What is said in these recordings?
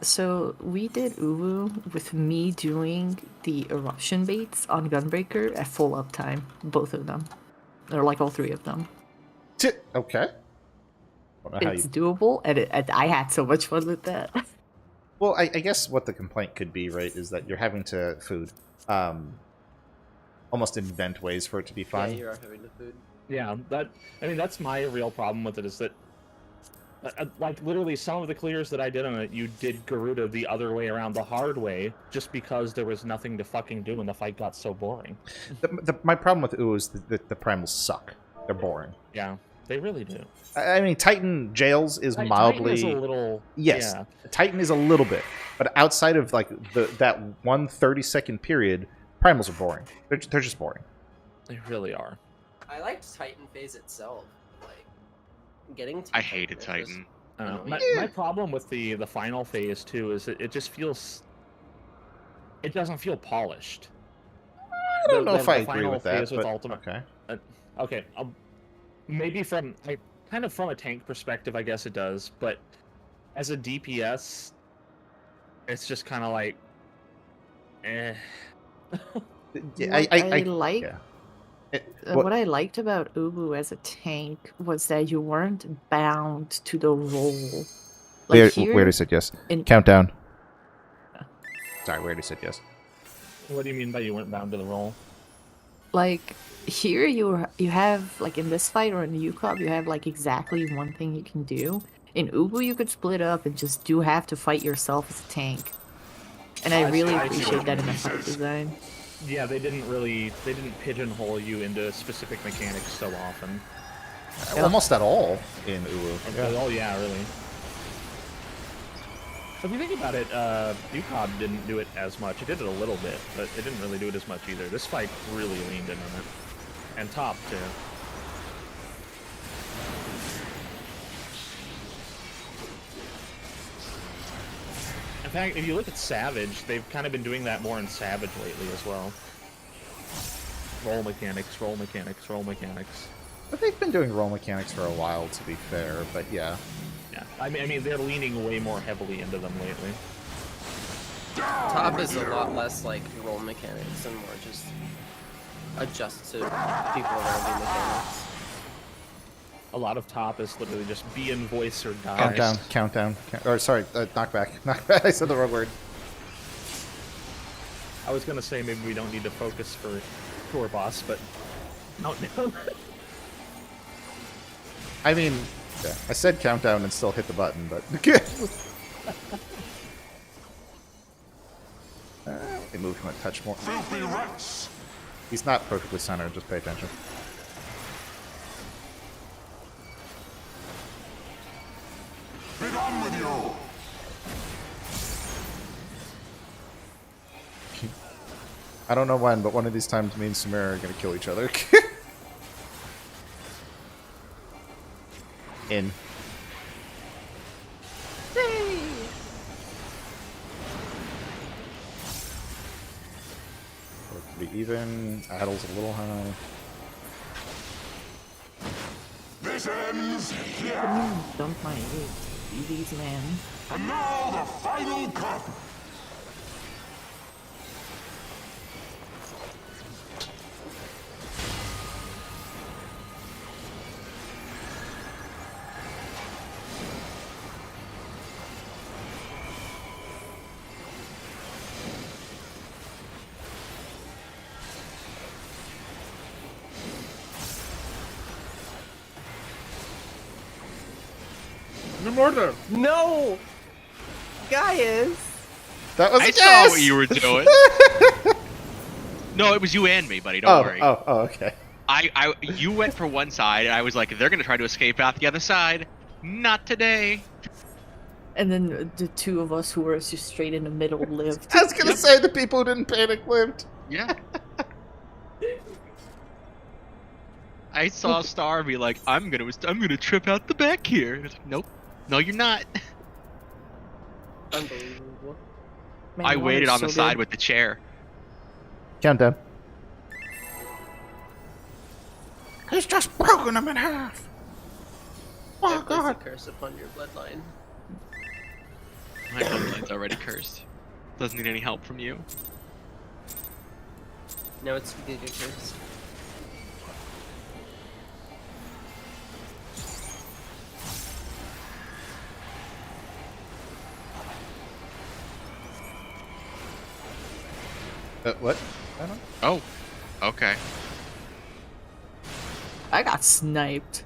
So we did Uwu with me doing the eruption baits on Gunbreaker at full uptime, both of them, or like all three of them. Okay. It's doable, and I had so much fun with that. Well, I guess what the complaint could be, right, is that you're having to almost invent ways for it to be fun. Yeah, you are having to food. Yeah, that's my real problem with it, is that like literally some of the clears that I did on it, you did Garuda the other way around, the hard way, just because there was nothing to fucking do and the fight got so boring. My problem with UU is that the primals suck. They're boring. Yeah, they really do. I mean, Titan Jails is mildly... Titan is a little... Yes, yeah. Titan is a little bit. But outside of like that 1 30-second period, primals are boring. They're just boring. They really are. I liked Titan phase itself. Like, getting to I hated Titan. My problem with the final phase, too, is that it just feels... It doesn't feel polished. I don't know if I agree with that, but Ultimate. Okay. Okay, maybe from kind of from a tank perspective, I guess it does, but as a DPS, it's just kind of like, eh. What I liked about Ubu as a tank was that you weren't bound to the role. Like we already said yes. Countdown. Sorry, we already said yes. What do you mean by you weren't bound to the role? Like, here you have, like in this fight or in the UCOP, you have like exactly one thing you can do. In Ubu, you could split up and just have to fight yourself as a tank. And I really appreciate that in the fight design. Yeah, they didn't pigeonhole you into specific mechanics so often. Almost at all in Uwu. Yeah. Oh yeah, really. If you think about it, UCOB didn't do it as much. It did it a little bit, but it didn't really do it as much either. This fight really leaned in on it. And top, too. In fact, if you look at Savage, they've kind of been doing that more in Savage lately as well. Roll mechanics, roll mechanics, roll mechanics. But they've been doing roll mechanics for a while, to be fair, but yeah. Yeah, I mean, they're leaning way more heavily into them lately. Top is a lot less like roll mechanics and more just adjust to people around you mechanics. A lot of top is literally just be in voice or die. Countdown. Or sorry, knockback. Knockback. I said the wrong word. I was gonna say maybe we don't need to focus for tour boss, but no. I mean, yeah, I said countdown and still hit the button, but they moved him a touch more. He's not perfectly centered. Just pay attention. Be done with you. I don't know when, but one of these times me and Samira are gonna kill each other. In. Hey. Be even. Addle's a little high. This ends here. Dump my EVs, man. And now the final cut. No! Gaius! That was I saw what you were doing. No, it was you and me, buddy. Don't worry. Oh, okay. You went for one side, and I was like, they're gonna try to escape out the other side. Not today. And then the two of us who were just straight in the middle lived. I was gonna say the people who didn't panic lived. Yeah. I saw Star be like, I'm gonna trip out the back here. Like, nope. No, you're not. Unbelievable. Man, I waited on the side good. with the chair. Countdown. He's just broken him in half. Oh God! Curse upon your bloodline. My Dungeon's already cursed. Doesn't need any help from you. No, it's ridiculous. What? I don't. Oh, okay. I got sniped.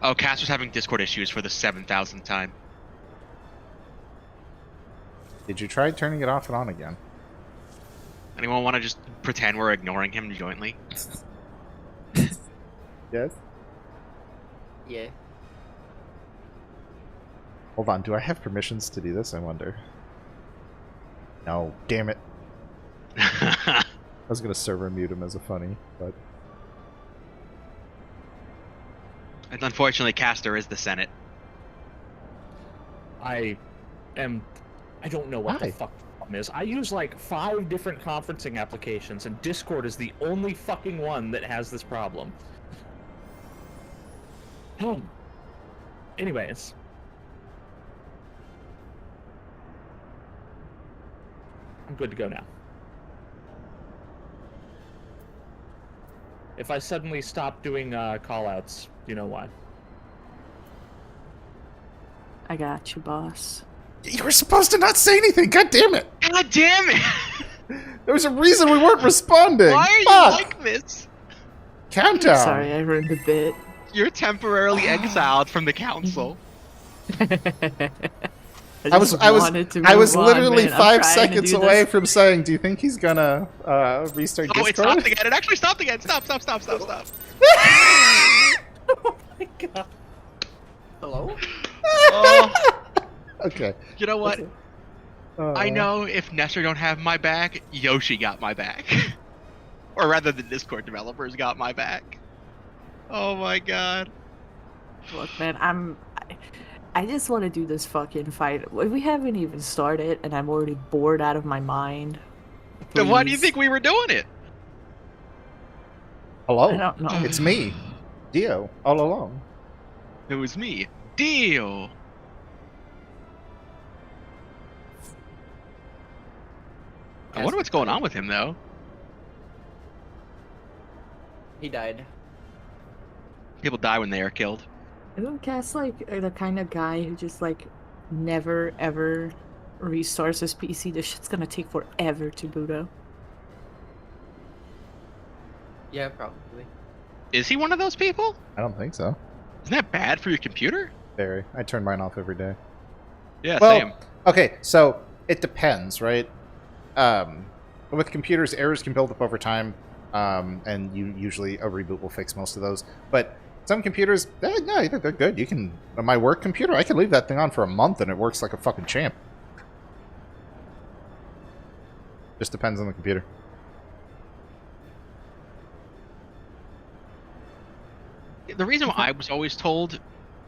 Oh, Caster's having Discord issues for the 7,000th time. Did you try turning it off and on again? Anyone want to just pretend we're ignoring him jointly? Yes. Yeah. Hold on. Do I have permissions to do this? I wonder. No. Damn it. I was gonna server mute him as a funny, but And unfortunately, Caster is the Senate. I don't know what Why? the fuck the problem is. I use like 5 different conferencing applications, and Discord is the only fucking one that has this problem. Anyways. I'm good to go now. If I suddenly stop doing callouts, you know why. I got you, boss. you were supposed to not say anything. God damn it! God damn it! There was a reason we weren't responding. Why are you Fuck. like this? Countdown. Sorry, I ruined the bit. You're temporarily exiled from the council. I was literally man. I'm 5 trying to seconds do away this. from saying, "Do you think he's gonna restart Oh, it Discord?" stopped again. It actually stopped again. Stop. Oh my god. Hello? Oh, Okay. you know what? Uh, I know if Nestor don't have my back, Yoshi got my back. Or rather, the Discord developers got my back. Oh my god. Look, man, I just want to do this fucking fight. We haven't even started, and I'm already bored out of my mind. Then why do you Please. think we were doing it? Hello. I don't know. It's me, Dio, all along. It was me. Deal. I wonder what's going on with him, though. He died. People die when they are killed. Isn't Cass like the kind of guy who just like never ever restarts his PC? This shit's gonna take forever to boot up. Yeah, probably. Is he one of those people? I don't think so. Isn't that bad for your computer? Very. I turn mine off every day. Yeah, Well, same. okay, so it depends, right? With computers, errors can build up over time, and usually a reboot will fix most of those. But some computers, no, they're good. You can, my work computer, I can leave that thing on for a month and it works like a fucking champ. Just depends on the computer. The reason why I was always told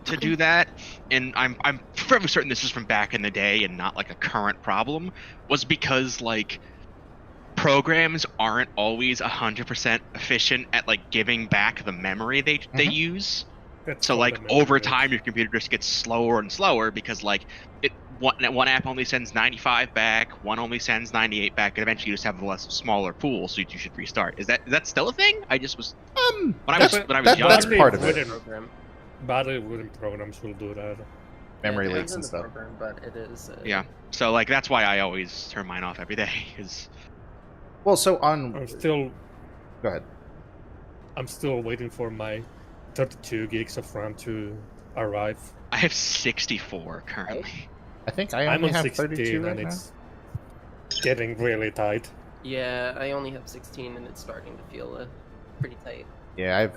to do that, and I'm fairly certain this is from back in the day and not like a current problem, was because like programs aren't always 100% efficient at like giving back the memory they use. That's So called like a memory over leak. time your computer just gets slower and slower because like one app only sends 95 back, one only sends 98 back, and eventually you just have a less smaller pool, so you should restart. Is that still a thing? I just was when I was young. That's part of it. Within- Program. Badly wooden programs will do that. Memory Yeah, it leaks and depends on the stuff. program, but it is. Yeah. So like that's why I always turn mine off every day. Cause Well, so on... I'm still Go ahead. waiting for my 32 gigs of RAM to arrive. I have 64 currently. I think I I'm only on have 16 32 right and now. it's getting really tight. Yeah, I only have 16, and it's starting to feel pretty tight. Yeah,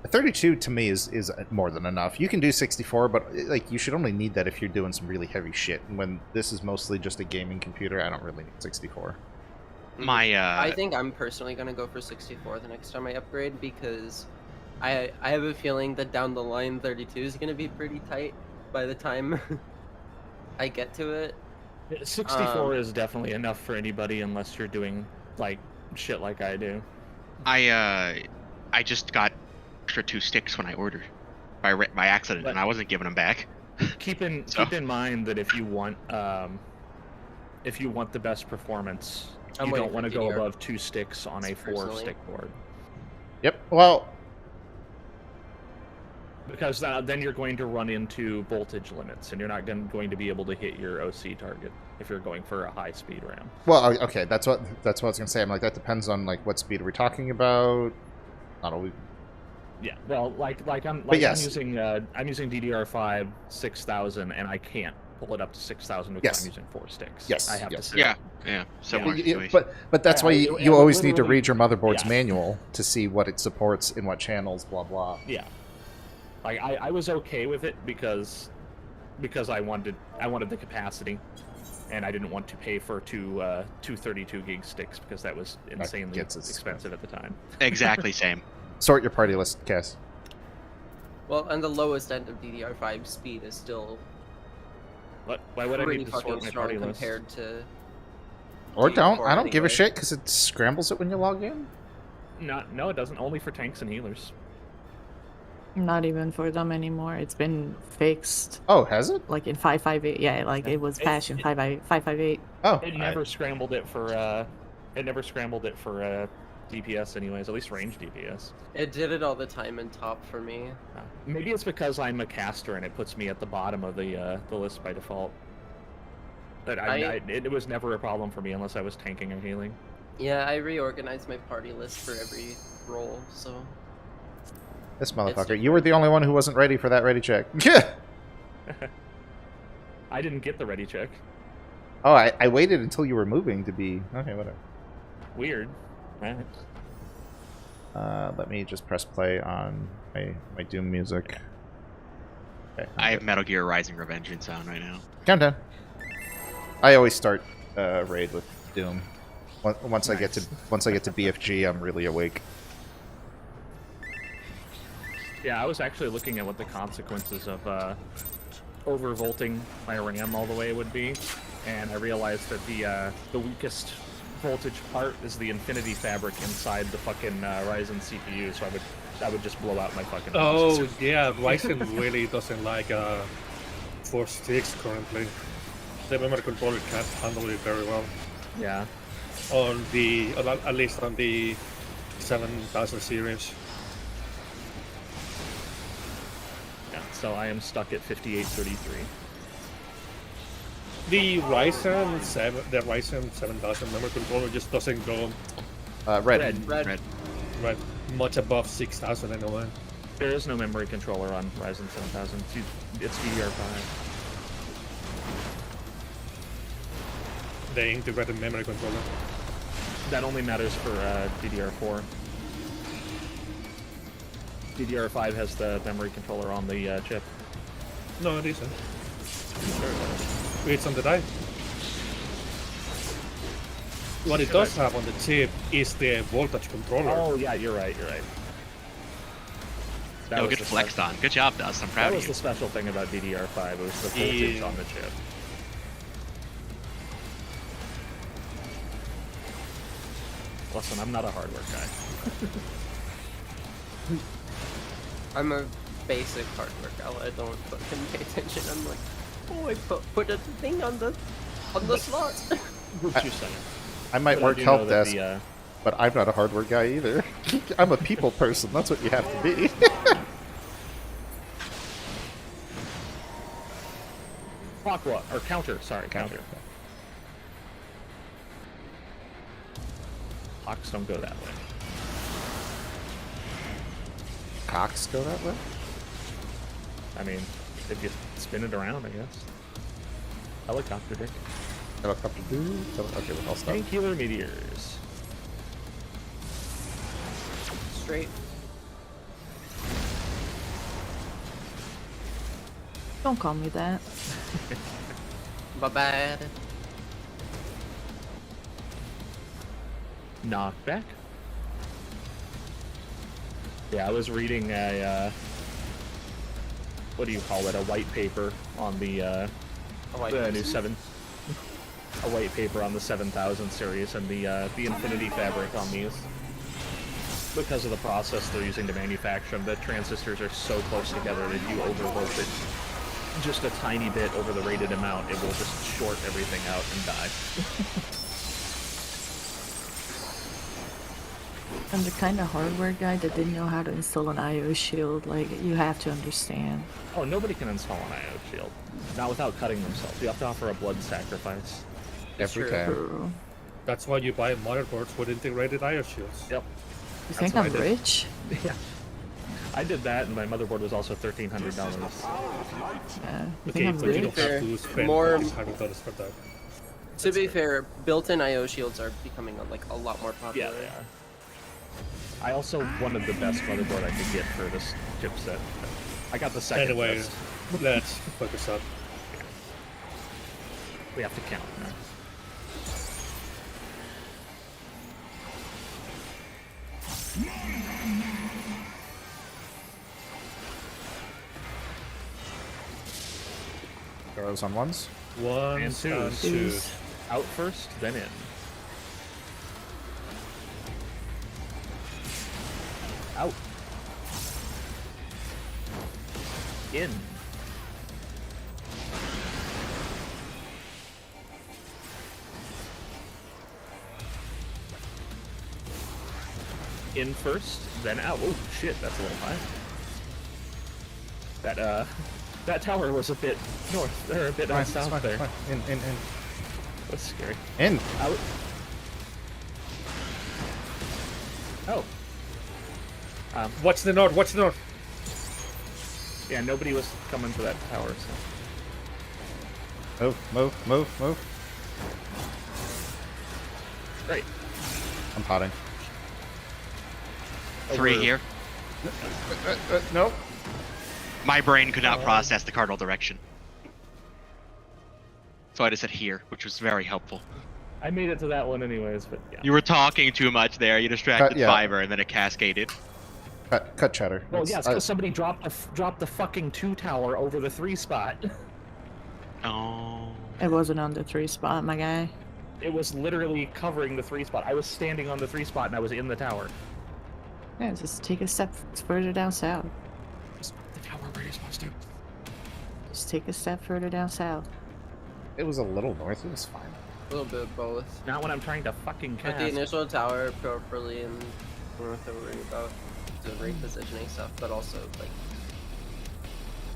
32 to me is more than enough. You can do 64, but like you should only need that if you're doing some really heavy shit. And when this is mostly just a gaming computer, I don't really need 64. My I think I'm personally gonna go for 64 the next time I upgrade because I have a feeling that down the line 32 is gonna be pretty tight by the time I get to it. 64 is definitely enough for anybody unless you're doing like shit like I do. I just got extra 2 sticks when I ordered by accident, and I wasn't giving them back. Keep in mind that if you want the best performance, I'm you waiting don't want to for go DDR. above 2 sticks on a Personally. 4-stick board, Yep. Well, because then you're going to run into voltage limits, and you're not going to be able to hit your OC target if you're going for a high speed RAM. okay. That's what I was gonna say. I'm like, that depends on like what speed are we talking about. Not always. Yeah, well, I'm yes. using DDR5 6000, and I can't pull it up to 6000 because Yes. I'm using 4 sticks. Yes, I have yes. to. Yeah. Similar Yeah, situation. but that's why you and always need to literally- read your motherboard's yeah. manual to see what it supports in what channels. Blah blah. Yeah, like I was okay with it because I wanted the capacity, and I didn't want to pay for two 32 gig sticks because that was insanely gets us- expensive at the time. Exactly same. Sort your party list, Cass. Well, and the lowest end of DDR5 speed is still Why would I pretty need to fucking sort my strong party list? compared to. Or don't. DDR4 I don't give a anyway. shit because it scrambles it when you log in. No, it doesn't. Only for tanks and healers. Not even for them anymore. It's been fixed. Oh, has it? Like in 558. Yeah, like it was patched in 558. Oh, It never scrambled it for DPS anyways, at least range DPS. It did it all the time in top for me. Maybe it's because I'm a caster and it puts me at the bottom of the list by default. But it was never a problem for me unless I was tanking or healing. Yeah, I reorganized my party list for every role, so. This motherfucker. You were the only one who wasn't ready for that ready check. I didn't get the ready check. Oh, I waited until you were moving to be... Okay, whatever. Weird. Right. Let me just press play on my Doom music. Okay. I have Metal Gear Rising Revengeance on right now. Countdown. I always start raid with Doom. Once I get to BFG, I'm really awake. Yeah, I was actually looking at what the consequences of overvolting my RAM all the way would be, and I realized that the weakest voltage part is the Infinity Fabric inside the fucking Ryzen CPU, so I would just blow out my fucking. Oh yeah, Ryzen really doesn't like 4 sticks currently. The memory controller can't handle it very well. Yeah. At least on the 7000 series. Yeah. So I am stuck at 5833. The Ryzen 7000 memory controller just doesn't go Red. Red. right much above 6000 anyway. There is no memory controller on Ryzen 7000. It's DDR5. The integrated memory controller. That only matters for DDR4. DDR5 has the memory controller on the chip. No, it isn't. It's on the die. What it does have on the chip is the voltage controller. Oh yeah, you're right. Yo, was get the flexed on. Good job, Dust. I'm That proud was of the you. special thing about DDR5. It was the voltage Yeah. on the chip. Listen, I'm not a hardware guy. I'm a basic hardware gal. I don't fucking pay attention. I'm like, oh, I put a thing on the slot. What you saying? I might But I work do know help that desk, but I'm not a hardware guy either. I'm a people person. That's what you have to be. Clock what? Or counter, sorry, counter. Clocks don't go that way. Cocks go that way? I mean, if you spin it around, I guess. Helicopter dick. Helicopter do? Okay, well, I'll stop. Angular meteors. Straight. Don't call me that. My bad. Knockback. Yeah, I was reading a what do you call it? A white paper on the new 7. A white paper on the 7000 series and the Infinity Fabric on these. Because of the process they're using to manufacture them, the transistors are so close together that if you overvolt it, just a tiny bit over the rated amount, it will just short everything out and die. I'm the kind of hardware guy that didn't know how to install an IO shield. Like, you have to understand. Oh, nobody can install an IO shield. Not without cutting themselves. You have to offer a blood sacrifice. Every true. time. True. That's why you buy motherboards with integrated IO shields. Yep. You think what I I'm did. rich? Yeah. I did that, and my motherboard was also $1,300. You Okay, think I'm but you rich? don't have to spend More- $1,500 for that. To be fair, built-in IO shields are becoming like a lot more popular. Yeah, they are. I also wanted the best motherboard I could get for this chipset. I got the second Anyway, best. let's focus up. We have to count now. Arrows on ones. One And twos. and two. Twos. Out first, then in. Out. In. In first, then out. Oh shit, that's a little high. That tower was a bit north, or a bit Fine, south fine, there. fine. In. That's scary. In. Out. Oh. Watch the north, watch the north. Yeah, nobody was coming for that tower, so. Move. Great. I'm potting. 3 Over- here. Nope. My brain could not process the cardinal direction. So I just said here, which was very helpful. I made it to that one anyways, but yeah. You were talking too much there. You distracted yeah. Fiverr, and then it cascaded. Cut chatter. Well, It's- yes, because somebody dropped the fucking 2 tower over the 3 spot. Oh. It wasn't on the 3 spot, my guy. It was literally covering the 3 spot. I was standing on the 3 spot and I was in the tower. Yeah, just take a step further down south. The tower where you're supposed to. Just take a step further down south. It was a little north. It was fine. A little bit of both. Not when I'm trying to fucking With the cast. initial tower properly, and we don't have to worry about the repositioning stuff, but also like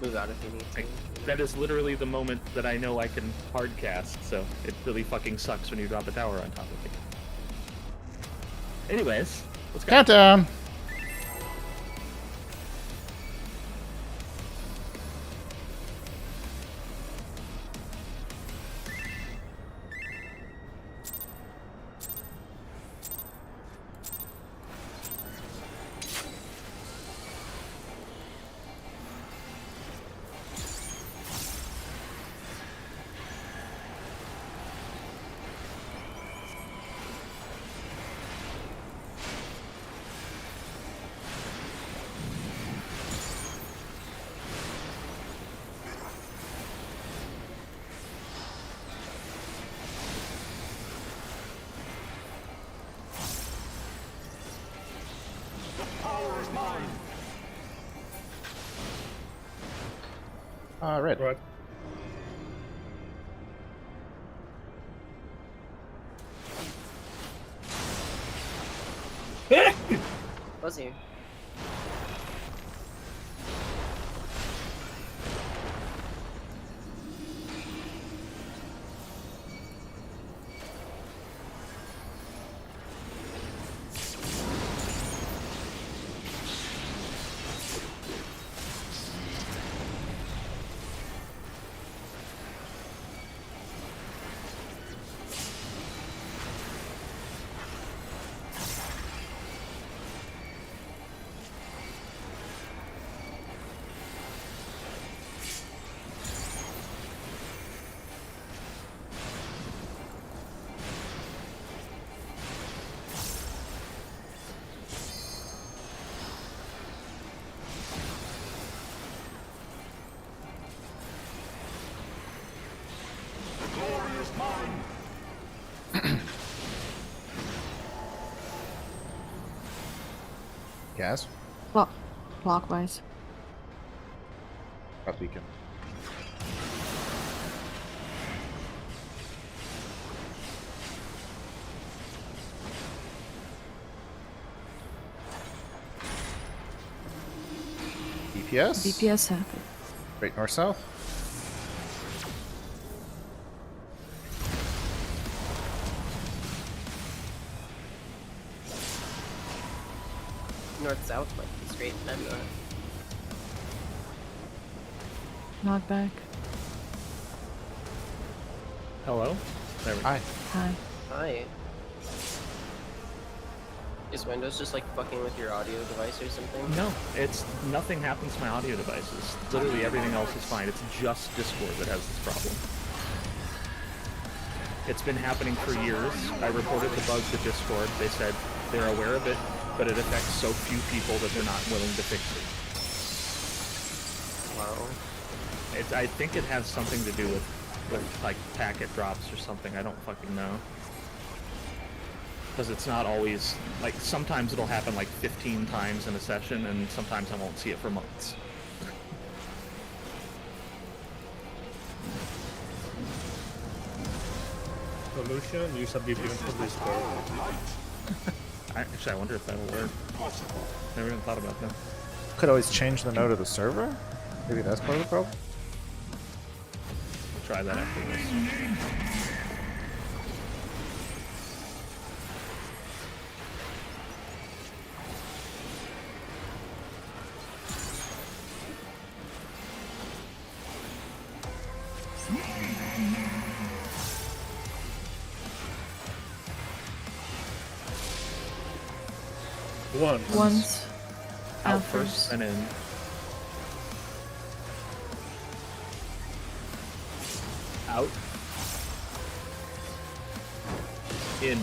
move out if you need to. That is literally the moment that I know I can hard cast, so it really fucking sucks when you drop a tower on top of me. Anyways, let's go. Countdown. Red. Right. Was he? Gas. Well, clockwise. Up beacon. BPS. BPS happened. Great North South. North-south might be straight. I'm not. Not back. Hello? There we go. Hi. Hi. Hi. Is Windows just like fucking with your audio device or something? No, it's nothing happens to my audio devices. Literally everything else is fine. It's just Discord that has this problem. It's been happening for years. I reported the bug to Discord. They said they're aware of it, but it affects so few people that they're not willing to fix it. Wow. I think it has something to do with like packet drops or something. I don't fucking know. Because it's not always, like, sometimes it'll happen like 15 times in a session, and sometimes I won't see it for months. Solution, use a VPN for Discord. Actually, I wonder if that'll work. Never even thought about that. Could always change the node of the server. Maybe that's part of the problem. We'll try that after this. Once. Out first and in. Out. In.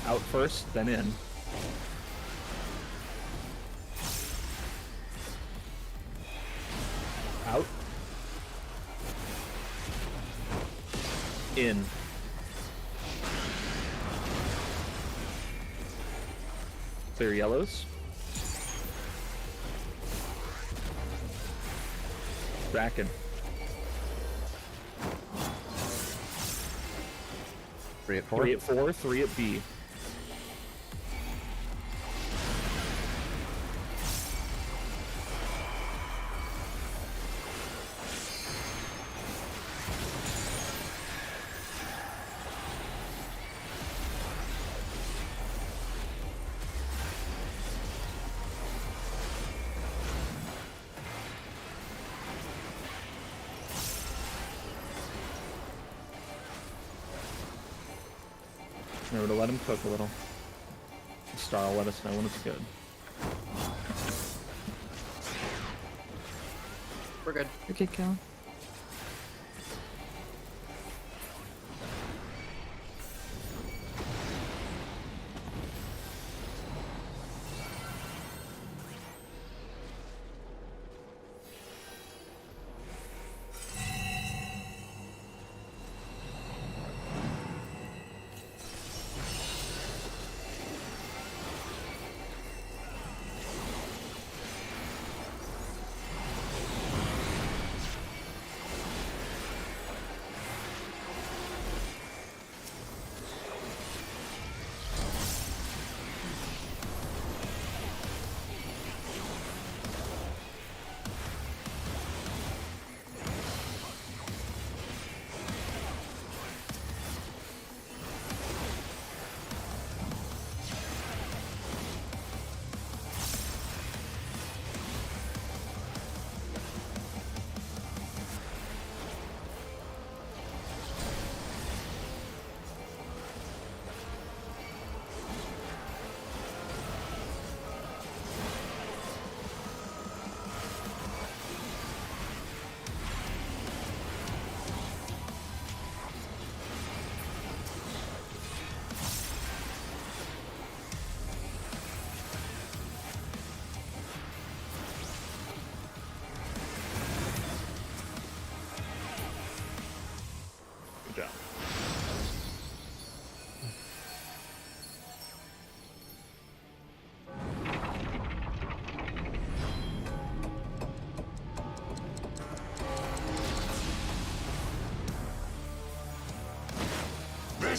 Out first, then in. Out. In. Clear yellows. Back in. 3 at 4. 3 at 4, 3 at B. Remember to let him cook a little. The star will let us know when it's good. We're good. We could go.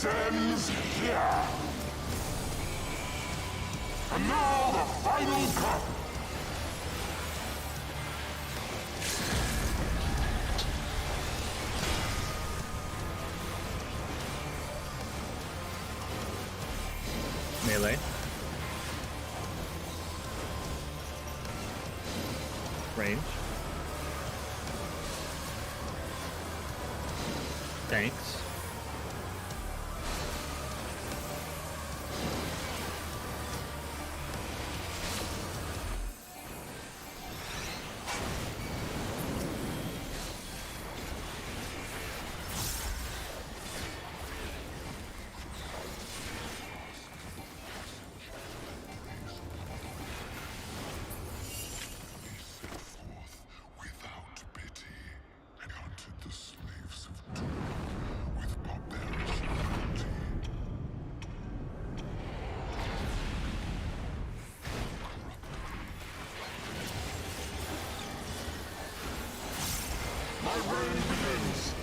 This ends here. And now the final cut. Melee. Range. Tanks. Without pity, and hunted the slaves of doom with barbarous cruelty. My reign begins.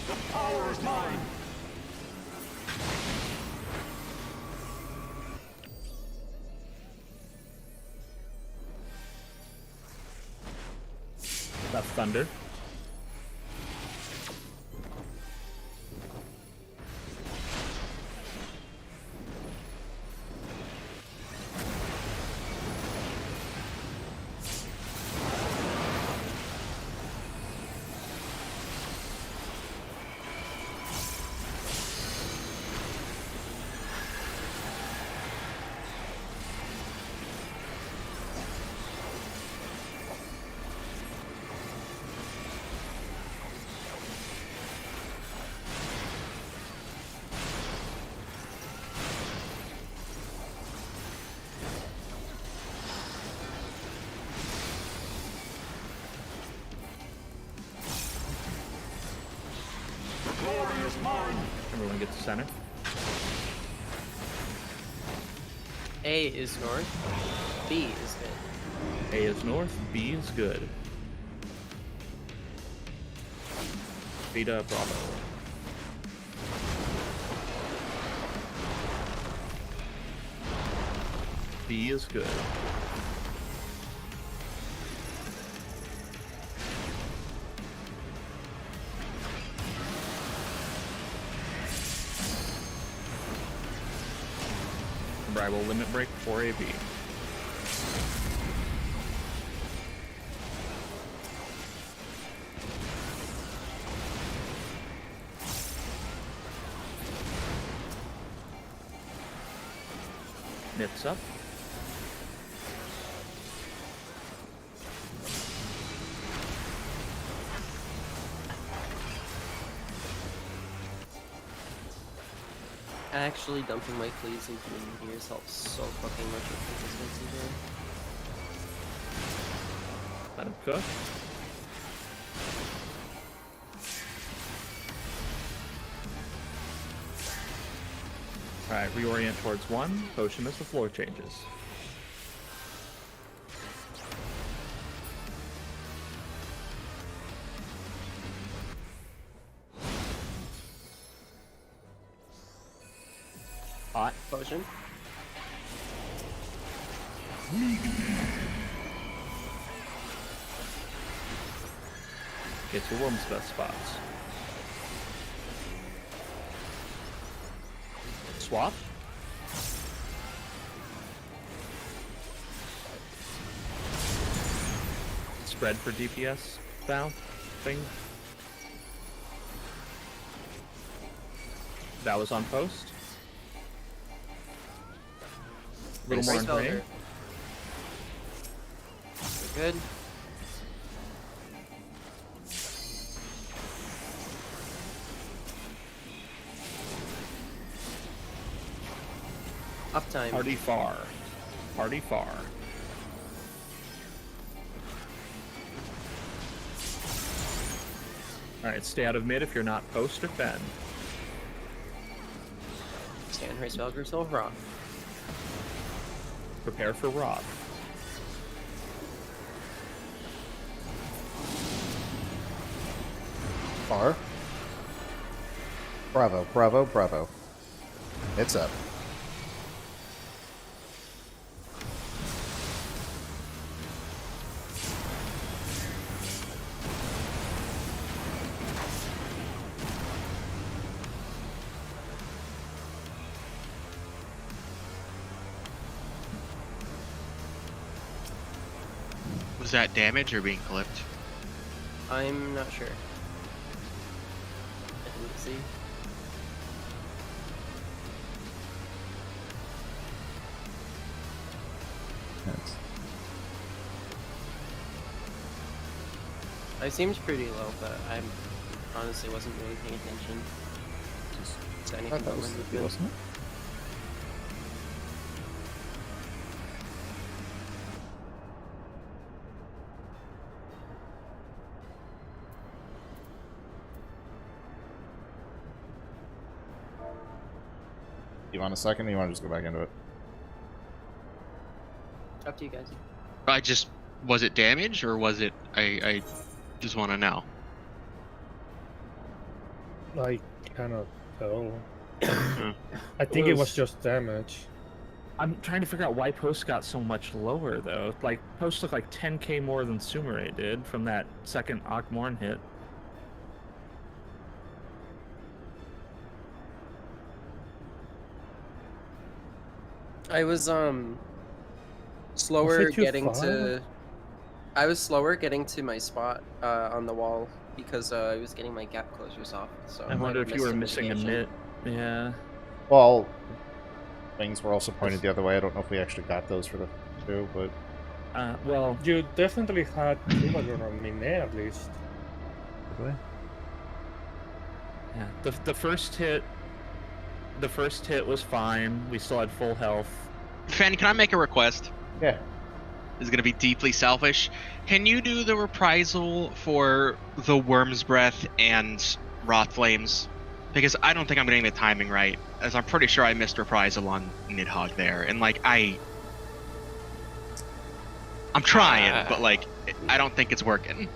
The power is mine. That's thunder. The glory is mine. Everyone get to center. A is north. B is good. A is north, B is good. Beta Bravo. B is good. I will limit break for AB. Nits up. Actually, dumping my cleaves into the gears helps so fucking much with consistency here. Let him cook. Alright, reorient towards 1. Potion as the floor changes. Hot. Potion. Get your worm's best spots. Swap. Spread for DPS bound thing. That was on post. A little more Nice in spell range. there. We're good. Uptime. Party far. Party far. Alright, stay out of mid if you're not post or fend. Stand race Valkyrie Soul Raw. Prepare for Roth. Far. Bravo, bravo, bravo. It's up. Was that damage or being clipped? I'm not sure. I didn't see. I seemed pretty low, but I honestly wasn't really paying attention to I anything thought that about was my the movement. wasn't it? You want a second, or you want to just go back into it? Up to you guys. I just was it damage or was it? I just want to know. I cannot tell. Hmm. I think it was just damage. I'm trying to figure out why post got so much lower though. Like post looked like 10k more than Sumire did from that second Akmorn hit. I was slower Was it too getting far? to. I was slower getting to my spot on the wall because I was getting my gap closures off. So I might wonder have if you were missed missing a mitigation. mitt. Yeah. Well, wings were also pointed the other way. I don't know if we actually got those for the two, but Well, You definitely had Troubadour on Mine at least. yeah. The first hit was fine. We still had full health. Fan, can I make a request? yeah. This is gonna be deeply selfish. Can you do the reprisal for the Worm's Breath and Wrath Flames? Because I don't think I'm getting the timing right, as I'm pretty sure I missed reprisal on Nidhogg there, and like I'm trying, but like I don't think it's working.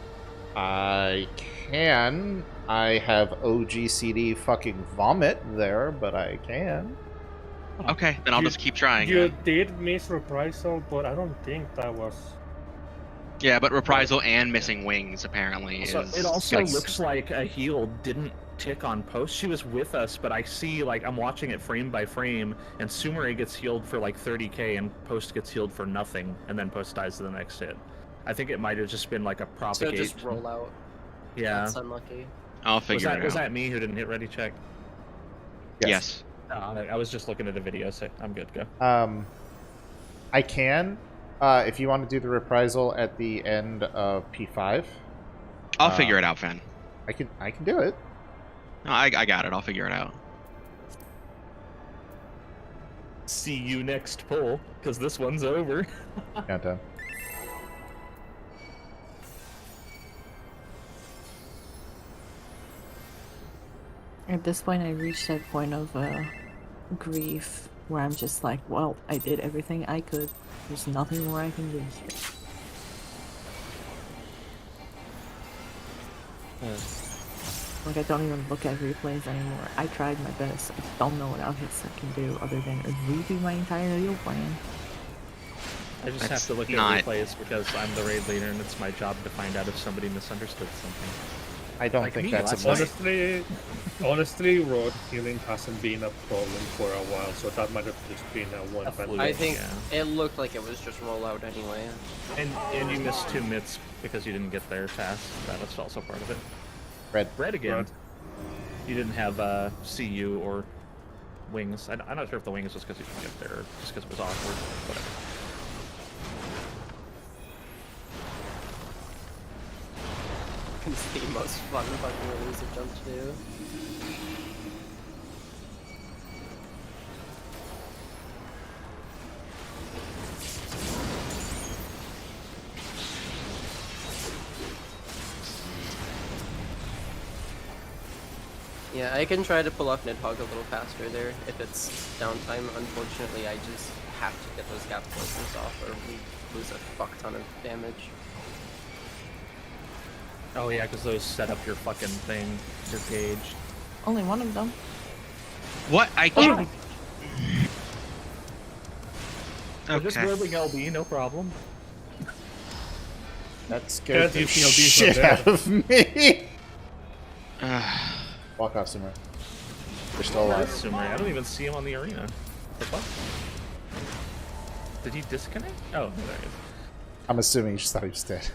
I can. I have OGCD fucking vomit there, but I can. Okay, then I'll You- just keep trying. You then. did miss reprisal, but I don't think that was. Yeah, but reprisal and missing wings apparently So is. it also like, looks like a heal didn't tick on post. She was with us, but I see like I'm watching it frame by frame, and Sumire gets healed for like 30k, and post gets healed for nothing, and then post dies to the next hit. I think it might have just been like a So propagate. just roll out. Yeah. That's unlucky. I'll Was figure it was out. that me who didn't hit ready check? Yes. I was just looking at a video, so I'm good. Go. I can. If you want to do the reprisal at the end of P5, I'll figure it out, Fan. I can do it. No, I got it. I'll figure it out. See you next pull, because this one's over. Countdown. At this point, I reached that point of grief where I'm just like, well, I did everything I could. There's nothing more I can do here. Like, I don't even look at replays anymore. I tried my best. I don't know what else I can do other than redo my entire heal plan. I just That's have to look not- at replays because I'm the raid leader, and it's my job to find out if somebody misunderstood something. I don't Like think me that's last a night. must. Honestly, road healing hasn't been a problem for a while, so that might have just been a fluke. one-time. I think Yeah. it looked like it was just roll out anyway. And you missed 2 mitts because you didn't get there fast. That was also part of it. Red. Red again. Red. You didn't have CU or wings. I'm not sure if the wings was because you didn't get there or just because it was awkward. Whatever. It's the most fun fucking release of jump to do. Yeah, I can try to pull off Nidhogg a little faster there if it's downtime. Unfortunately, I just have to get those gap closers off or we lose a fuck ton of damage. Oh yeah, because those set up your fucking thing, your gauge. Only one of them. What? I Oh, can't. We're just Okay. building LB, no problem. That scared Can't the you feel these shit are out of me. Uh, Walk off somewhere. They're still alive. Sumeri, I don't even see him on the arena. The fuck? Did he disconnect? Oh, there he is. I'm assuming you just thought he was dead.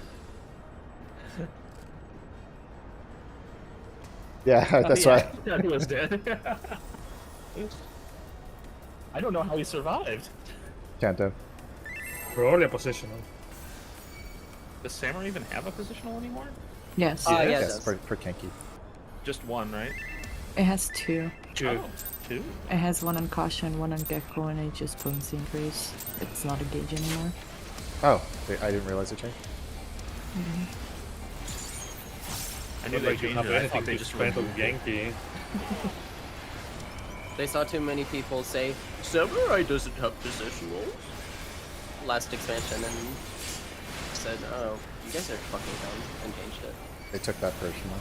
Yeah, that's Oh, right. Yeah, he was dead. I don't know how he survived. Can't do. We're only a positional. Does Samurai even have a positional anymore? yes. Yeah, it Yes, does. for Kenki. Just one, right? It has two. Two. Oh, two? It has one on Caution, one on Gecko, and it just potency increase. It's not a gauge anymore. Oh, I didn't realize it changed. I knew Not they like you changed have it. I anything thought they to just spend on removed it. Genki. They saw too many people say, Samurai doesn't have positionals. Last expansion and said, oh, you guys are fucking dumb, and changed it. They took that personally.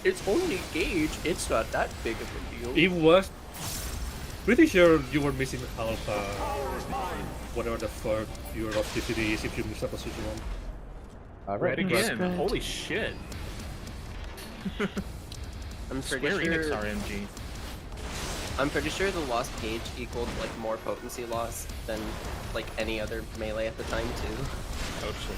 It's only gauge, it's not that big of a deal. It was pretty sure you were missing alpha, whatever the fuck your opticity is if you miss a positional. All Right right. That's again. good. Holy shit. I'm pretty Square Enix sure. RMG. I'm pretty sure the lost gauge equaled like more potency loss than like any other melee at the time too. Oh shit.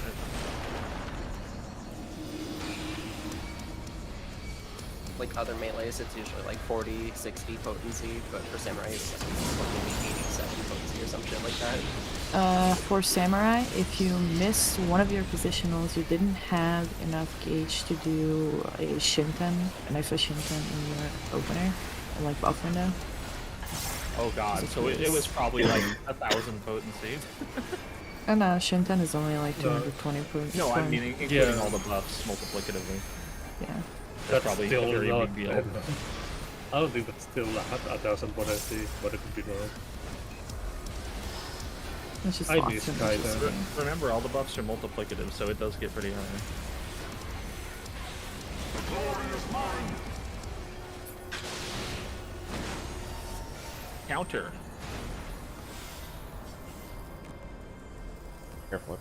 Like other melees, it's usually like 40, 60 potency, but for Samurai it's like fucking 87 potency or some shit like that. For Samurai, if you missed one of your positionals, you didn't have enough gauge to do a Shinten, an extra Shinten in your opener, like buff window. Oh god, so it was probably like 1,000 potency. And Shinten is only like 220 potency. No, I mean including Yeah. all the buffs multiplicatively. Yeah. That's probably still a very not big deal. I don't think that's still a 1,000 potency, but it could be wrong. It's just I lots miss of Kaiden. interesting. Remember, all the buffs are multiplicative, so it does get pretty high. Counter. Careful.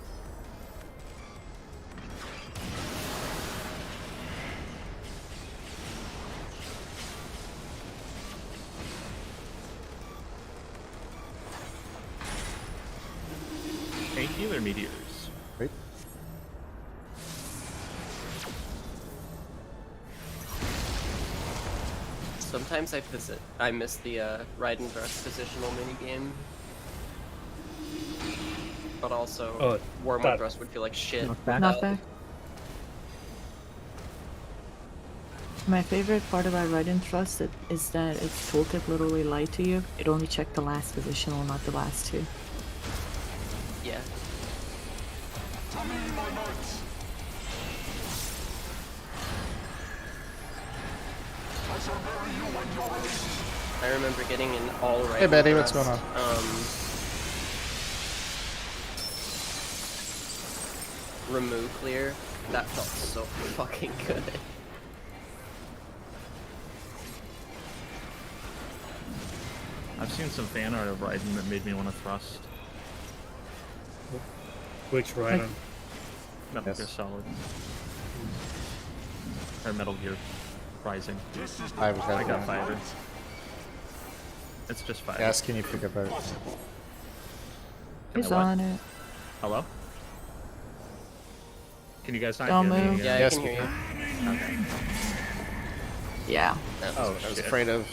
Tank healer meteors. Wait. Sometimes I miss the ride and thrust positional minigame. But also, Oh, Wormwood that- Thrust would feel like shit. Not back. My favorite part about Ride and Thrust is that its tooltip literally lied to you. It only checked the last positional, not the last two. Yeah. I remember getting an all right. Hey, Betty, what's going on? Remove clear. That felt so fucking good. I've seen some fan art of Raiden that made me want to thrust. Which Raiden? Metal Yes. Gear Solid. Or Metal Gear Rising. I was I gonna got fiber. It's just fiber. ask, can you pick up a... He's what? on it. Hello? Can you guys not Don't hear me? move. Yeah, Yes, I can hear you. Okay. Yeah. That was Oh, what I was shit. afraid of...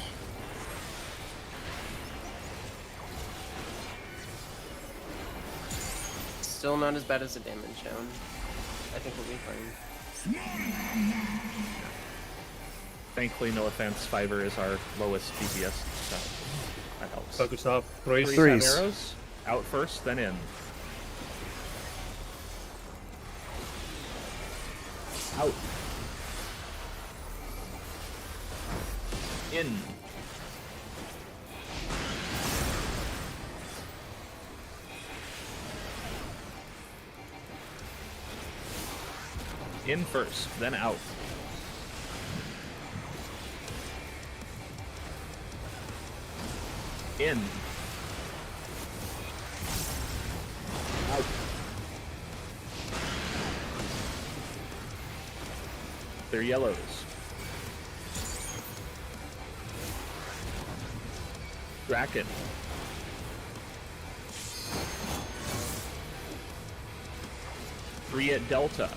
Still not as bad as the damage shown. I think we'll be fine. Thankfully, no offense, fiber is our lowest DPS, so that helps. Focus up. Threes. Three Threes. sun arrows, out first, then in. Out. In. In first, then out. In. Out. They're yellows. Draken. Three at Delta.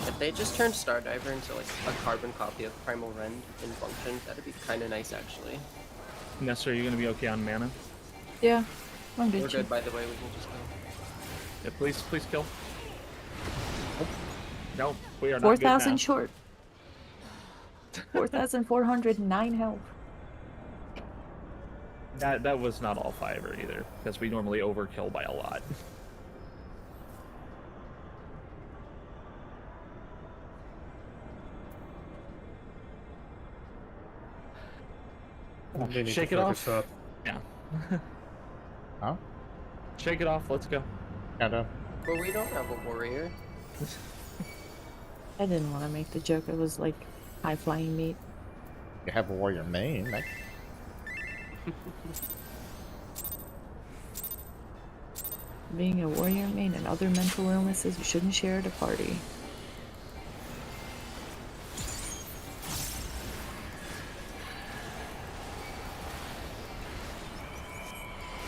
If they just turned Stardiver into like a carbon copy of Primal Rend in function, that'd be kind of nice actually. Nessa, are you gonna be okay on mana? Yeah, I'm good. We're too. good, by the way. We can just go. Yeah, please kill. No, we are not good 4,000 now. short. 4,409 health. That was not all fiber either, because we normally overkill by a lot. They need Shake to it focus off. up. Yeah. Huh? Shake it off. Let's go. Kinda. But we don't have a warrior. I didn't want to make the joke. It was like high flying meat. You have a warrior main. That... Being a warrior main and other mental illnesses, you shouldn't share at a party.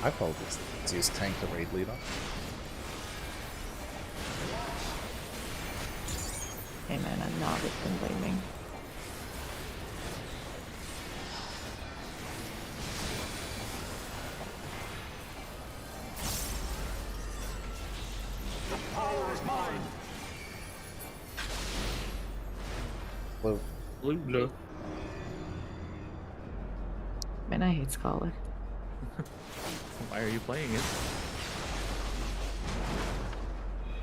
I felt this easiest tank to raid leader. Hey man, I'm not victim blaming. The power is mine. Blue. Blue. Man, I hate Scholar. Why are you playing it?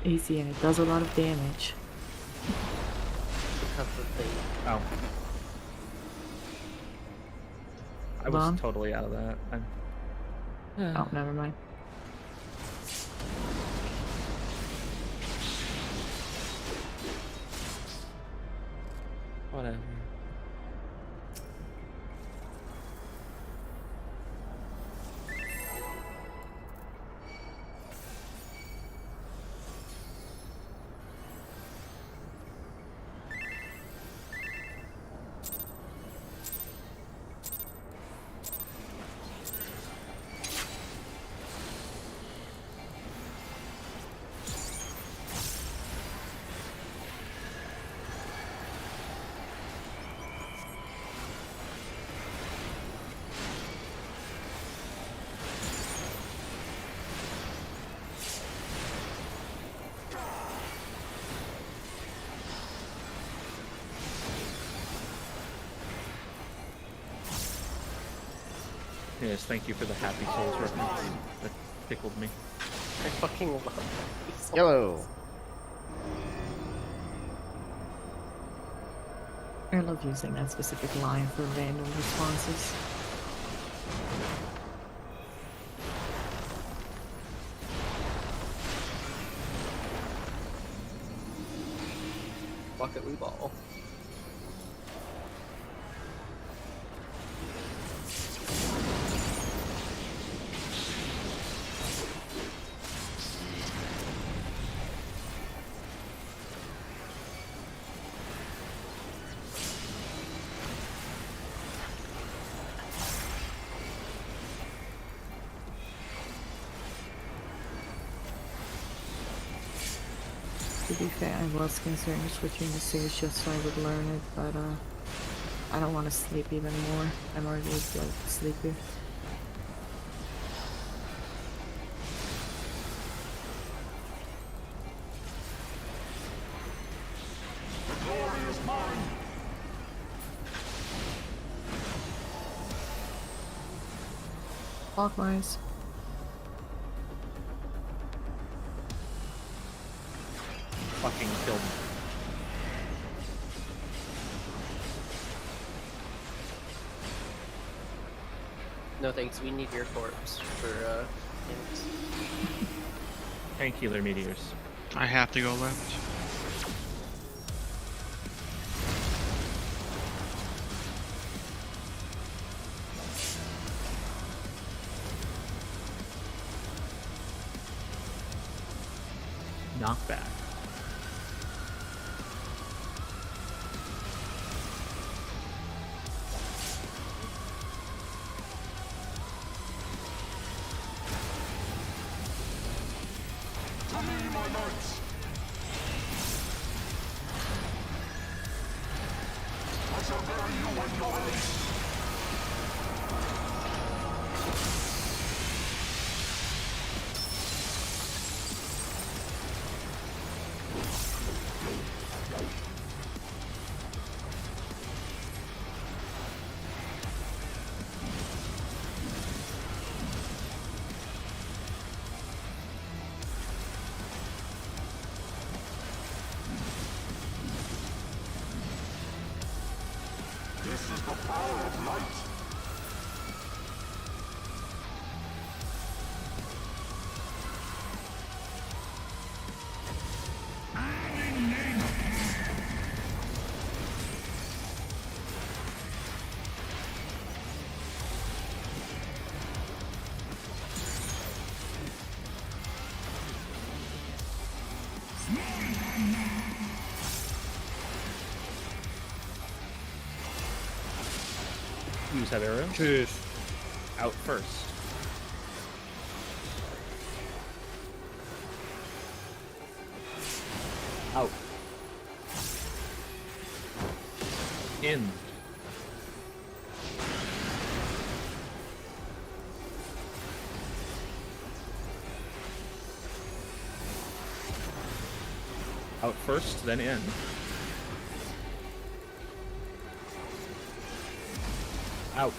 Easy and it does a lot of damage. Because of the Oh. I was Mom? totally out of that. Oh, never mind. Whatever. Yes, thank you for the Happy Souls reference. That tickled me. I fucking love that. Yellow. I love using that specific line for random responses. Bucket we ball. To be fair, I was considering switching to Sage just so I would learn it, but I don't want to sleep even more. I'm already like sleepy. The glory is mine. Clockwise. Fucking killed me. No thanks, we need your corpse for things. Tank healer meteors. I have to go left. Knockback. To me, my knights. I shall bury you in your haste. This is the power of light. Use that arrow. Tschüss. Out first. Out. In. Out first, then in. Out.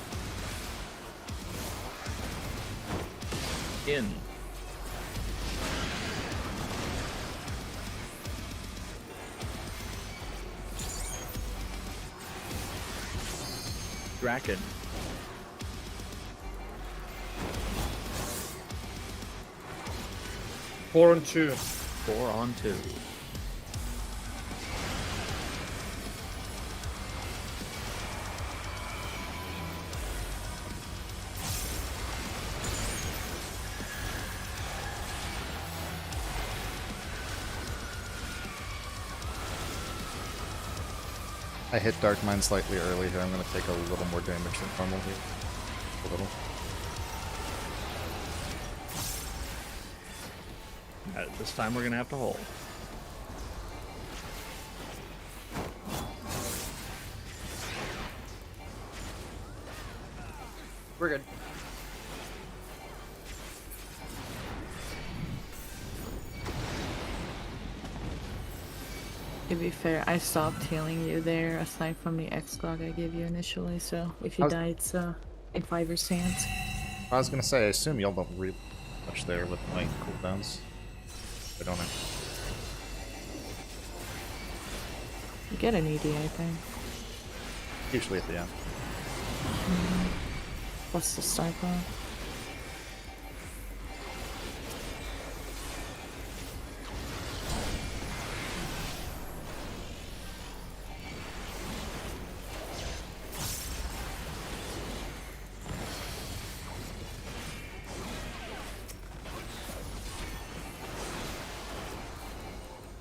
In. Draken. Four on 2. 4 on 2. I hit Dark Mind slightly early here. I'm going to take a little more damage than normal here. A little. This time we're gonna have to hold. We're good. To be fair, I stopped healing you there aside from the X-Clog I gave you initially, so if you die, it's in 5 hands. I was going to say, I assume y'all don't read much there with my cooldowns. I don't know. You get an ED, I think. Usually at the end. What's the start bar?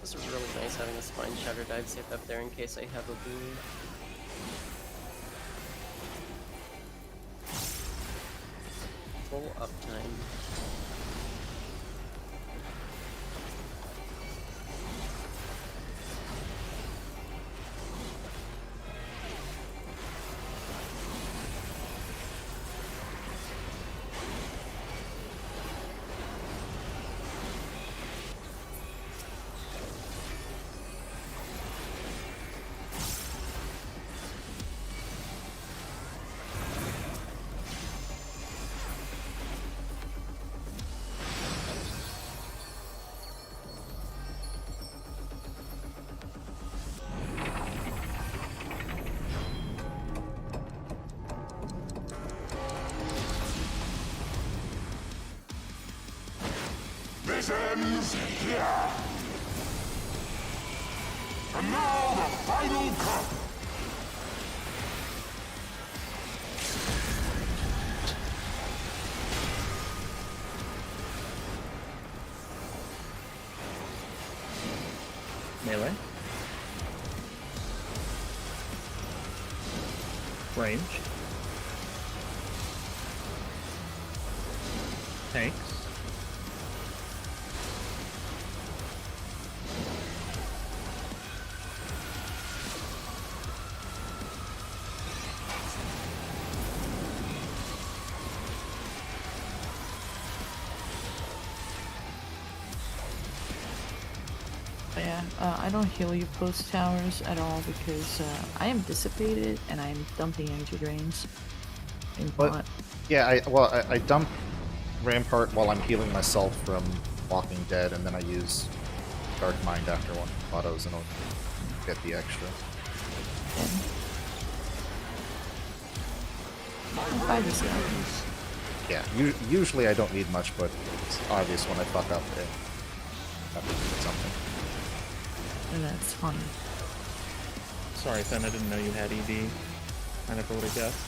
It's really nice having a Spine Shatter dive safe up there in case I have a boon. Full uptime. This ends here. And now the final cup. Melee. Range. Tanks. Yeah, I don't heal you post towers at all because I am dissipated and I'm dumping energy drains in What? bot. Yeah, I dump Rampart while I'm healing myself from Walking Dead, and then I use Dark Mind after one autos and I'll get the extra. I just Yeah, usually I don't need much, but it's obvious when I fuck up it. I have to do something. and that's funny. Sorry, Fen, I didn't know you had ED. I never would have guessed.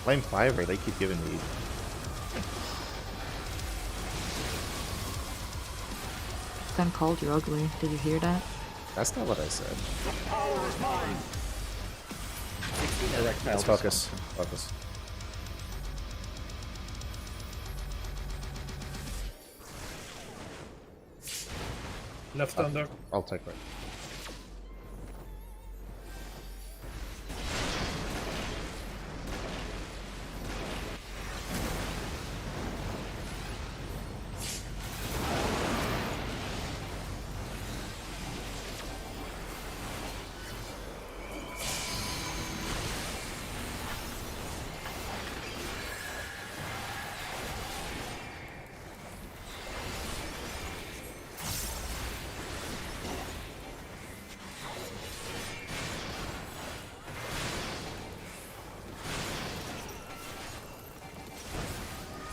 Flame Fiber, they keep giving me. Ben called you ugly. Did you hear that? That's not what I said. Erectile Let's focus. Focus. Left under. I'll take right.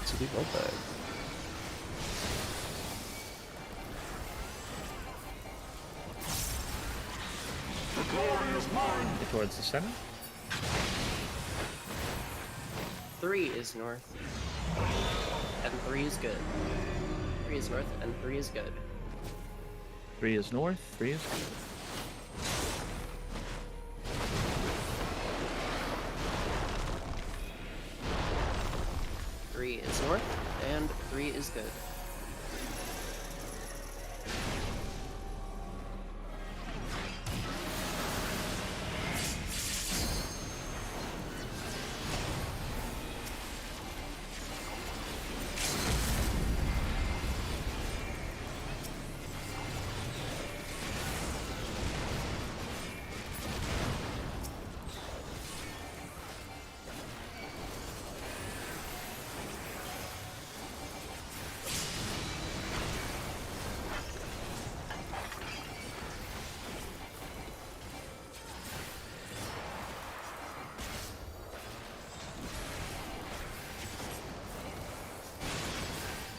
It's a deep roll bag. The glory is mine. Towards the center. 3 is north. And 3 is good. 3 is north and 3 is good. 3 is north, 3 is good. Three is north and 3 is good.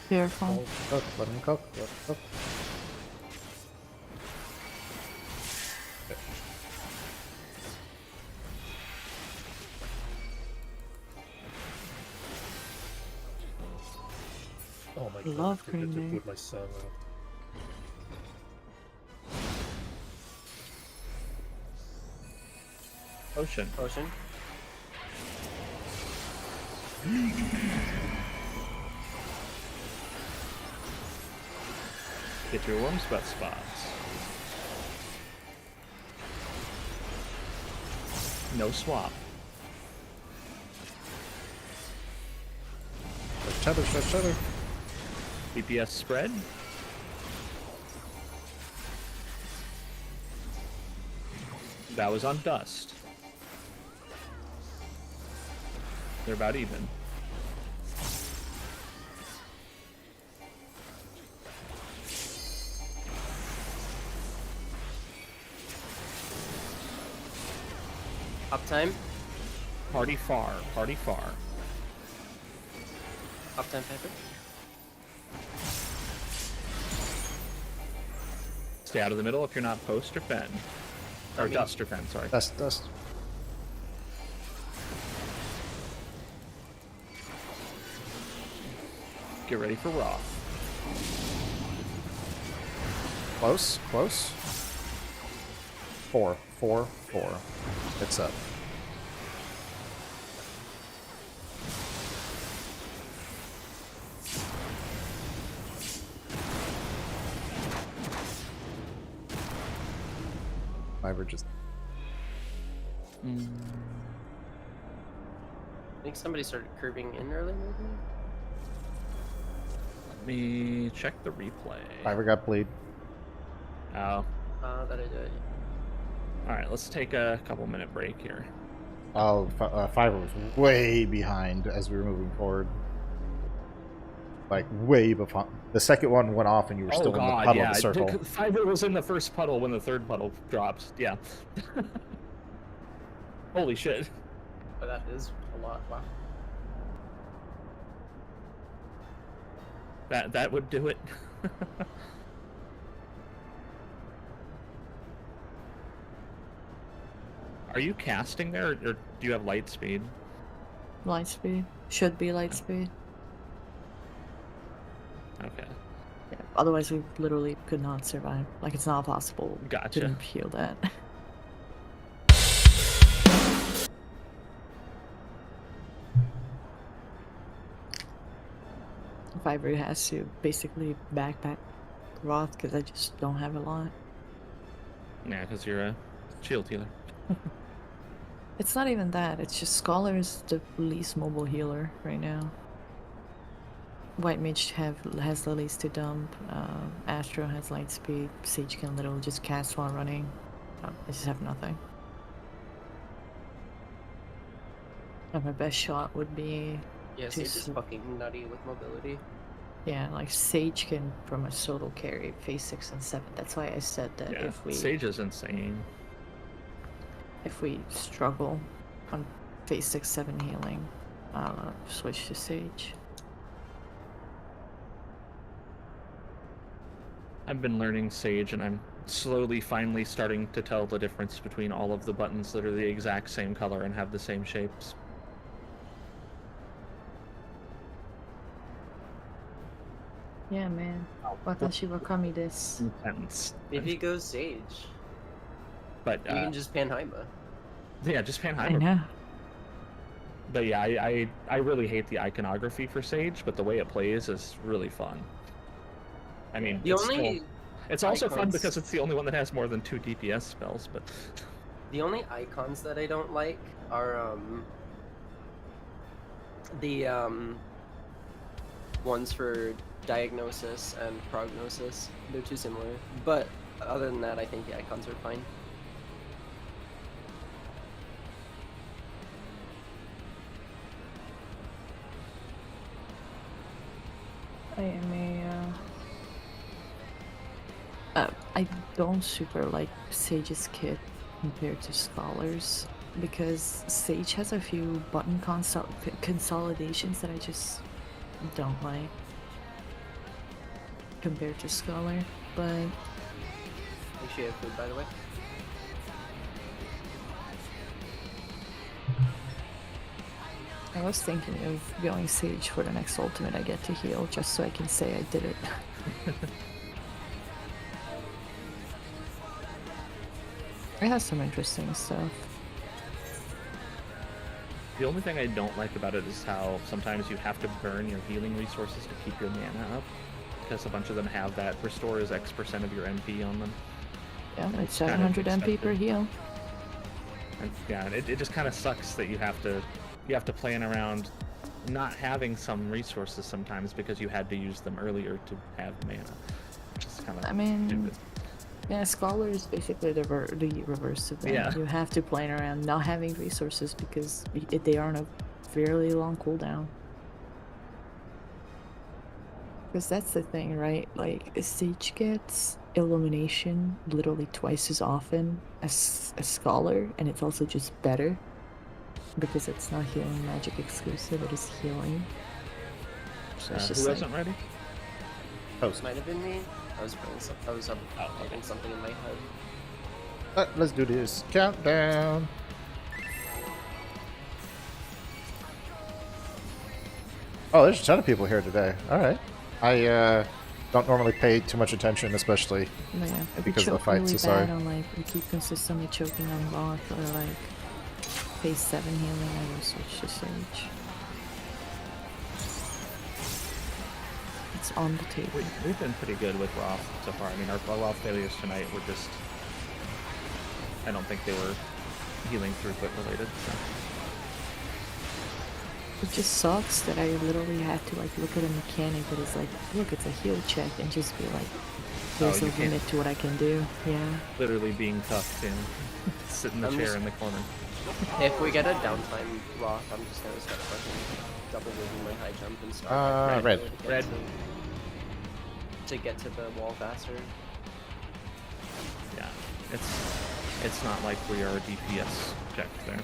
Careful. Cook, let him cook, let him cook. Oh my god. Love I forgot to Green Day. put my son out. Ocean. Potion. Get your warm sweat spots. No swap. Cheddar. BPS spread. That was on dust. They're about even. Uptime. Party far. Party far. Uptime Pepper. Stay out of the middle if you're not post or fen. Or dust or fen, sorry. Dust. Get ready for raw. Close. 4. It's up. Fiverr just. I think somebody started curving in early, maybe? Let me check the replay. Fiverr got bleed. Oh. That I did. Alright, let's take a couple minute break here. Oh, Fiverr was way behind as we were moving forward. Like, way behind. The second one went off and you were still in the puddle of the circle. Fiverr was in the first puddle when the third puddle dropped. Yeah. Holy shit. But that is a lot. Wow. That would do it. Are you casting there, or do you have light speed? Light speed. Should be light speed. Okay. Yeah, otherwise we literally could not survive. Like, it's not possible. Gotcha. Didn't feel that. Fiverr has to basically backpack Roth because I just don't have a lot. Yeah, because you're a shield healer. It's not even that. It's just Scholar is the least mobile healer right now. White Mage has the least to dump. Astro has light speed. Sage can literally just cast while running. I just have nothing. And my best shot would be... Yeah, Sage is fucking nutty with mobility. Yeah, like Sage can from a solo carry phase 6 and 7. That's why I said that Yeah, if we... Sage is insane. If we struggle on phase 6, 7 healing, I'll switch to Sage. I've been learning Sage, and I'm slowly, finally starting to tell the difference between all of the buttons that are the exact same color and have the same shapes. Yeah, man. Watashi wa kami desu. Intense. Maybe go Sage. But You can just Panheima. yeah, just I Panheimer. know. But yeah, I really hate the iconography for Sage, but the way it plays is really fun. I mean, it's also fun icons- because it's the only one that has more than 2 DPS spells, but The only icons that I don't like are the ones for diagnosis and prognosis. They're too similar. But other than that, I think the icons are fine. I am I don't super like Sage's kit compared to Scholar's because Sage has a few button consolidations that I just don't like compared to Scholar, but Make sure you have food, by the way. I was thinking of going Sage for the next ultimate I get to heal just so I can say I did it. It has some interesting stuff. the only thing I don't like about it is how sometimes you have to burn your healing resources to keep your mana up, because a bunch of them have that restores X% of your MP on them. Yeah, And it's kind of 700 MP per expensive. heal. And yeah, it just kind of sucks that you have to plan around not having some resources sometimes because you had to use them earlier to have mana, which is kind of I mean, stupid. yeah, Scholar is basically the reverse of that. Yeah. You have to plan around not having resources because they are on a fairly long cooldown. Because that's the thing, right? Like, Sage gets Illumination literally twice as often as a Scholar, and it's also just better. Because it's not healing magic exclusive, it is healing. So it's just Who like, isn't ready? Toast. Might have been me. I was playing some, I was having something in my head. Let's do this. Countdown. Oh, there's a ton of people here today. All right. I don't normally pay too much attention, especially Yeah, if we because of the choke fight, really so bad sorry. on like we keep consistently choking on lock or like phase 7 healing, I will switch to Sage. It's on the table. We've been pretty good with Roth so far. I mean, our Roth failures tonight were just... I don't think they were healing throughput related, so... It just sucks that I literally have to like look at a mechanic that is like, look, it's a heal check, and just be like, there's a you can't- limit to what I can do. Yeah. Literally being tough, and sit in the I'm chair just- in the corner. If we get a downtime rock, I'm just gonna start fucking double moving my high jump and start. Red. Red. To get to the wall faster. Yeah, it's not like we are DPS checked there.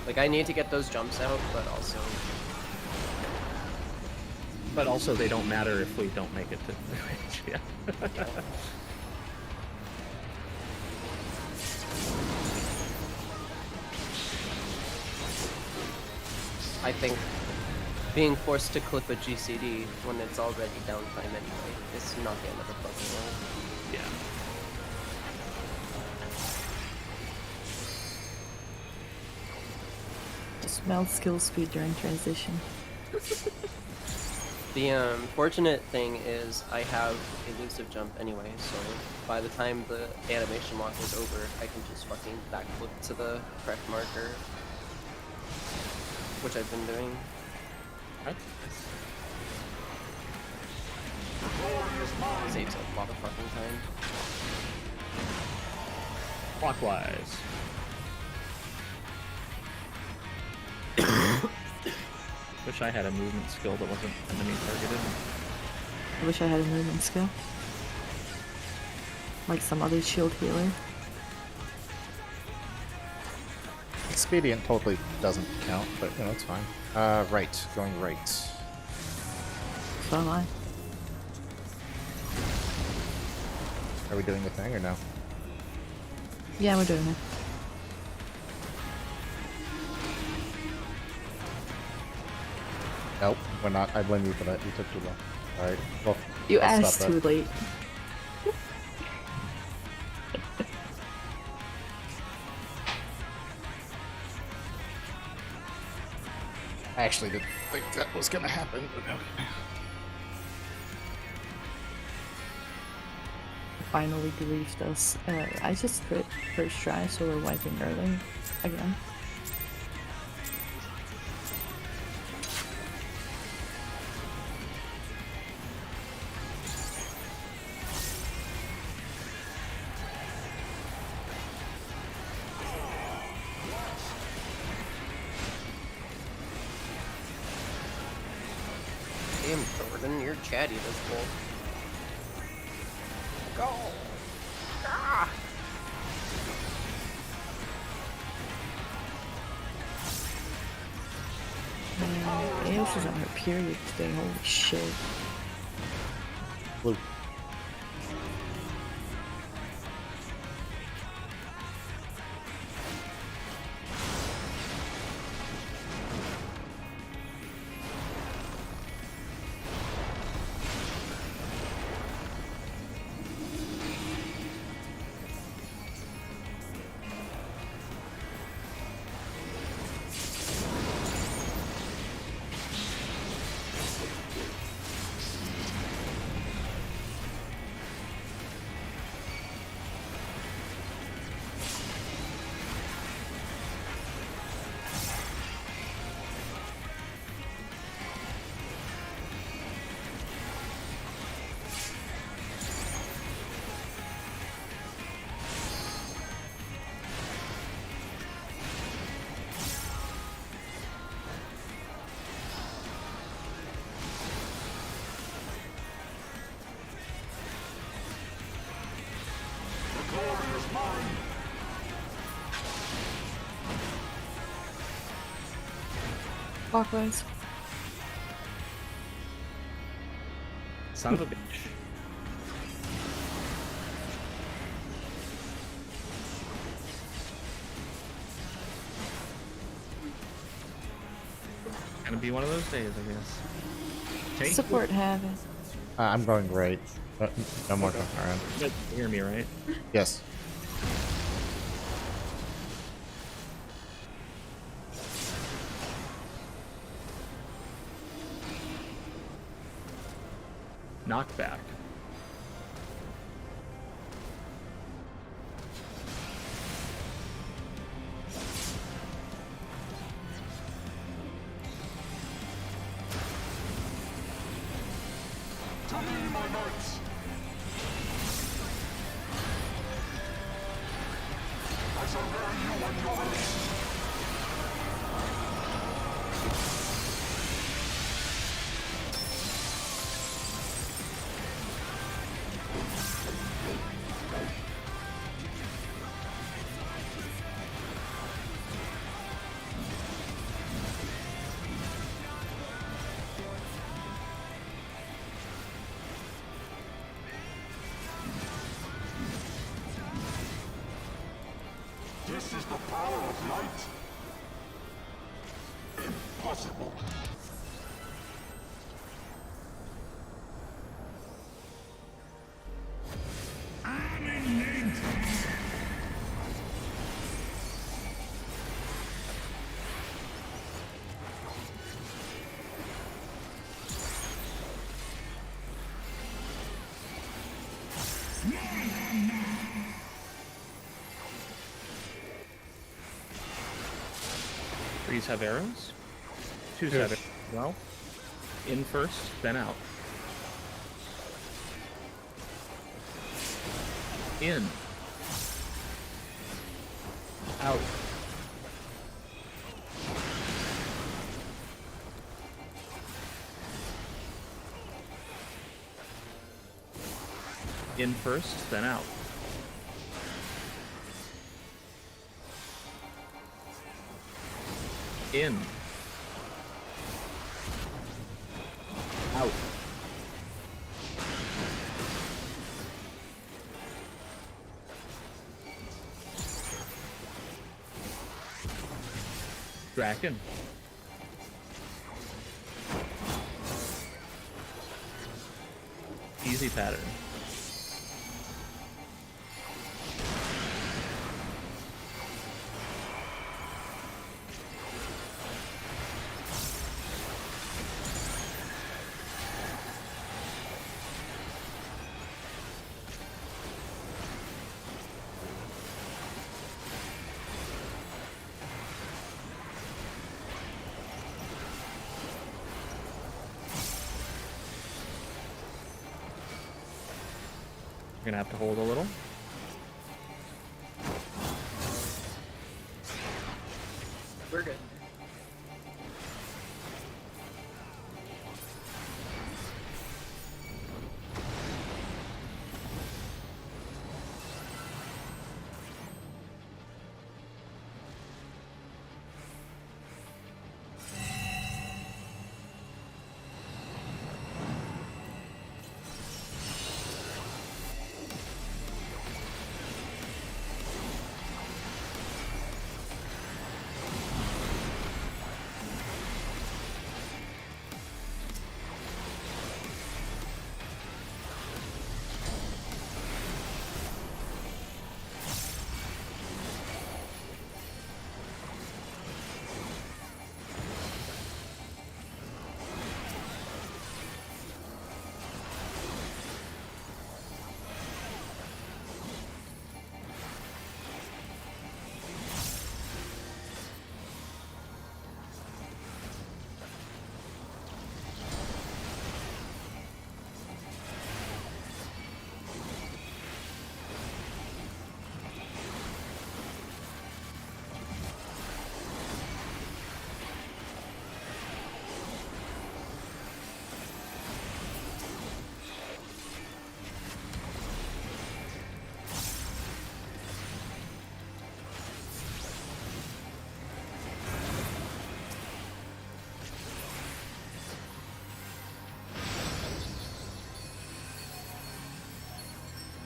Like I need to get those jumps out, but also they don't matter if we don't make it to the range. Yeah. I think being forced to clip a GCD when it's already downtime anyway is not the end of the fucking world. Yeah. Smell skill speed during transition. The fortunate thing is I have elusive jump anyway, so by the time the animation lock is over, I can just fucking backflip to the correct marker, which I've been doing. Okay. Saves a lot of fucking time. Clockwise. Wish I had a movement skill that wasn't enemy targeted. I wish I had a movement skill. Like some other shield healer. Expedient totally doesn't count, but you know, it's fine. Right. Going right. So am I. Are we doing the thing or no? Yeah, we're doing it. Nope, we're not. I blame you for that. You took too long. Alright. Well, You I'll asked stop too that. late. I actually didn't think that was gonna happen, but okay. Finally griefed us. I just crit first try, so we're wiping early again. Damn, Jordan, you're chatty this bull. Go! Ah! Man, Eos is on her period today, holy shit. Blue. Clockwise. Son of a bitch. Gonna be one of those days, I guess. Tank? Support have it. I'm going right. No more going around. You guys hear me, right? Yes. Knockback. To me, my knights! I shall bear you and your race! This is the power of light? Impossible! Trees have arrows. Twos Yes. have arrows. Well, in first, then out. In. Out. In first, then out. In. Out. Draken. Easy pattern. You're gonna have to hold a little. We're good.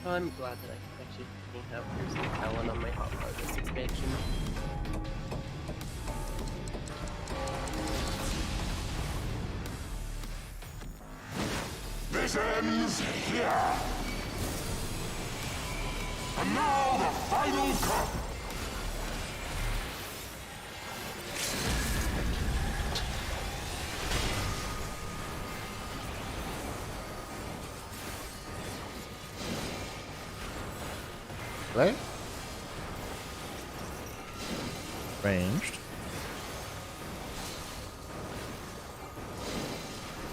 Oh, I'm glad that I actually have Piercing Talon on my Hot Harvest expansion. This ends here. And now the final cup. Right? Ranged.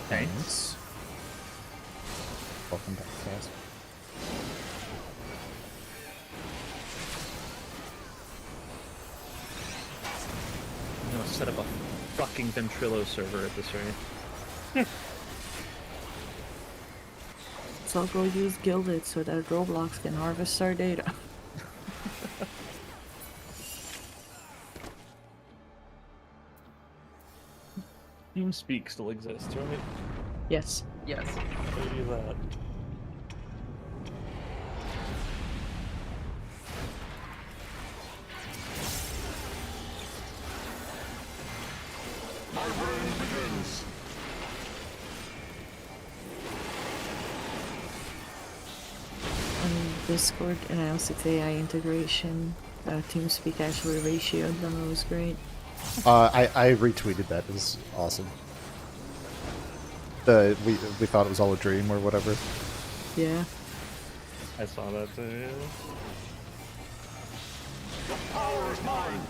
Thanks. Welcome back, guys. I'm gonna set up a fucking Ventrilo server at this rate. So I'll go use Gilded so that Roblox can harvest our data. TeamSpeak still exists, right? Yes. Yes. Maybe that. My reign begins. On Discord announced its AI integration. TeamSpeak actually ratioed them. It was great. I retweeted that. It was awesome. We thought it was all a dream or whatever. Yeah. I saw that too. The power is mine.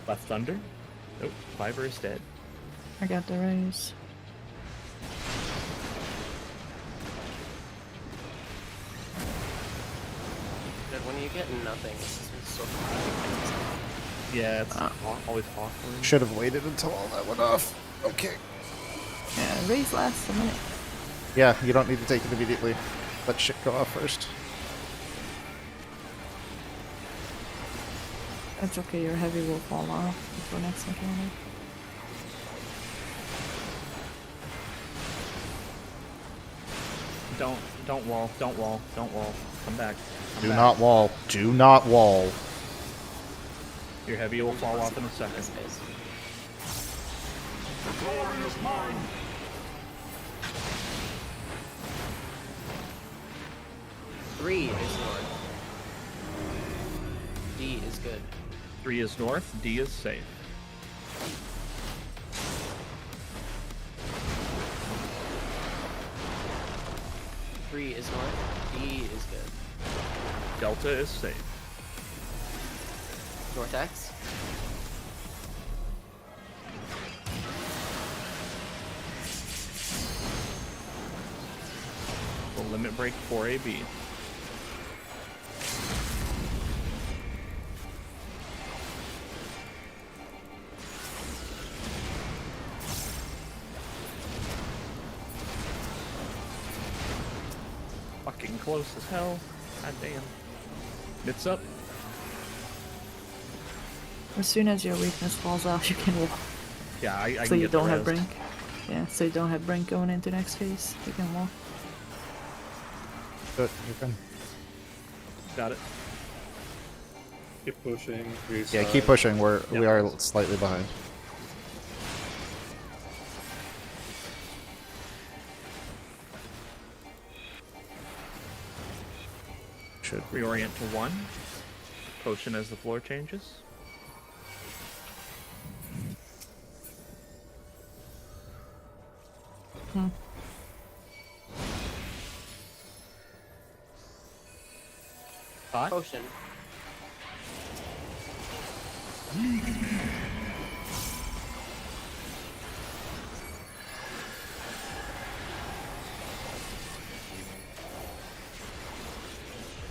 Left Thunder? Nope, Fiverr is dead. I got the raise. But when you get nothing, it's just so Yeah, it's always awkward. Should have waited until all that went off. Okay. Yeah, raise lasts a minute. Yeah, you don't need to take it immediately. Let shit go off first. That's okay, your heavy will fall off before next encounter. Don't wall, don't wall, don't wall. Come back. Come Do back. not wall. Do not wall. Your heavy will fall off in a second. space. The glory is mine. Three is north. D is good. 3 is north, D is safe. Three is north. D is good. Delta is safe. North X. The limit break for AB. Fucking close as hell. God damn. It's up. As soon as your weakness falls off, you can walk. Yeah, I So can you get the don't have rest. brink. Yeah, so you don't have brink going into next phase. You can walk. Good. You're good. Got it. Keep pushing. Yeah, keep pushing. We Yeah. are slightly behind. Should Reorient to 1. Potion as the floor changes. Hot. Potion.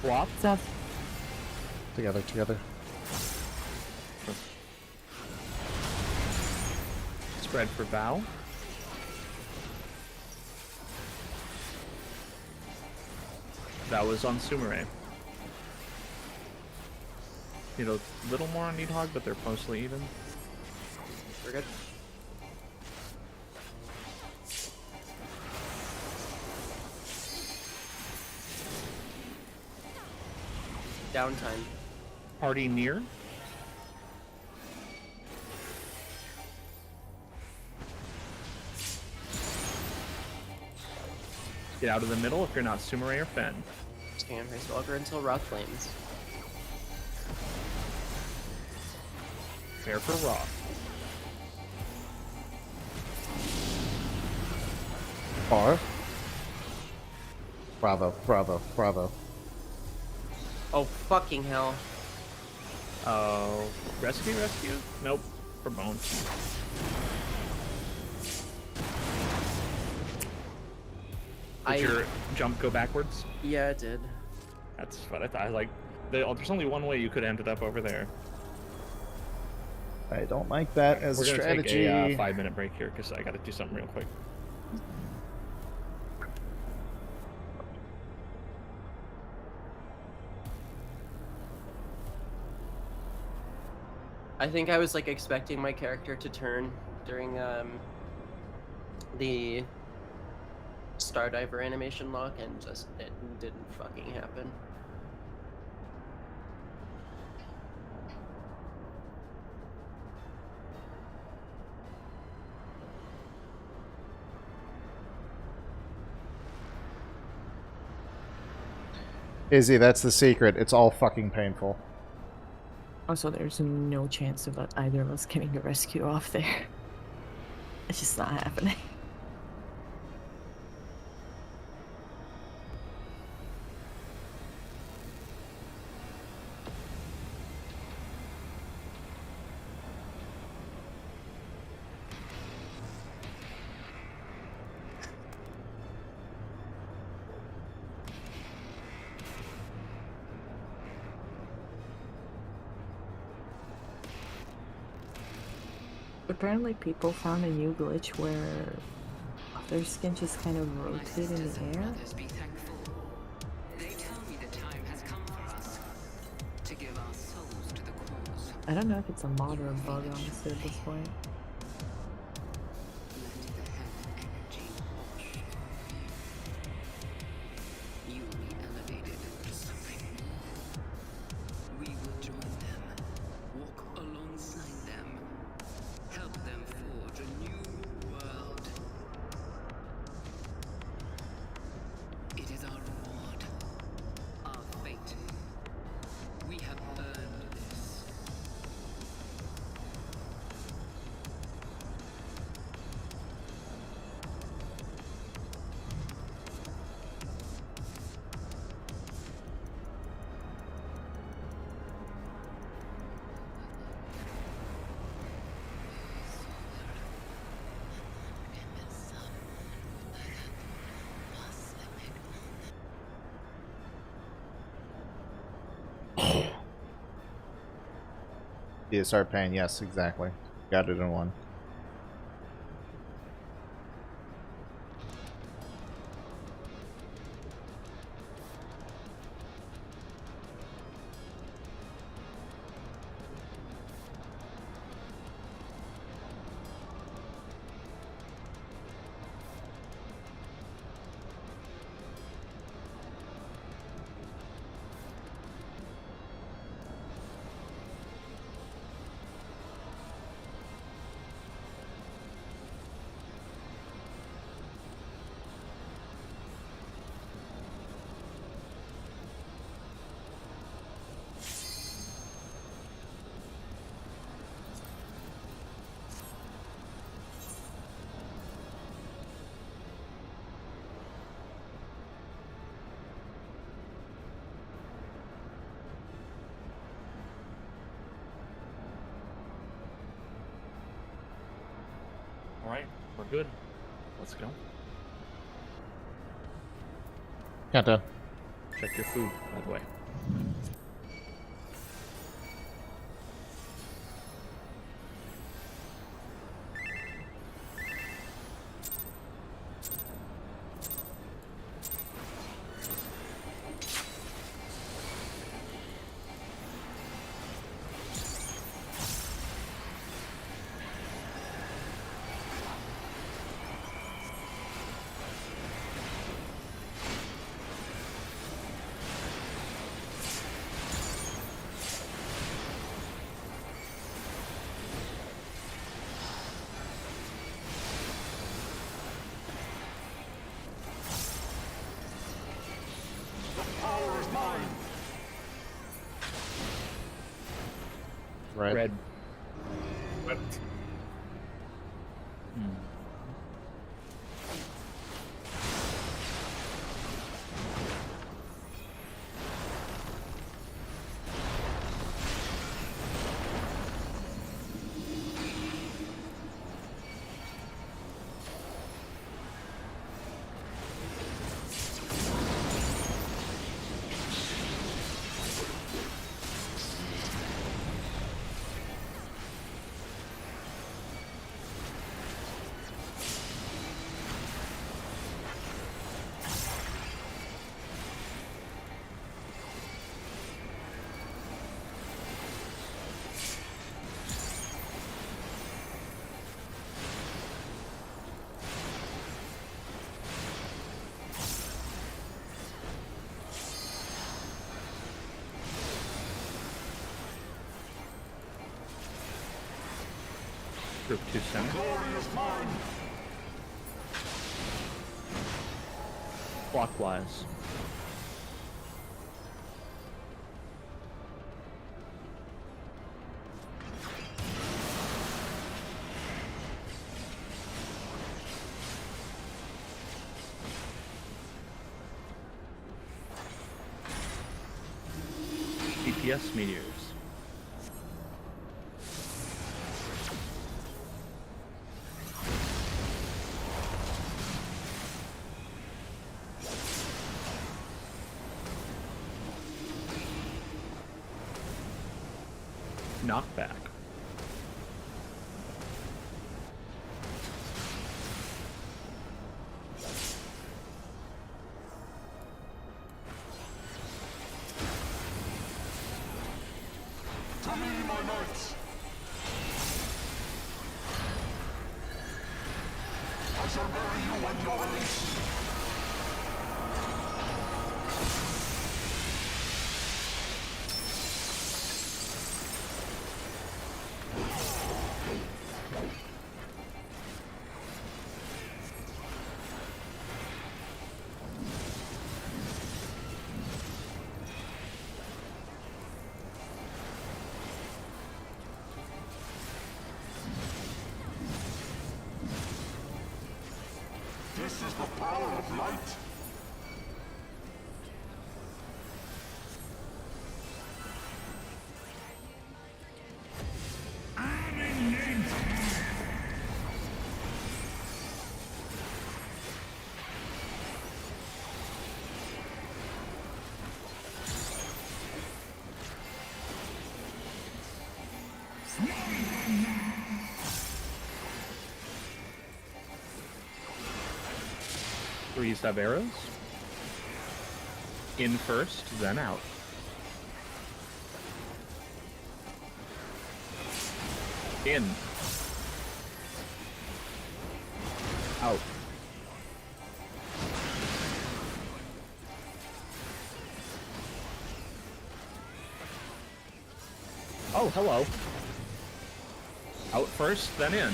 Flop. That together. Spread for Vow. That was on Sumere. need a little more on Needhog, but they're mostly even. We're good. Downtime. Party near. Get out of the middle if you're not Sumere or Fen. Scan Race Walker until Rock Flames. Fair for Raw. Bar. Bravo, bravo, bravo. Oh, fucking hell. Oh, rescue? Nope, for bones. Did your jump go backwards? Yeah, it did. That's what I thought. Like, there's only one way you could have ended up over there. I don't like that as We're a gonna strategy. take a 5-minute break here because I got to do something real quick. I think I was like expecting my character to turn during the Stardiver animation lock, and just it didn't fucking happen. Izzy, that's the secret. It's all fucking painful. Also, there's no chance of either of us getting the rescue off there. It's just not happening. Apparently people found a new glitch where their skin just kind of rotated in the air. I don't know if it's a mod or a bug, honestly, at this point. DSR pain, yes, exactly. Got it in one. Alright, we're good. Let's go. Countdown. Check your food, by the way. Red. Red. Red. Hmm. Group 2 center. Glory is mine. Clockwise. DPS meteors. Knockback. To me, my knights. I shall bury you at your release. This is the power of light. Three sub arrows. In first, then out. In. Out. Oh, hello. Out first, then in.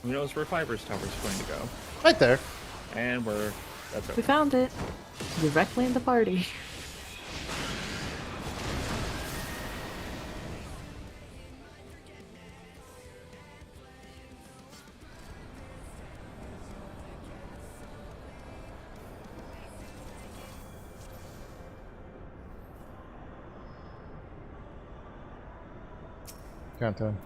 Who knows where Fiver's Tower's going to go? Right there. And that's We over. found it. Directly in the party. Countdown.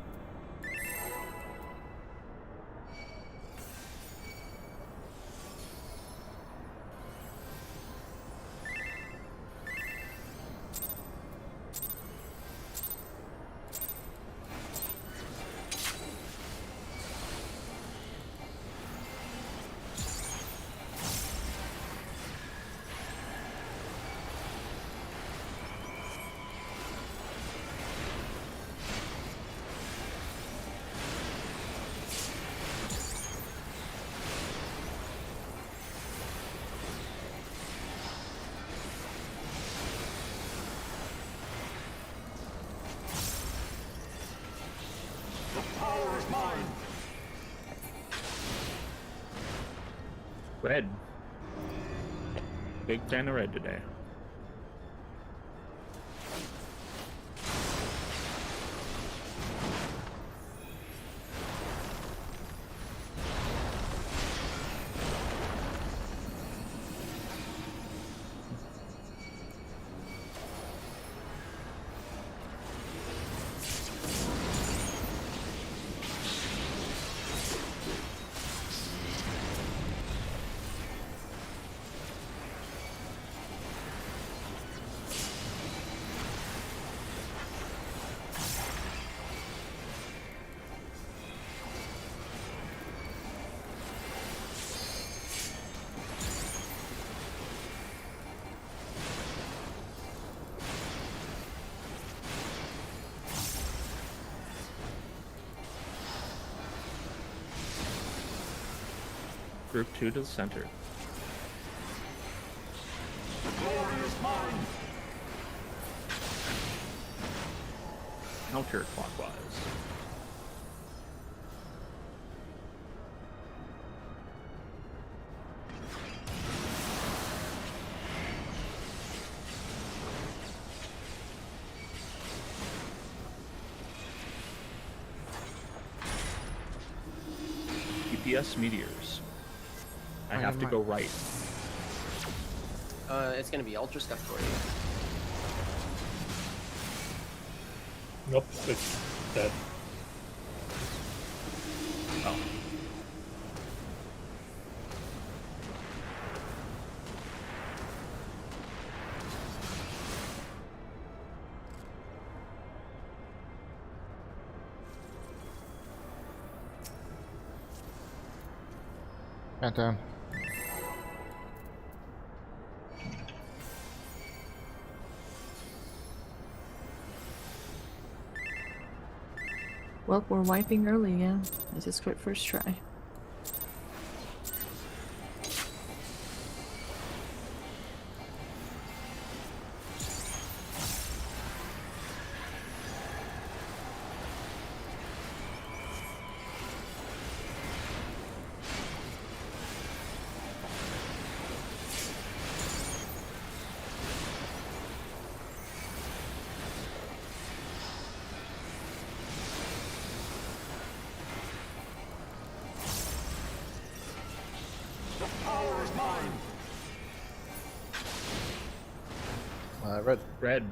The power is mine. Red. Big fan of red today. Group 2 to the center. Glory is mine. Counterclockwise. DPS meteors. I have to go right. It's gonna be ultra stuff for you. Nope, it's dead. Oh. Countdown. Well, we're wiping early again. I just quit first try. The power is mine. Red. Red.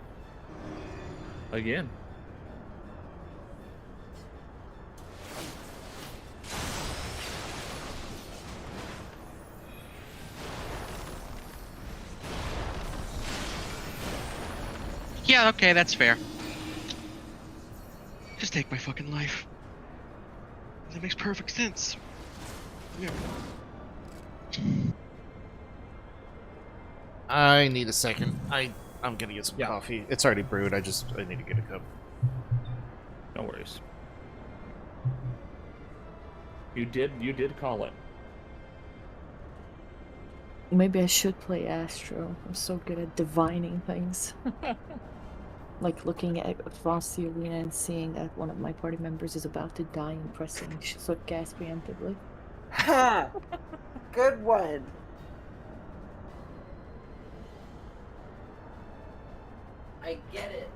Again. Yeah, okay, that's fair. Just take my fucking life. That makes perfect sense. Yeah. I need a second. I'm gonna get some Yeah. coffee. It's already brewed. I need to get a cup. No worries. You did call it. Maybe I should play Astro. I'm so good at divining things. Like looking at across the arena and seeing that one of my party members is about to die and pressing swift gas preemptively. Ha! Good one. I get it.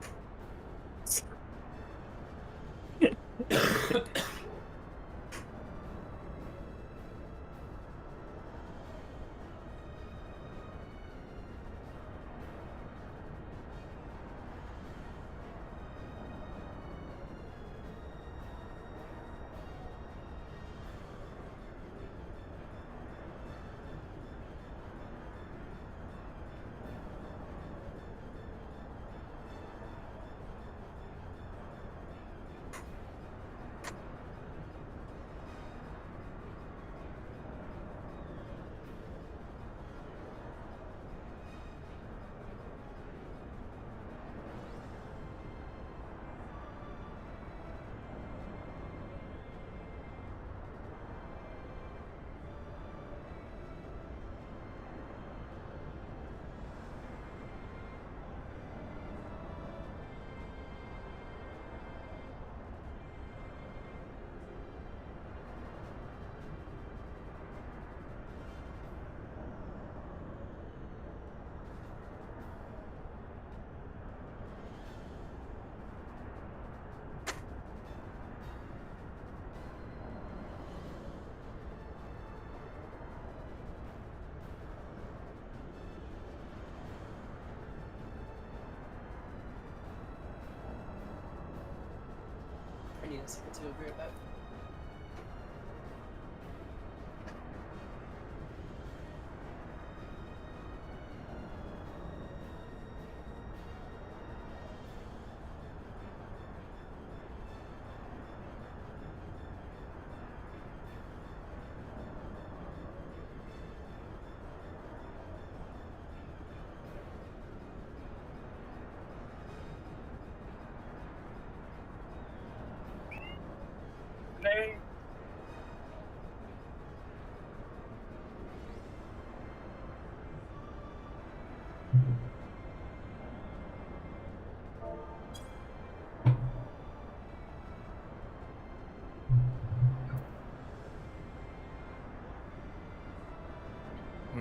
I need a second to agree with that.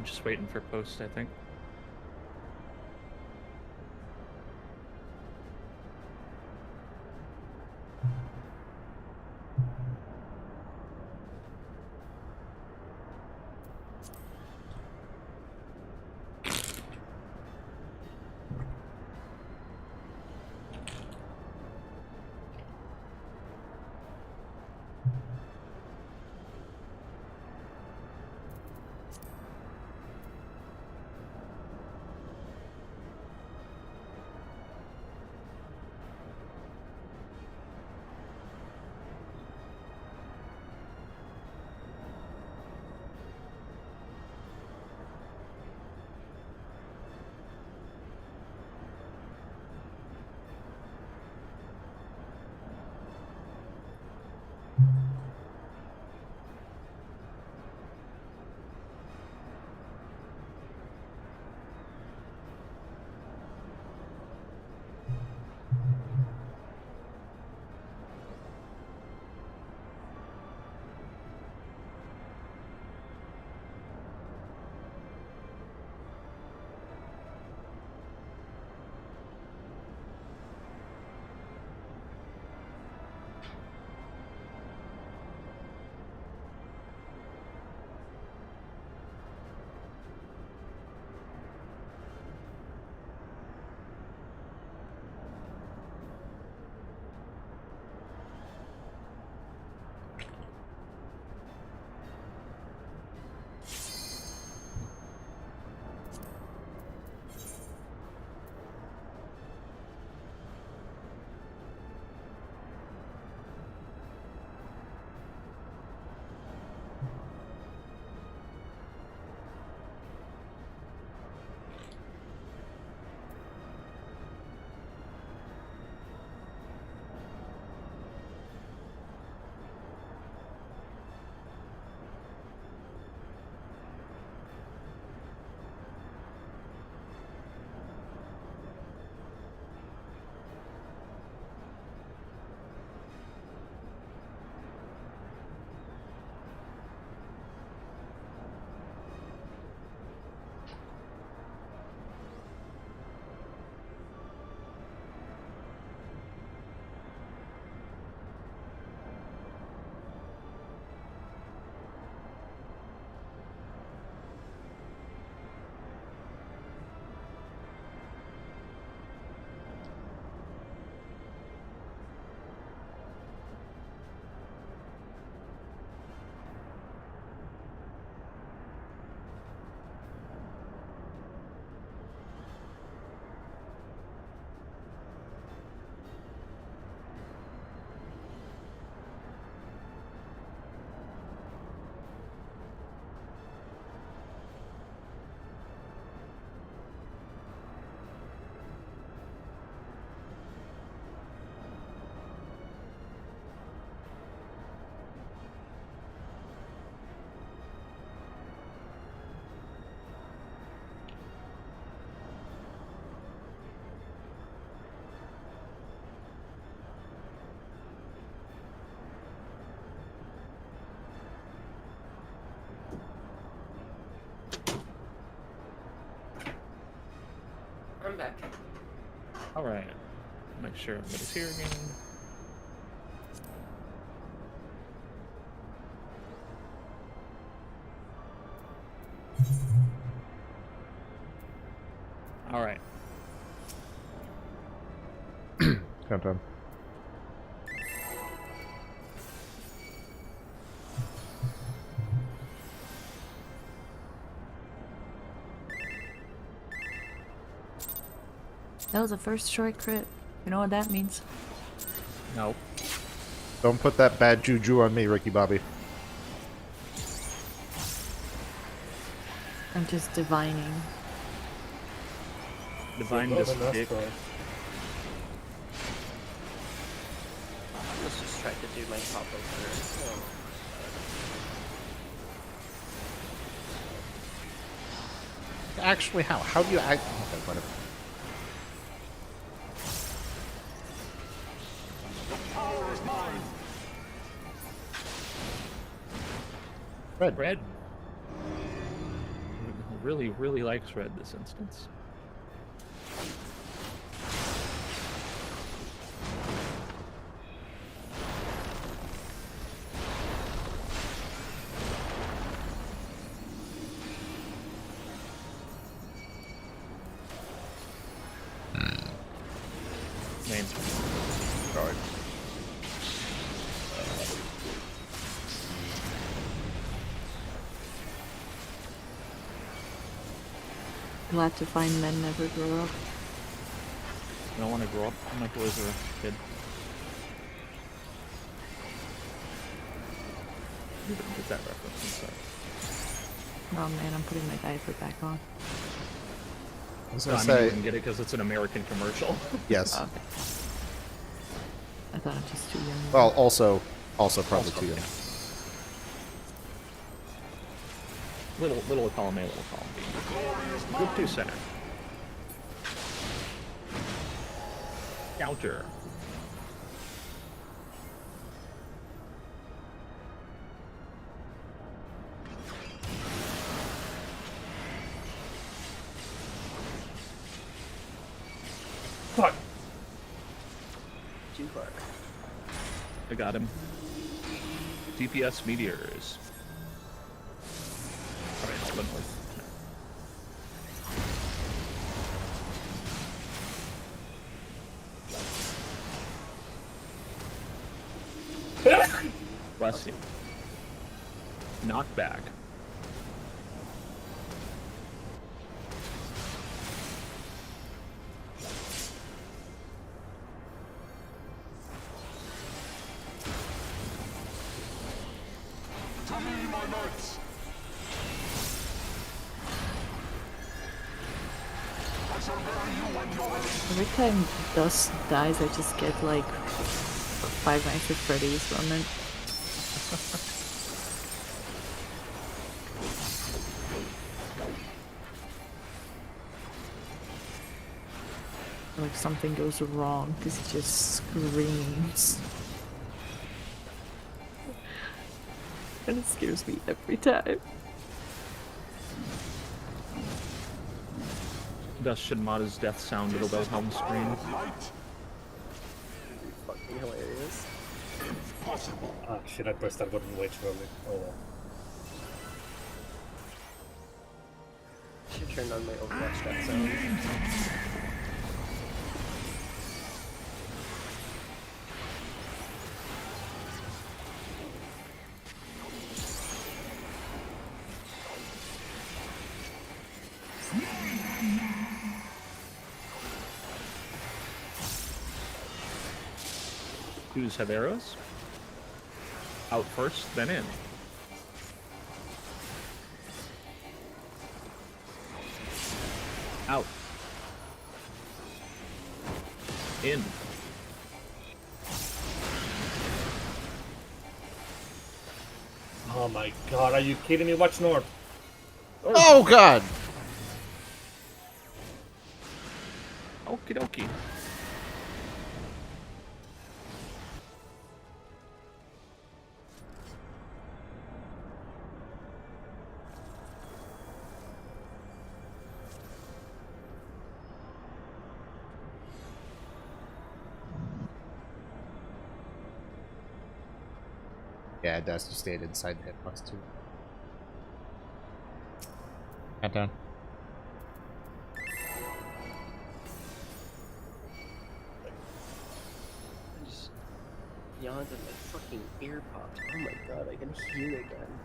just waiting for post, I think. I'm back. Alright. Make sure everybody's here again. Alright. Countdown. That was a first strike crit. You know what that means? No. Don't put that bad juju on me, Ricky Bobby. I'm just divining. Divine Not just enough, dick. bro. Let's just try to do my top over. Oh. Actually, how? How do you act? Okay, whatever. Power is mine. Red. Red. really, really likes red this instance. Main. Alright. Glad to find men never grow up. I don't want to grow up. My boys are a kid. You didn't get that reference, I'm sorry. Oh man, I'm putting my diaper back on. I was No, gonna I mean, you say, can get it because it's an American commercial. yes. Oh, okay. I thought I'm just too young. Well, also probably Also, too young. yeah. Little column A, little column B. Group 2 center. Counter. Fuck. Too far. I got him. DPS meteors. Alright, I'll win with. Bless you. Knockback. To me, my mates. I shall bury you and your Every time Dust dies, I just get like Five Nights at Freddy's from it. Like something goes wrong because he just screams. And it scares me every time. Dust should mod his death sound to the Wilhelm screen. light. Fucking hilarious. Possible. Ah, shit, I pressed that button way too early. Oh well. Should turn on my Overwatch death sound. Twos have arrows. Out first, then in. Out. In. Oh my god, are you kidding me? Watch north. Oh god! Okie dokie. Yeah, it does. You stayed inside the hitbox too. Countdown. I just yawned and my fucking ear popped. Oh my god, I can hear again.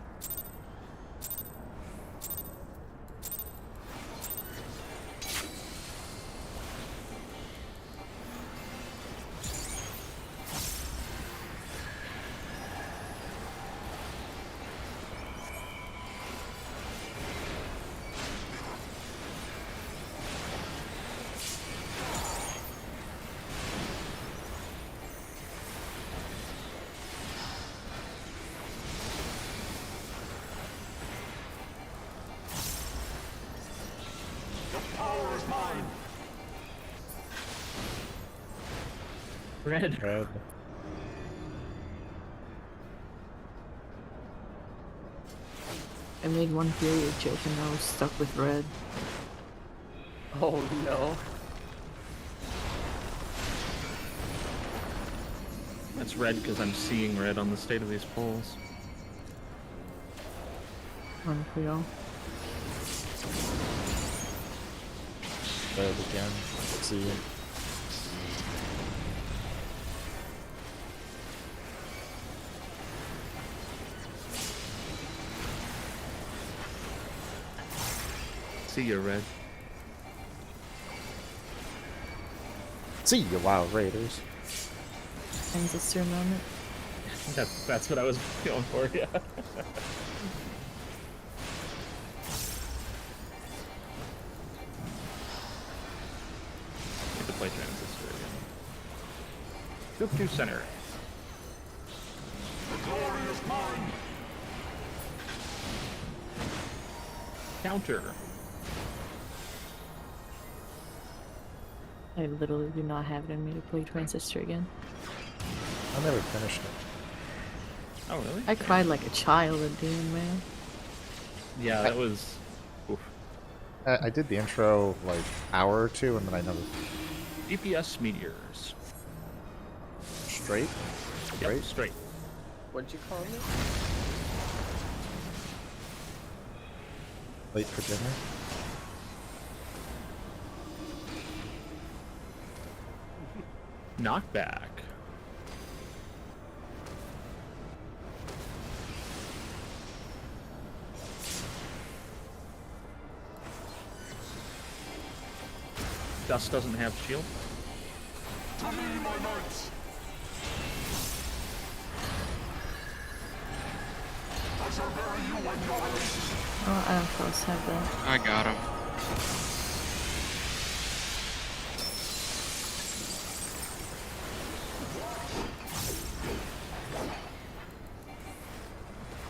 The power is mine. Red. Red. I made one period joke and I was stuck with red. Oh no. That's red because I'm seeing red on the state of these polls. Unreal. Red again. Let's see. See you, red. See you, Wild Raiders. Transistor moment. That's what I was going for, yeah. Need to play Transistor again. Troop to center. The glory is mine. Counter. I literally do not have it in me to play Transistor again. I never finished it. Oh, really? I cried like a child at the end, man. Yeah, that was... Oof. I did the intro like hour or two, and then I never DPS Meteors. straight. Yep, Right? straight. What'd you call me? Late for dinner. Knockback. Dust doesn't have shield. To me, my knights. I shall bury you in your race. Oh, I of course have that. I got him.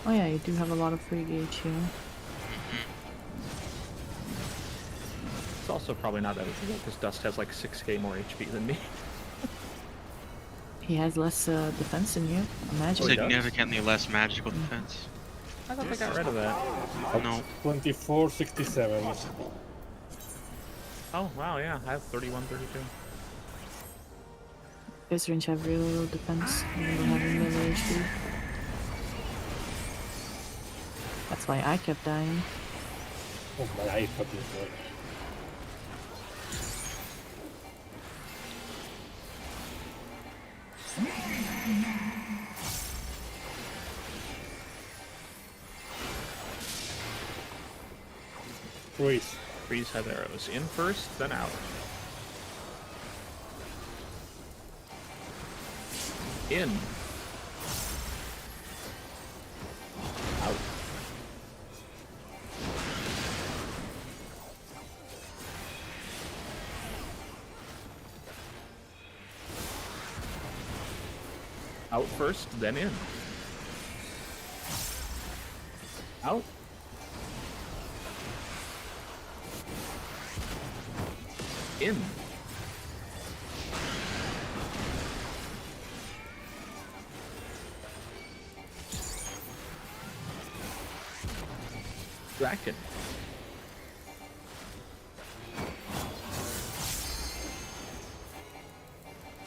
Oh yeah, you do have a lot of free gauge here. It's also probably not that difficult because Dust has like 6k more HP than me. He has less defense than you. Imagine. he does? Significantly less magical defense. I thought they got rid of that. No. 2467. Oh, wow, yeah. I have 31, 32. This range have really low defense. And they don't have any melee HP. That's why I kept dying. Oh my eye fucking god. Freeze. Freeze have arrows. In first, then out. In. Out. Out first, then in. Out. In. Draken.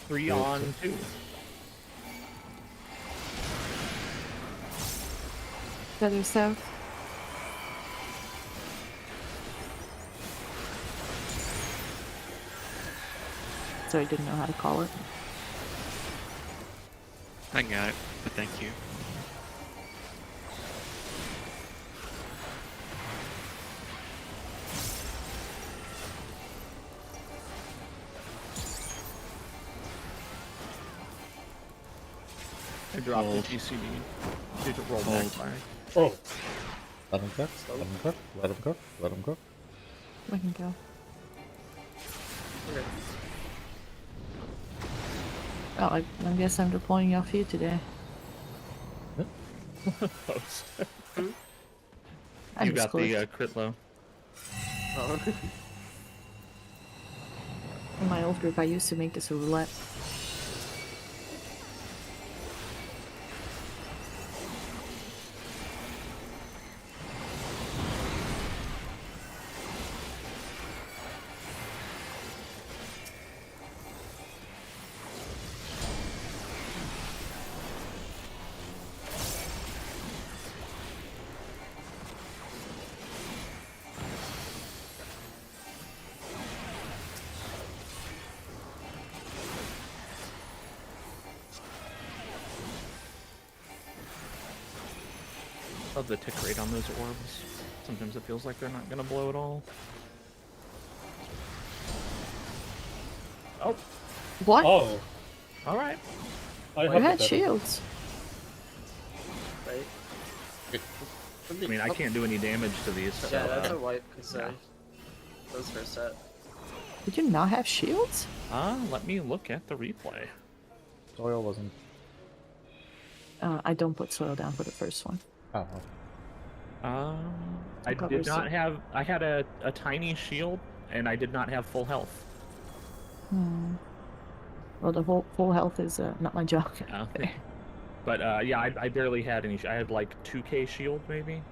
Three on two. Feather south. So I didn't know how to call it. I got it, but thank you. I dropped the GCD. Did it roll back by? Oh, Let him cook. Let him cook. Let him cook. Let him cook. We can go. Okay. Oh, I guess I'm deploying off you today. Post. I You just got the clicked. crit low. Oh. In my old group, I used to make this a roulette. Love the tick rate on those orbs. Sometimes it feels like they're not gonna blow at all. Oh, What? Oh, all right. I You have had that. shields. Right? I mean, I can't do any damage to these. So, Yeah, that's a wipe because yeah. those first set. Did you not have shields? Let me look at the replay. Soil wasn't. I don't put soil down for the first one. Oh, I Cover did not some. have. I had a tiny shield, and I did not have full health. Hmm. Well, the whole full health is not my job. Yeah. But yeah, I barely had any. I had like 2k shield maybe.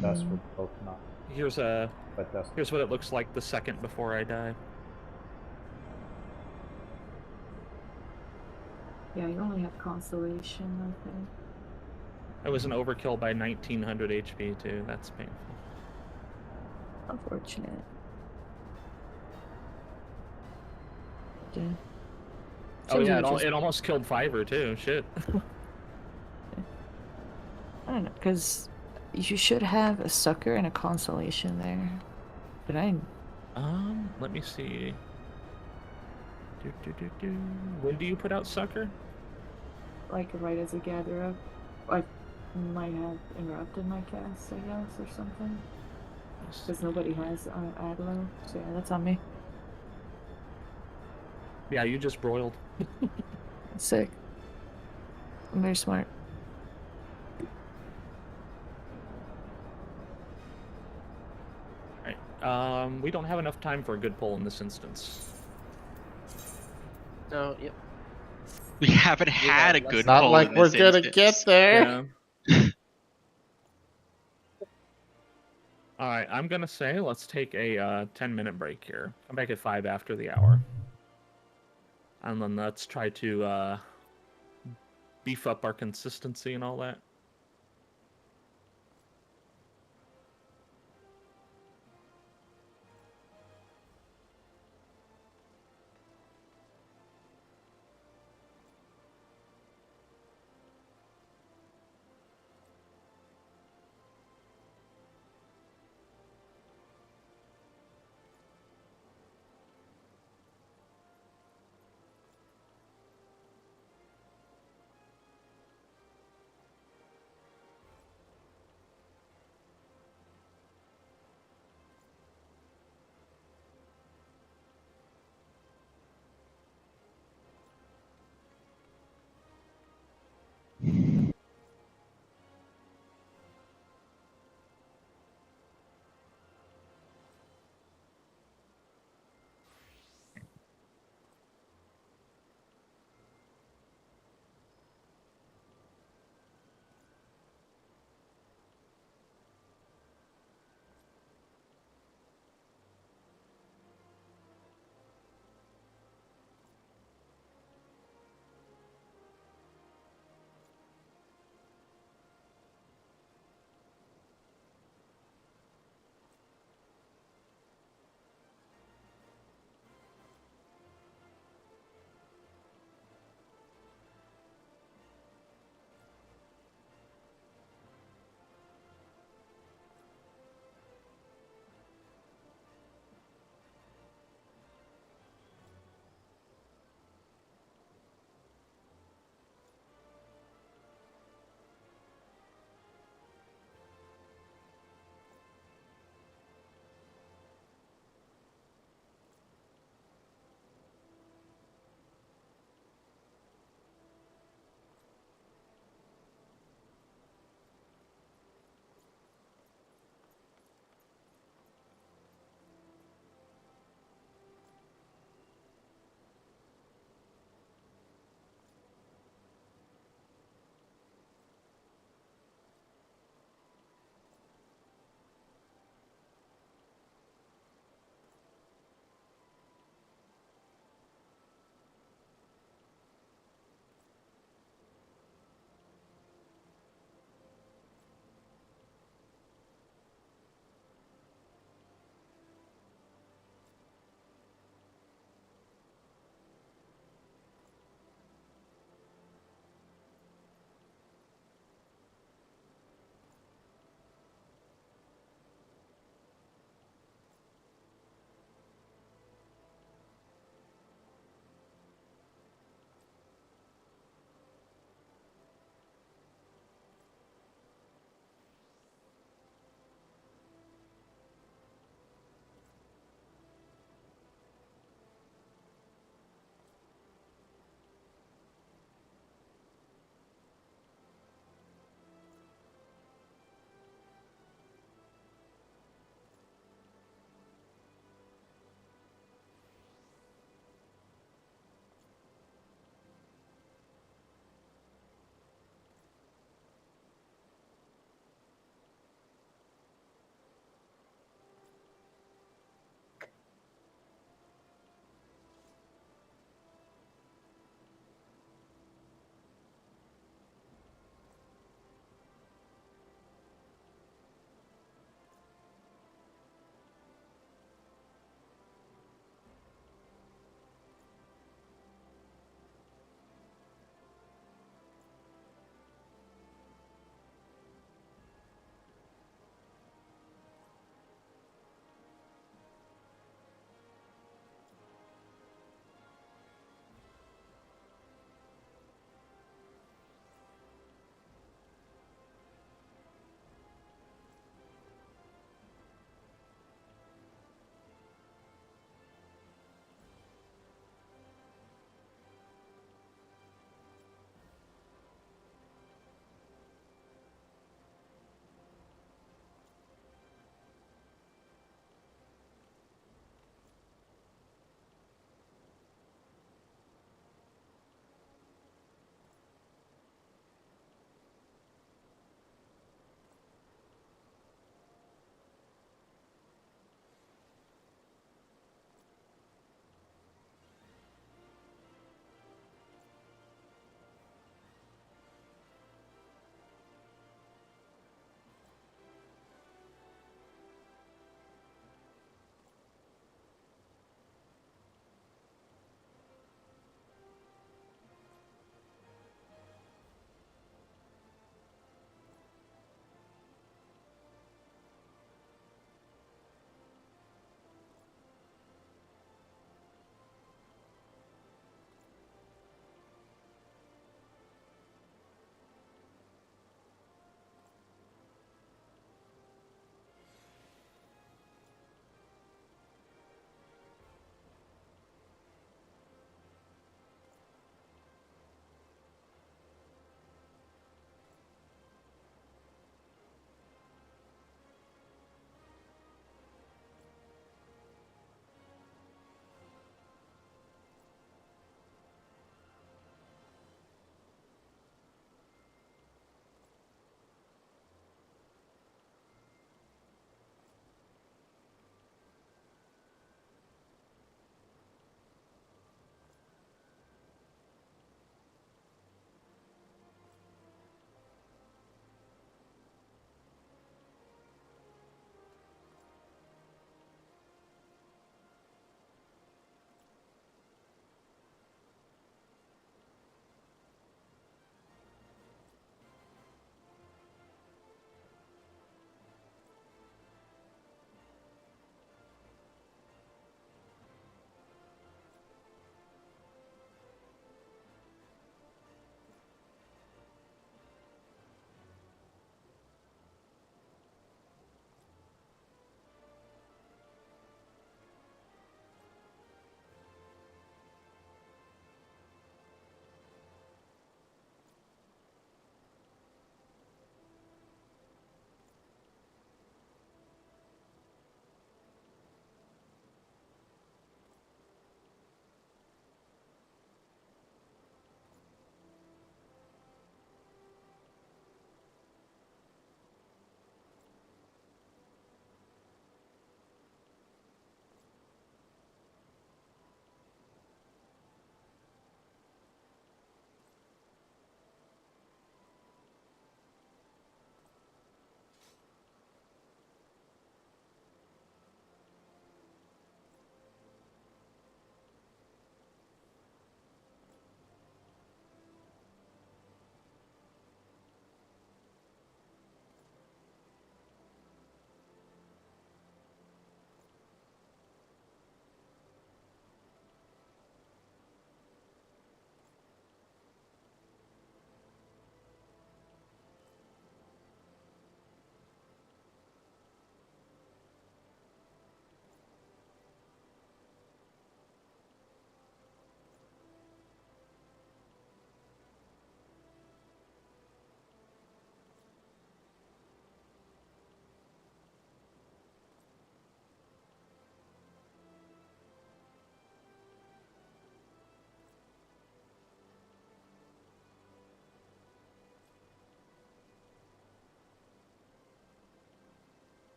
that's for both not. Here's But that's what it looks like the second before I die. Yeah, you only have constellation, I think. I was an overkill by 1900 HP too. That's painful. Unfortunate. Yeah. Oh yeah, Sometimes it almost killed Fiverr too. Shit. I don't know, because you should have a sucker and a constellation there. But I Let me see. When do you put out Sucker? like right as I gather up. I might have interrupted my cast, I guess, or something. Because nobody has Adlo. So yeah, that's on me. Yeah, you just broiled. Sick. I'm very smart. Alright. We don't have enough time for a good pull in this instance. No, yep. We haven't had a less good than- not pull like in we're this gonna instance. get there. Yeah. Alright, I'm gonna say let's take a 10-minute break here. Come back at 5 after the hour. And then let's try to beef up our consistency and all that.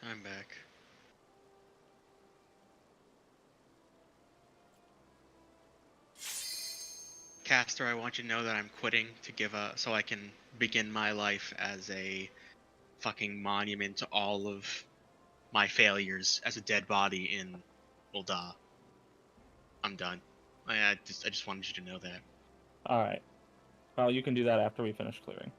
I'm back. Caster, I want you to know that I'm quitting to give so I can begin my life as a fucking monument to all of my failures as a dead body in Ul'dah. I'm done. I just wanted you to know that. All right. Well, you can do that after we finish clearing.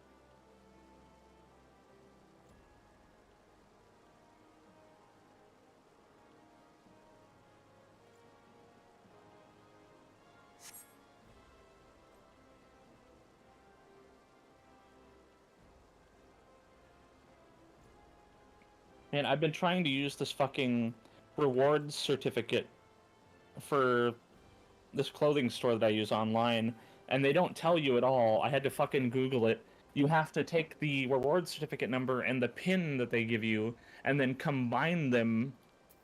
And I've been trying to use this fucking rewards certificate for this clothing store that I use online, and they don't tell you at all. I had to fucking Google it. You have to take the reward certificate number and the pin that they give you, and then combine them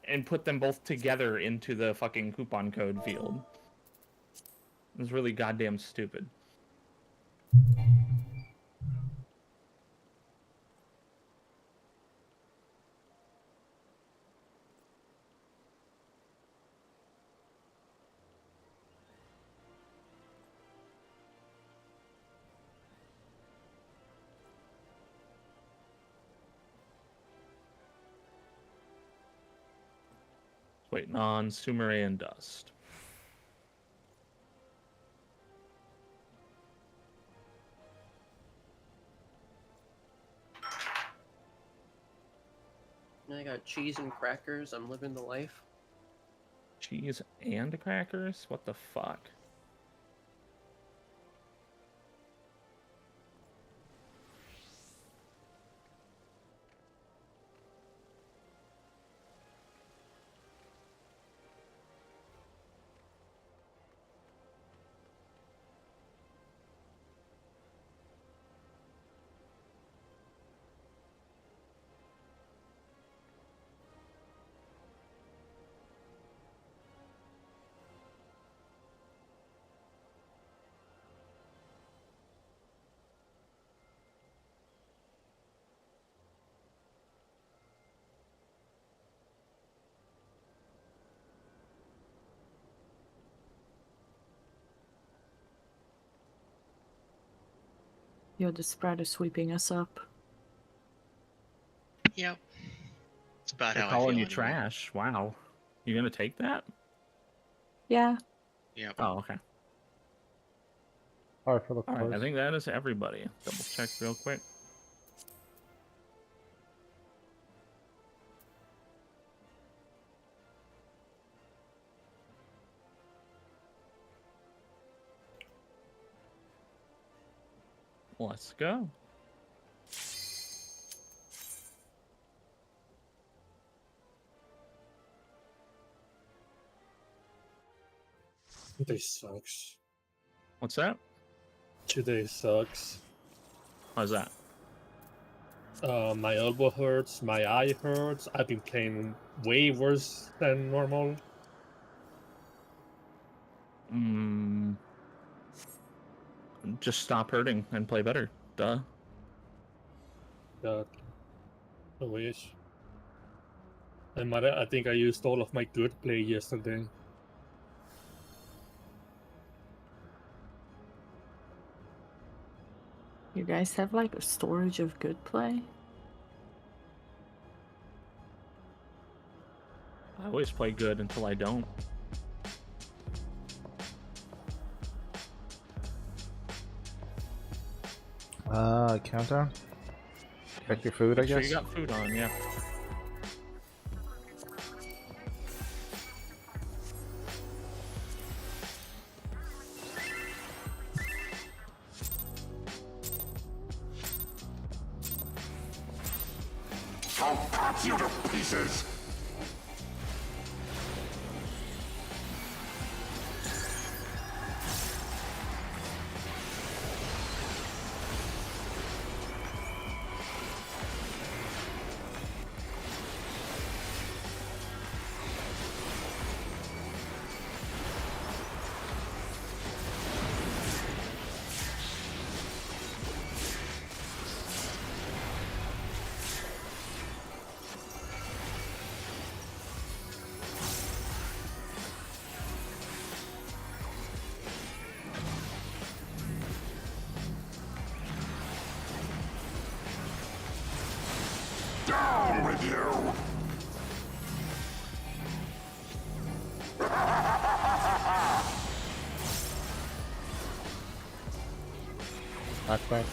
and put them both together into the fucking coupon code field. It's really goddamn stupid. Waiting on Sumerian Dust. I got cheese and crackers. I'm living the life. Cheese and crackers? What the fuck? Yo, the spread is sweeping us up. Yep. It's about They're how I calling feel you anyway. trash. Wow. You gonna take that? Yeah. Yep. Oh, okay. All right, for the All right, I course. think that is everybody. Double check real quick. Let's go. Today sucks. What's that? Today sucks. How's that? My elbow hurts, my eye hurts. I've been playing way worse than normal. Just stop hurting and play better. Duh. God, I wish. I think I used all of my good play yesterday. You guys have like a storage of good play? I always play good until I don't. Countdown? Check your food, Make I sure guess? you got food on, yeah. I'll cut you to pieces! Knockback.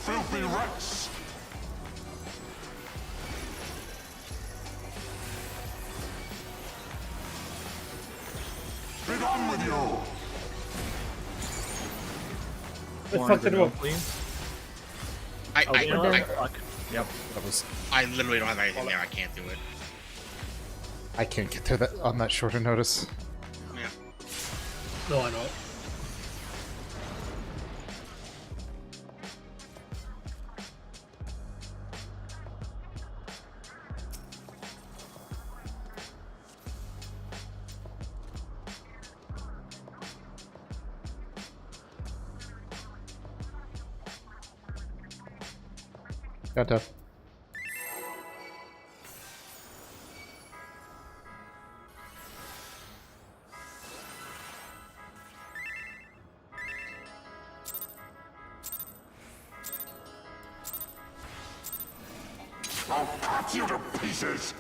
Filthy Rex! Be gone with you! Let's fuck it up. Please. I, Oh, I, you know I, what? Fuck. Yep. That was. I literally don't have anything there. I can't do it. I can't get there on that shorter notice. Yeah. No, I know. Got tough. I'll cut you to pieces!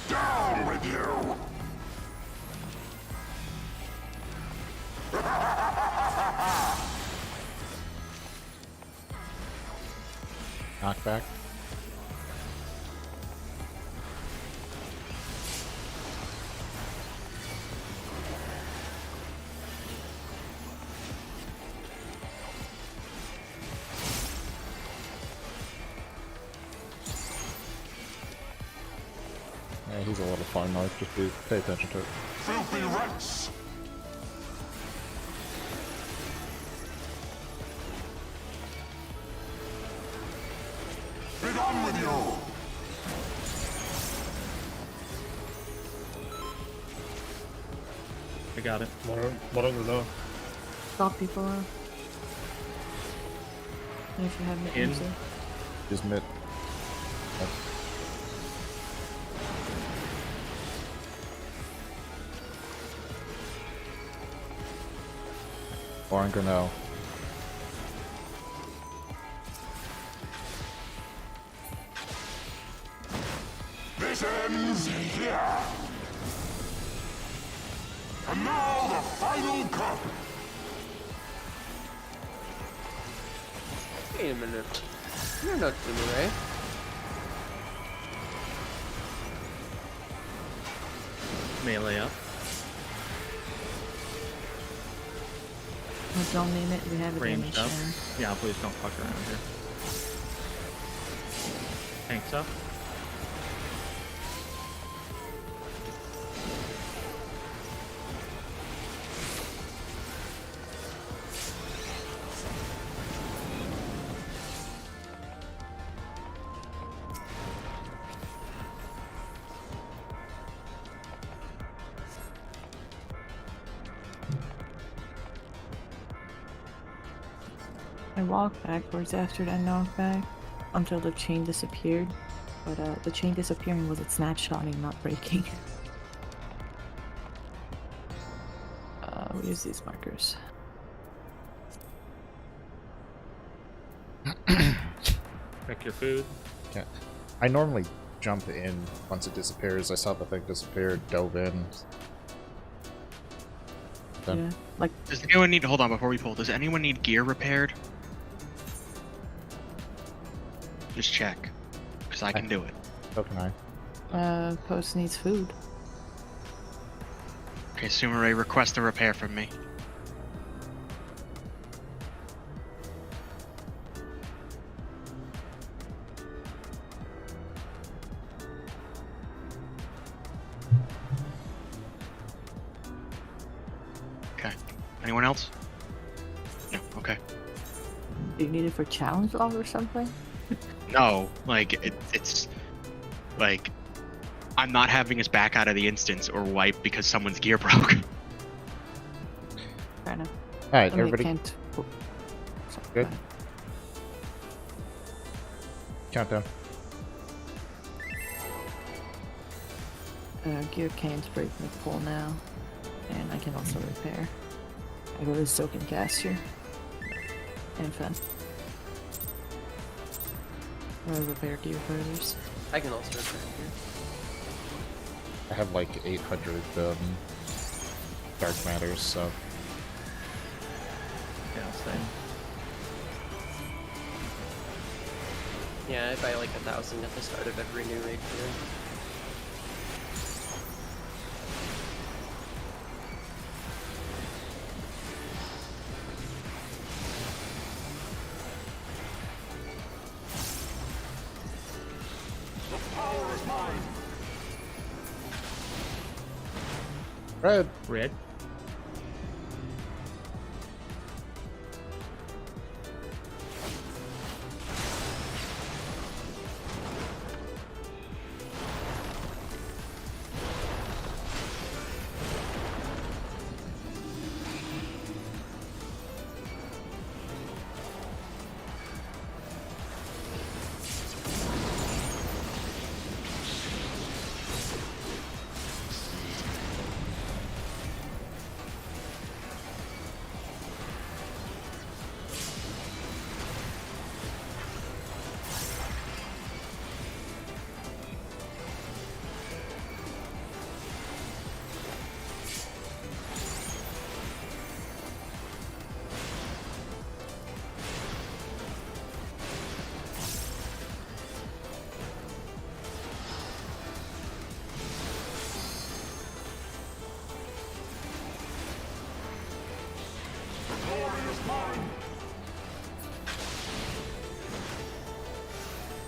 Down with you! Knockback. Yeah, he's a little far north. Just pay attention to it. Filthy Rex! Be gone with you! I got it. More on the door. Stop people. If you have it In. easy. Just mid. Or Grinnell. This ends here! And now the final cut! Wait a minute. You're not Samurai. Melee up. Don't name it. We have a Ranged damage up. down. Yeah, please don't fuck around here. Tanks up. I walked backwards after that knockback until the chain disappeared. But the chain disappearing was it snapshotting, not breaking. We use these markers. Pick your food. Yeah. I normally jump in once it disappears. I saw the thing disappear, dove in. Then Yeah, like Does anyone need to hold on before we pull? Does anyone need gear repaired? Just check, because I can do it. so can I. Post needs food. Okay, Sumere, request a repair from me. Anyone else? No. Okay. Do you need it for challenge log or something? No, like it's like I'm not having us back out of the instance or wipe because someone's gear broke. Fair enough. All right, I mean, everybody, can't. Oh, sorry, good. go ahead. Countdown. Gear can't break my pull now, and I can also repair. I go to soak and cast here, and fence. Or repair gear for others. I can also repair here. I have like 800 dark matters, so Yeah, same. Yeah, I buy like 1,000 at the start of every new raid too. red. Red.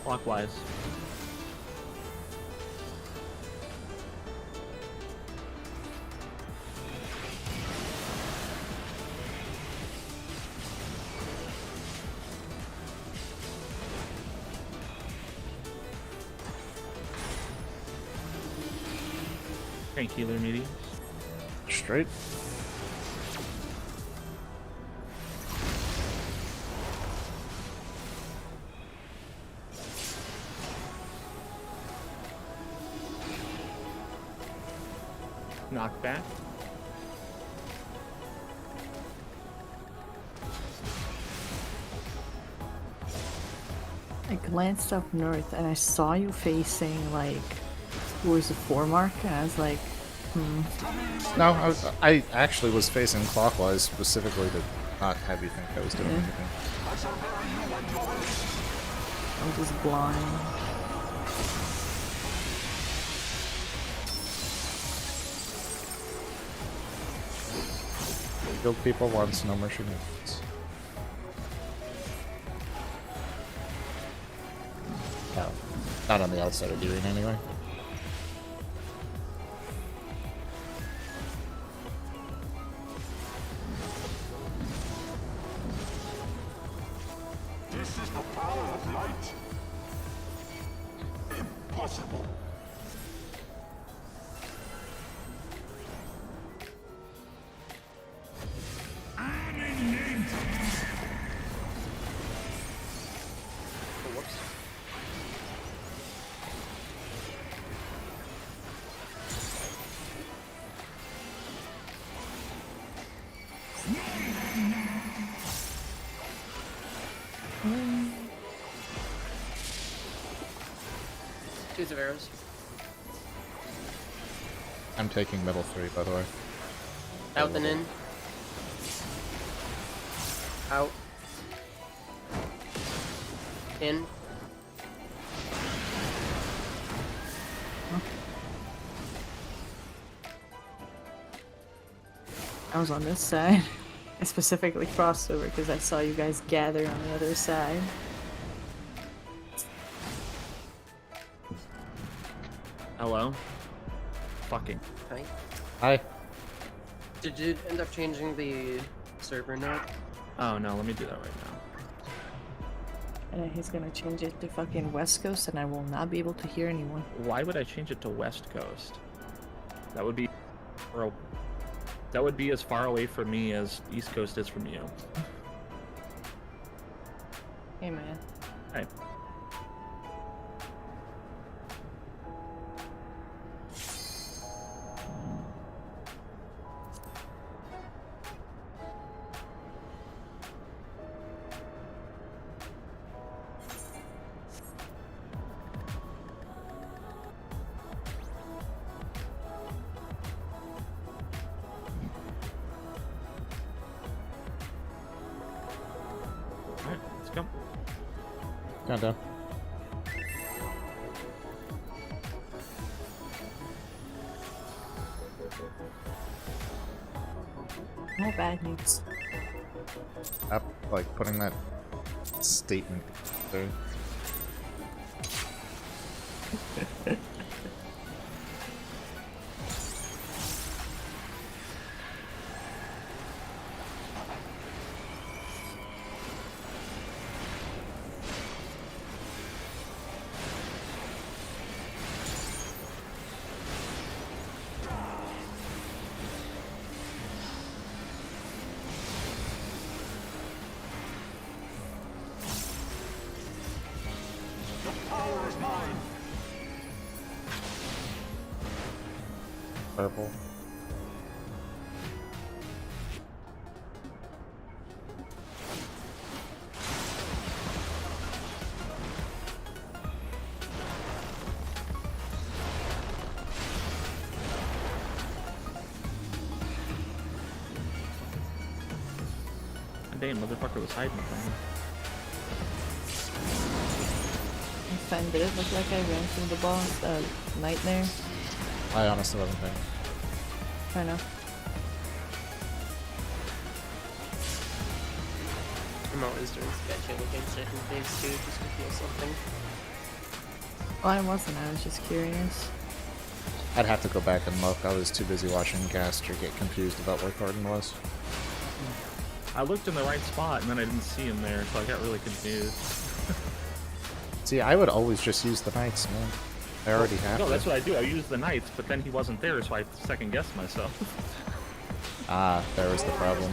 Clockwise. Tank healer mediums. Straight. Knockback. I glanced up north and I saw you facing like towards the 4 mark, and I was like, No, I actually was facing clockwise specifically to not have you think I was doing Yeah. anything. I'm just blind. Killed people once, no more shenanigans. No, not on the outside of doing anyway. This is the power of light. Impossible. Oh, whoops. Twos of arrows. I'm taking middle 3, by the way. Out and in. Out. In. I was on this side. I specifically crossed over because I saw you guys gather on the other side. Hello. Fucking. Hi. Hi. Did you end up changing the server node? Oh no, let me do that right now. And then he's gonna change it to fucking West Coast, and I will not be able to hear anyone. Why would I change it to West Coast? That would be, that would be as far away from me as East Coast is from you. Hey, man. Hey. Alright, let's go. Countdown. No bad news. Up, like putting that statement there. Power is mine. Purple. Damn, motherfucker was hiding from me. It's fine. Did it look like I ran through the boss? Nightmare? I honestly wasn't thinking. I know. I'm always doing sketching against certain things too, just to feel something. Oh, I wasn't. I was just curious. I'd have to go back and look. I was too busy watching Gaster get confused about where Cardin was. I looked in the right spot and then I didn't see him there, so I got really confused. See, I would always just use the knights, man. I already have No, to. that's what I do. I use the knights, but then he wasn't there, so I second guessed myself. Ah, there was the problem.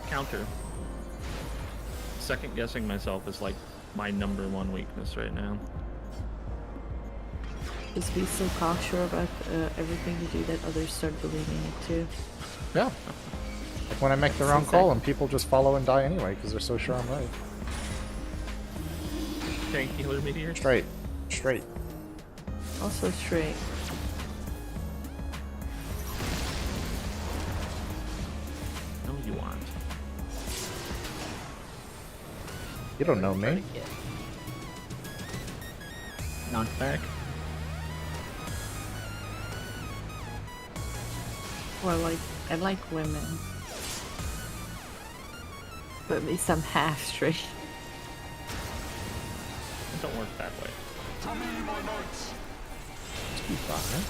Counter. Second guessing myself is like my #1 weakness right now. Just be so cocksure about everything you do that others start believing it too. Yeah. Like when I make the wrong call and people just follow and die anyway because they're so sure I'm right. Tank healer meteor. Straight. Straight. Also straight. No, you aren't. You don't know me. Knockback. Well, I like women. But at least I'm half straight. It don't work that way. To me, my knights. Be fine.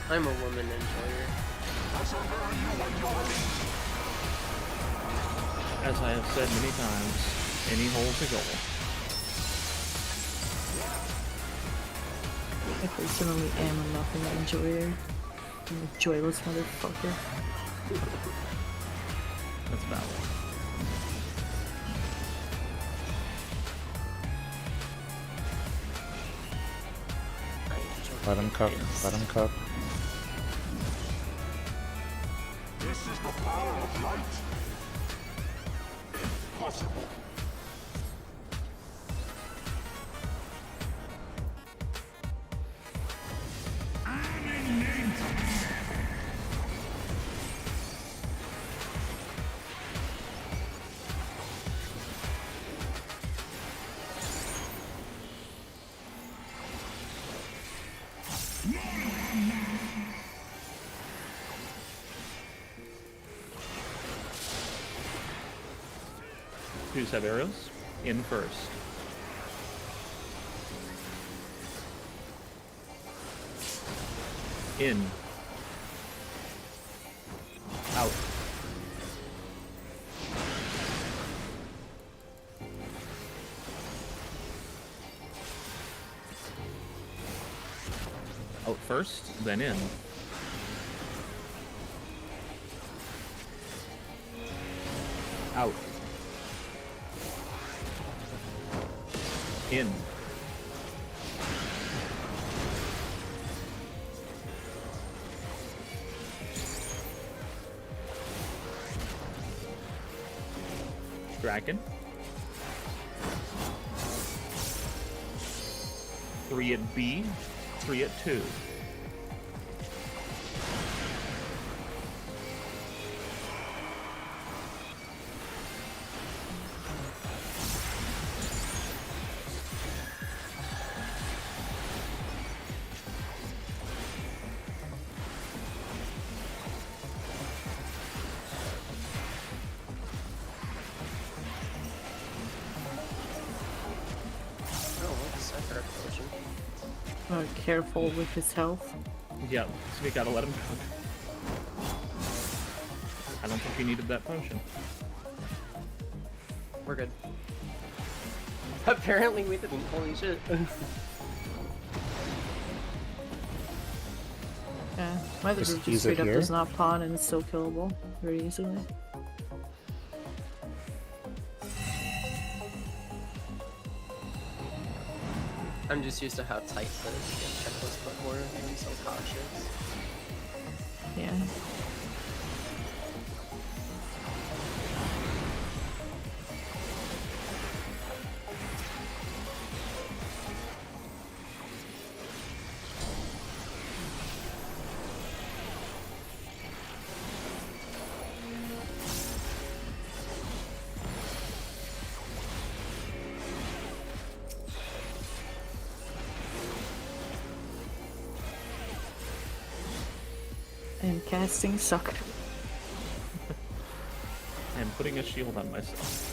I'm a woman enjoyer. I shall bury you and your elite. As I have said many times, any hole's a goal. I personally am a nothing enjoyer. I'm a joyless motherfucker. That's valid. Let him cook. Let him cook. This is the power of light. Impossible. Who's have arrows? In first. In. Out. Out first, then in. Out. In. Dragon. 3 at B, 3 at 2. Oh, what's that for potion? Careful with his health. Yeah, so we gotta let him go. I don't think he needed that potion. We're good. Apparently we didn't. Holy shit. Yeah, my other Just group use just it straight up here? does not pawn and it's still killable very easily. I'm just used to how tight the checklist but more. I'm so cautious. Yeah. And casting sucked. I am putting a shield on myself.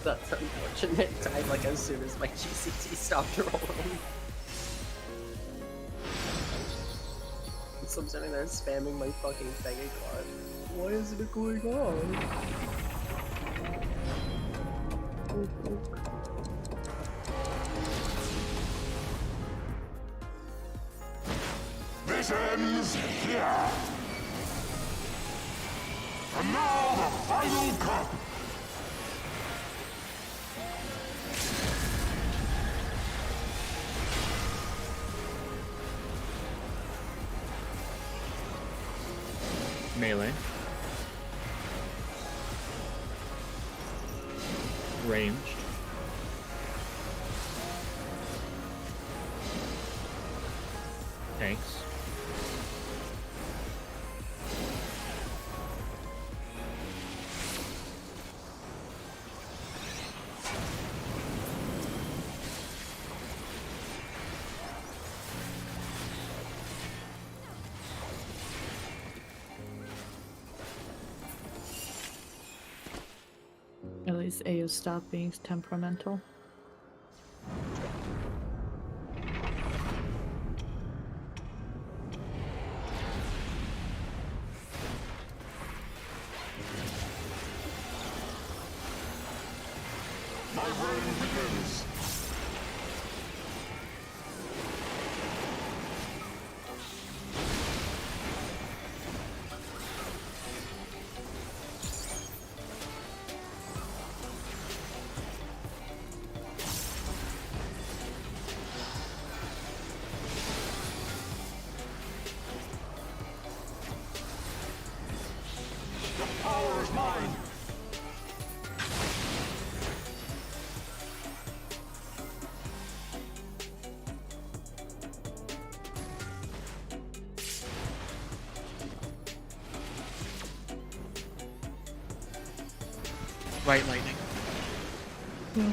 That's unfortunate. Died like as soon as my GCT stopped rolling. So I'm sitting there spamming my fucking Mega Cloud. Why isn't it going on? This ends here. And now the final cut. Melee. Ranged. Tanks. At least AO stopped being temperamental. My reign begins. The power is mine. Right lightning. Yeah.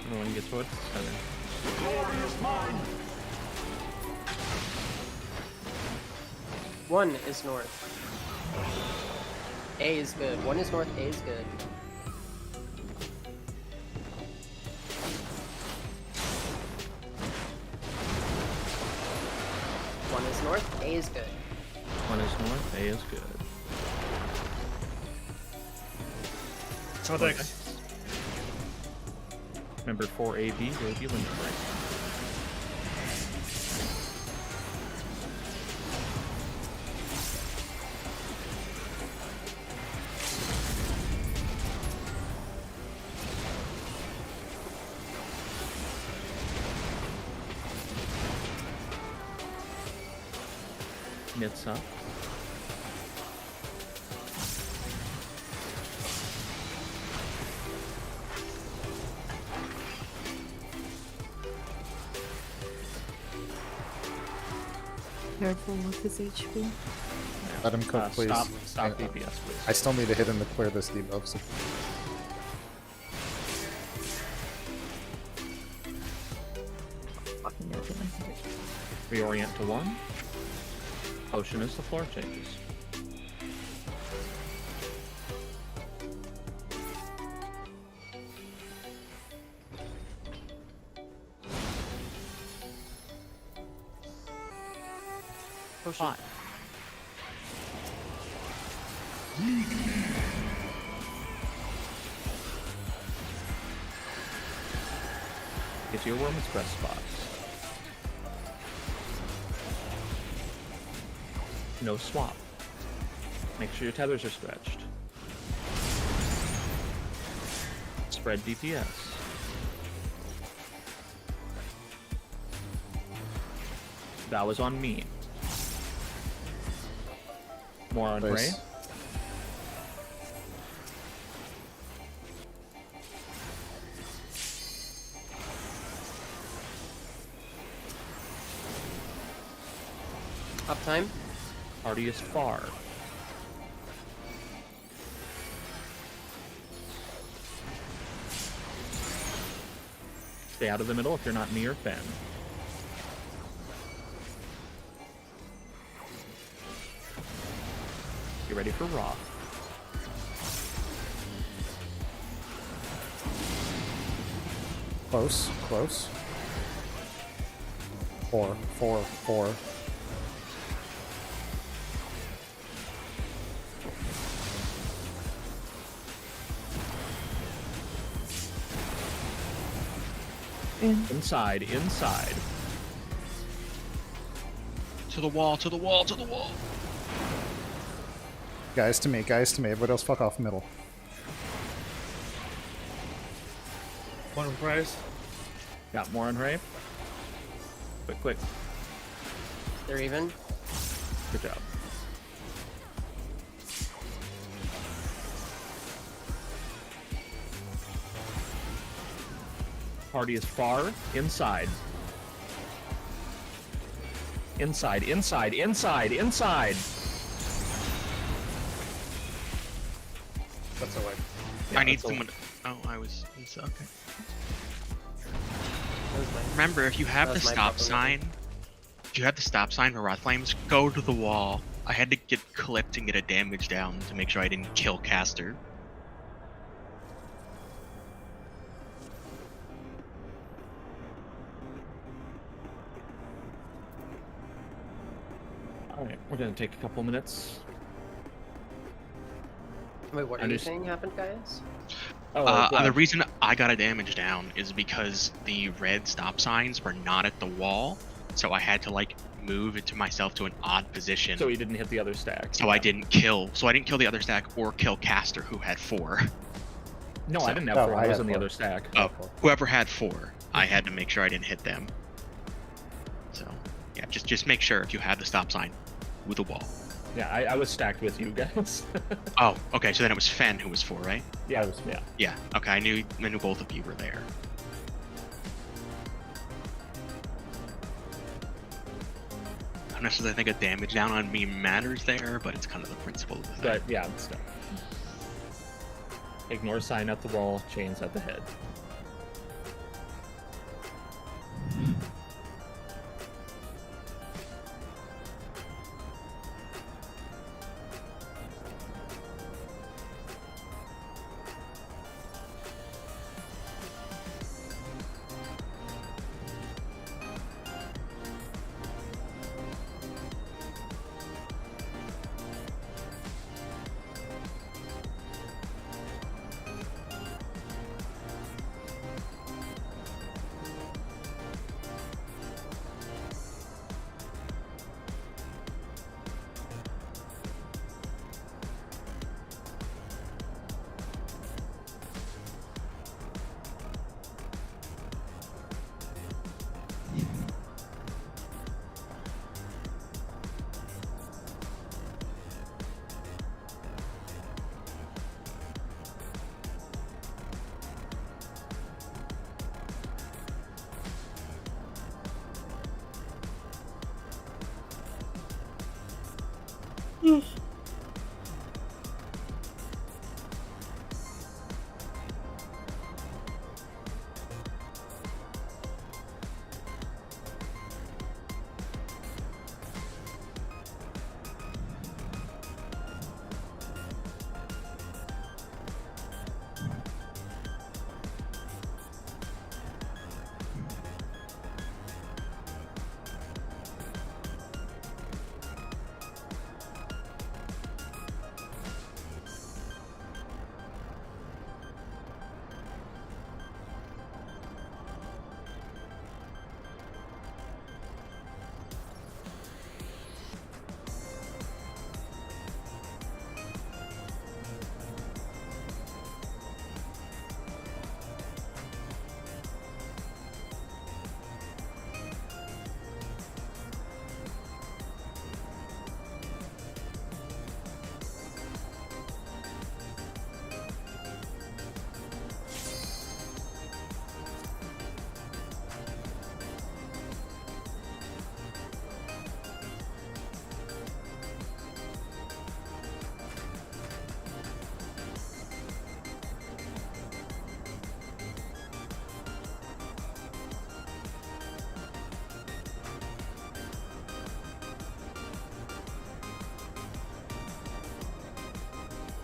Everyone gets what? Glory is mine. 1 is north. A is good. 1 is north, A is good. One is north, A is good. 1 is north, A is good. Attacks. Remember 4AB will be limit break. Nits up. Careful with his HP. Let him cook, please. Stop I- DPS, please. I still need to hit him to clear this debuff. So. Fucking nothing. Reorient to 1. Potion as the floor changes. Potion. 5. Get to your Worm's Crest spots. No swap. Make sure your tethers are stretched. Spread DPS. That was on me. More on Ray. Nice. Uptime. Party is far. Stay out of the middle if you're not near Fen. Get ready for Raw. Close, close. 4, 4, 4. Inside, inside. To the wall, to the wall, to the wall. Guys to me, guys to me. Everybody else fuck off middle. One prize. Got more on Ray. Quick, quick. They're even. Good job. Party is far. Inside. Inside, inside, inside, inside! That's alright. Yeah, I need that's a- someone. Oh, I was. It's okay. That was mine. Remember, if you have That the was my stop problem. sign, if you have the stop sign for Wrath Flames, go to the wall. I had to get clipped and get a damage down to make sure I didn't kill Caster. Alright, we're gonna take a couple minutes. Wait, what I are you just- saying happened, guys? Oh, The reason I got a damage down is because the red stop signs were not at the wall, so I had to like move into myself to an odd position. So he didn't hit the other stack. So I didn't kill. So I didn't kill the other stack or kill Caster, who had 4. No, So- I didn't have No, 4. I I was had in the 4. other stack. Oh, whoever had 4, I had to make sure I didn't hit them. So yeah, just make sure if you have the stop sign with a wall. Yeah, I was stacked with you guys. Oh, okay. So then it was Fen who was 4, right? Yeah, was- yeah. Yeah. Okay. I knew both of you were there. I don't necessarily think a damage down on me matters there, but it's kind of the principle of the thing. But yeah, it's done. Ignore sign at the wall, chains at the head.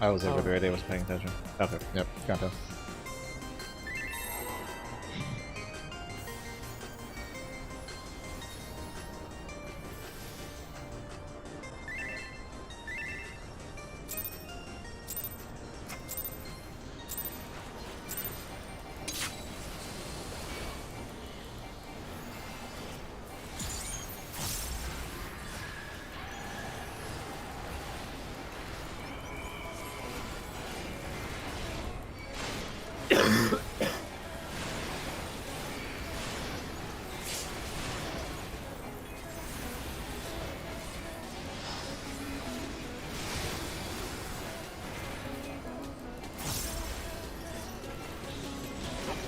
I was able to be ready. I was paying attention. Okay. Yep. Got that.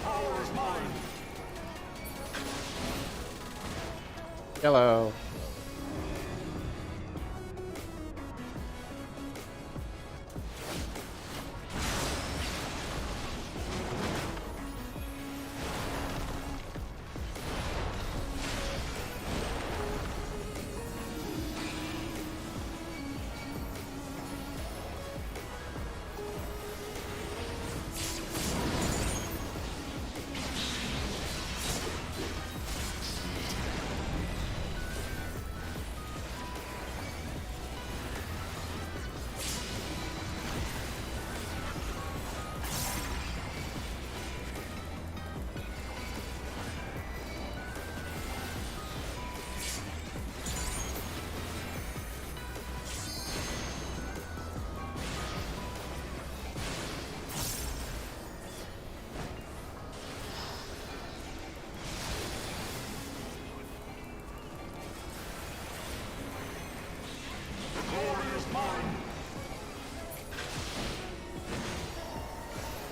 Power is mine. Hello.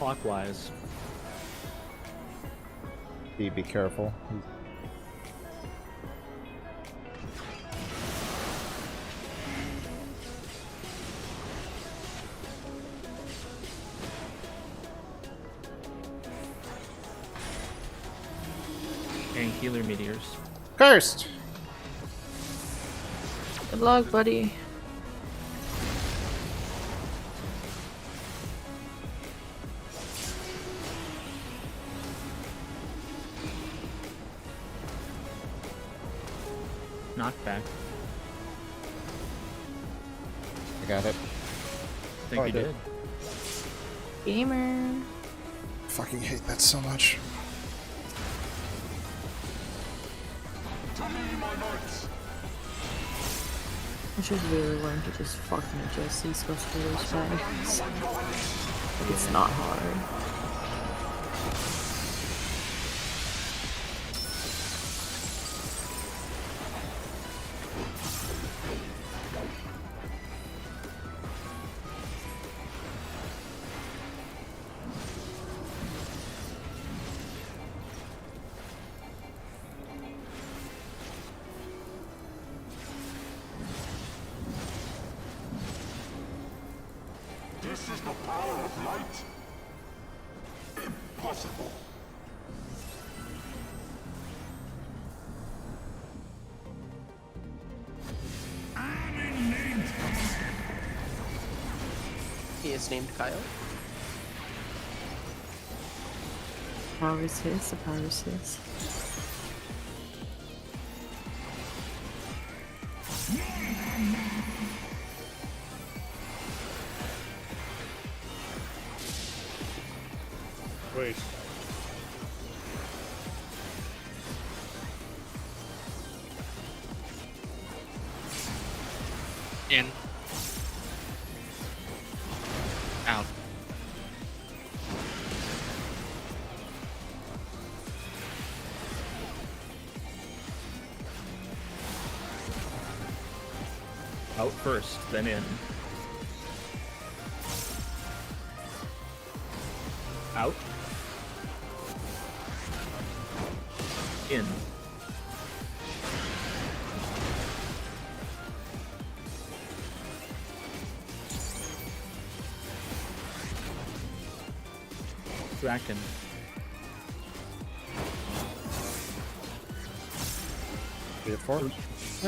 clockwise. Be careful. And healer meteors. Cursed! Good luck, buddy. Knockback. I got it. I think Oh, I you did. did. Gamer. Fucking hate that so much. To me, my knights. I should really learn to just fucking adjust these controllers fast. Like, it's not hard. This is the power of light. Impossible. He is named Kyle. Power is his, the power is his. Wait. In. Out. Out first, then in. Out. In. Draken. 3 at 4?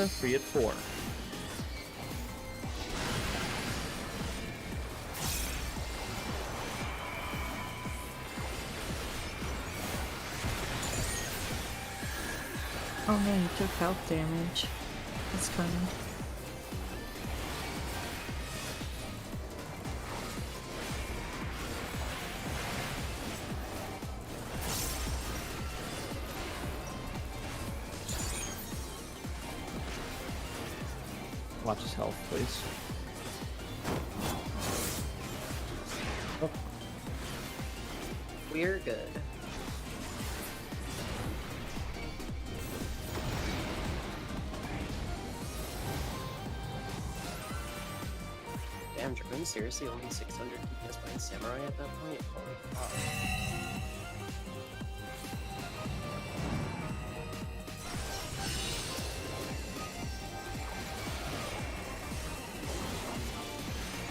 3 at 4. Oh no, you took health damage. That's coming. Watch his health, please. We're good. Damn, Dragoon seriously only 600 DPS behind Samurai at that point? Holy fuck.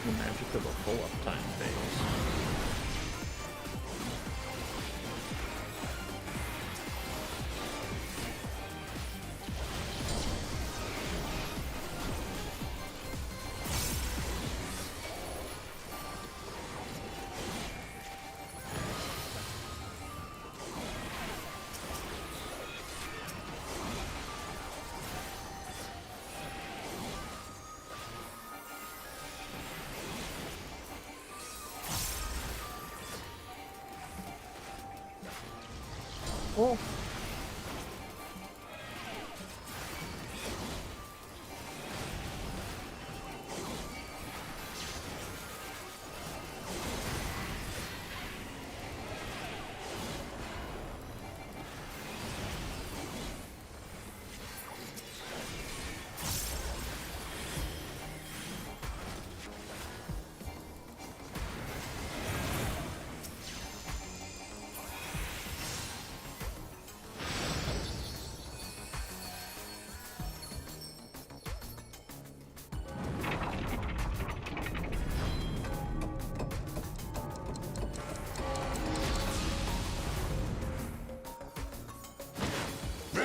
The magic of a full uptime phase. Oh.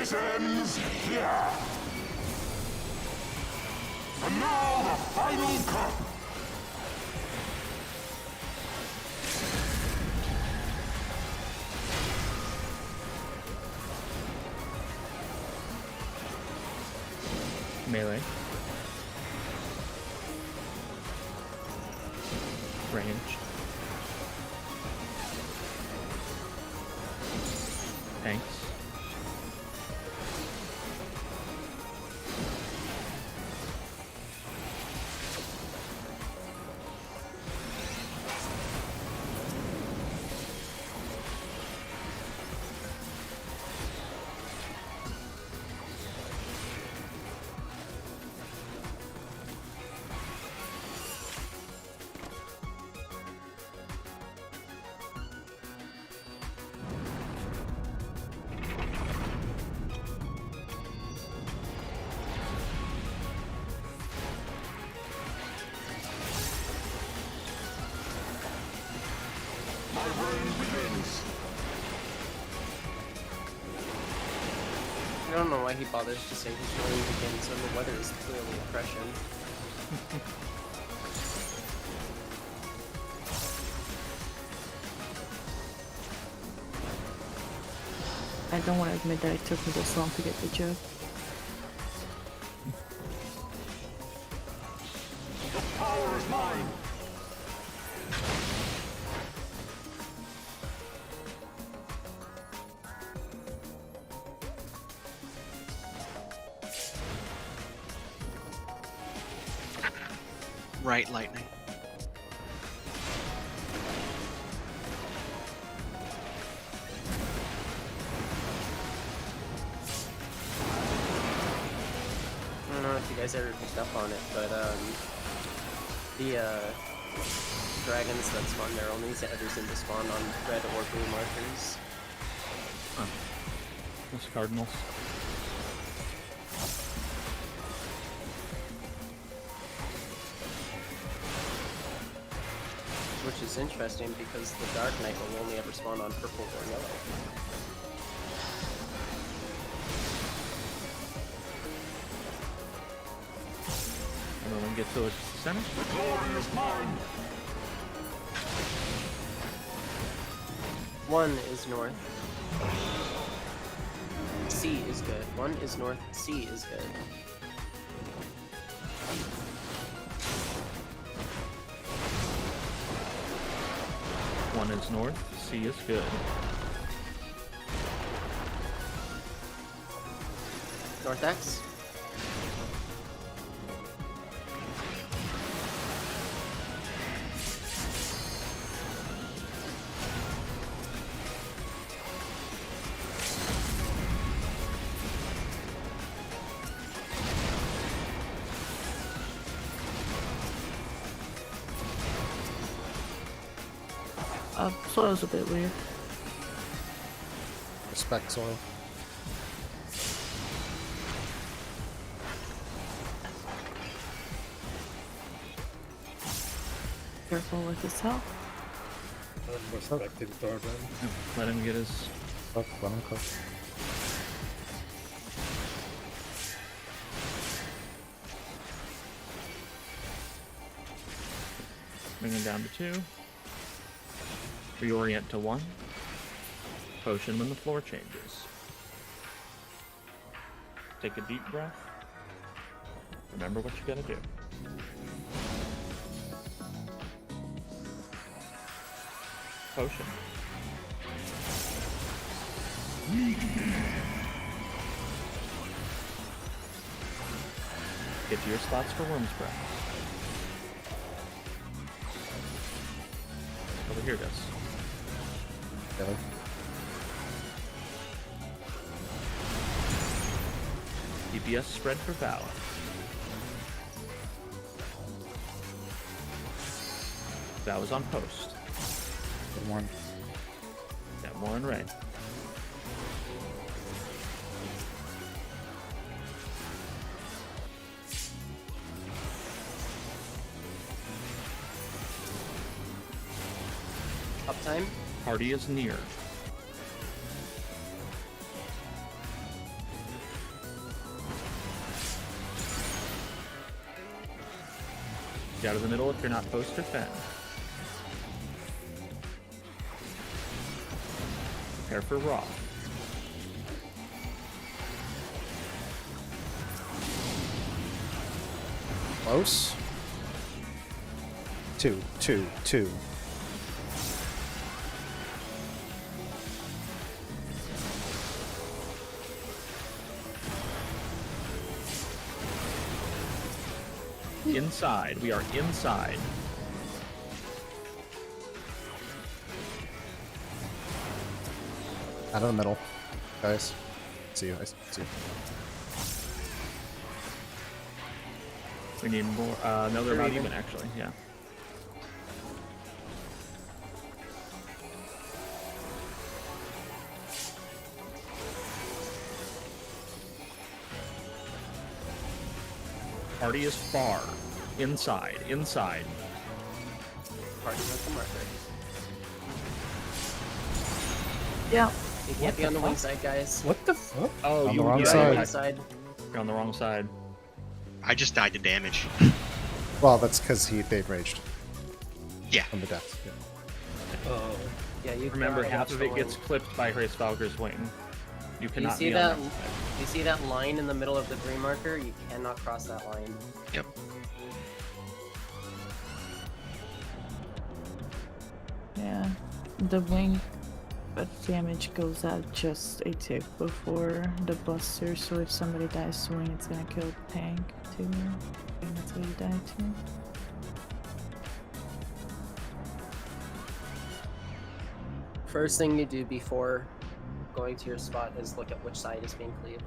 This ends here. And now the final cut. Melee. Ranged. Tanks. My reign begins. I don't know why he bothers to say his reign begins when the weather is clearly oppression. I don't want to admit that it took me this long to get the joke. The power is mine. Right, lightning. I don't know if you guys ever picked up on it, but the dragons that spawn there only ever seem to spawn on red or blue markers. Those cardinals. Which is interesting because the Dark Knight will only ever spawn on purple or yellow. Everyone get to the center. The glory is mine. 1 is north. C is good. 1 is north. C is good. One is north. C is good. North X. Soil's a bit weird. Respect soil. Careful with his health. I'm respecting third end. Let him get his. Let him cook. Bring him down to 2. Reorient to 1. Potion when the floor changes. Take a deep breath. Remember what you gotta do. Potion. Get to your spots for Worm's Breath. Over here, Gus. Really? DPS spread for Valor. That was on post. Good one. Got more in rain. Uptime. Party is near. Get out of the middle if you're not post or fed. Prepare for raw. Close. 2, 2, 2. Inside. We are inside. Out of the middle, guys. See you. I see you. We need more. No, they're not even actually. Yeah. Party is far. Inside. Inside. Party at the marker. Yeah. You can't be on the wing side, guys. What the fuck? Oh, On you the wrong You're side. on the wing side. You're on the wrong side. I just died to damage. Well, that's because they raged Yeah. from the death. Yeah. Oh. Yeah, you Remember, cannot half watch of the it gets wing. clipped by Grace Valgyr's wing. You You cannot see be that? on that side. You see that line in the middle of the green marker? You cannot cross that line. Yep. Yeah. The wing damage goes out just a tick before the buster, so if somebody dies to wing, it's gonna kill the tank too. And that's what he died to. First thing you do before going to your spot is look at which side is being cleaved.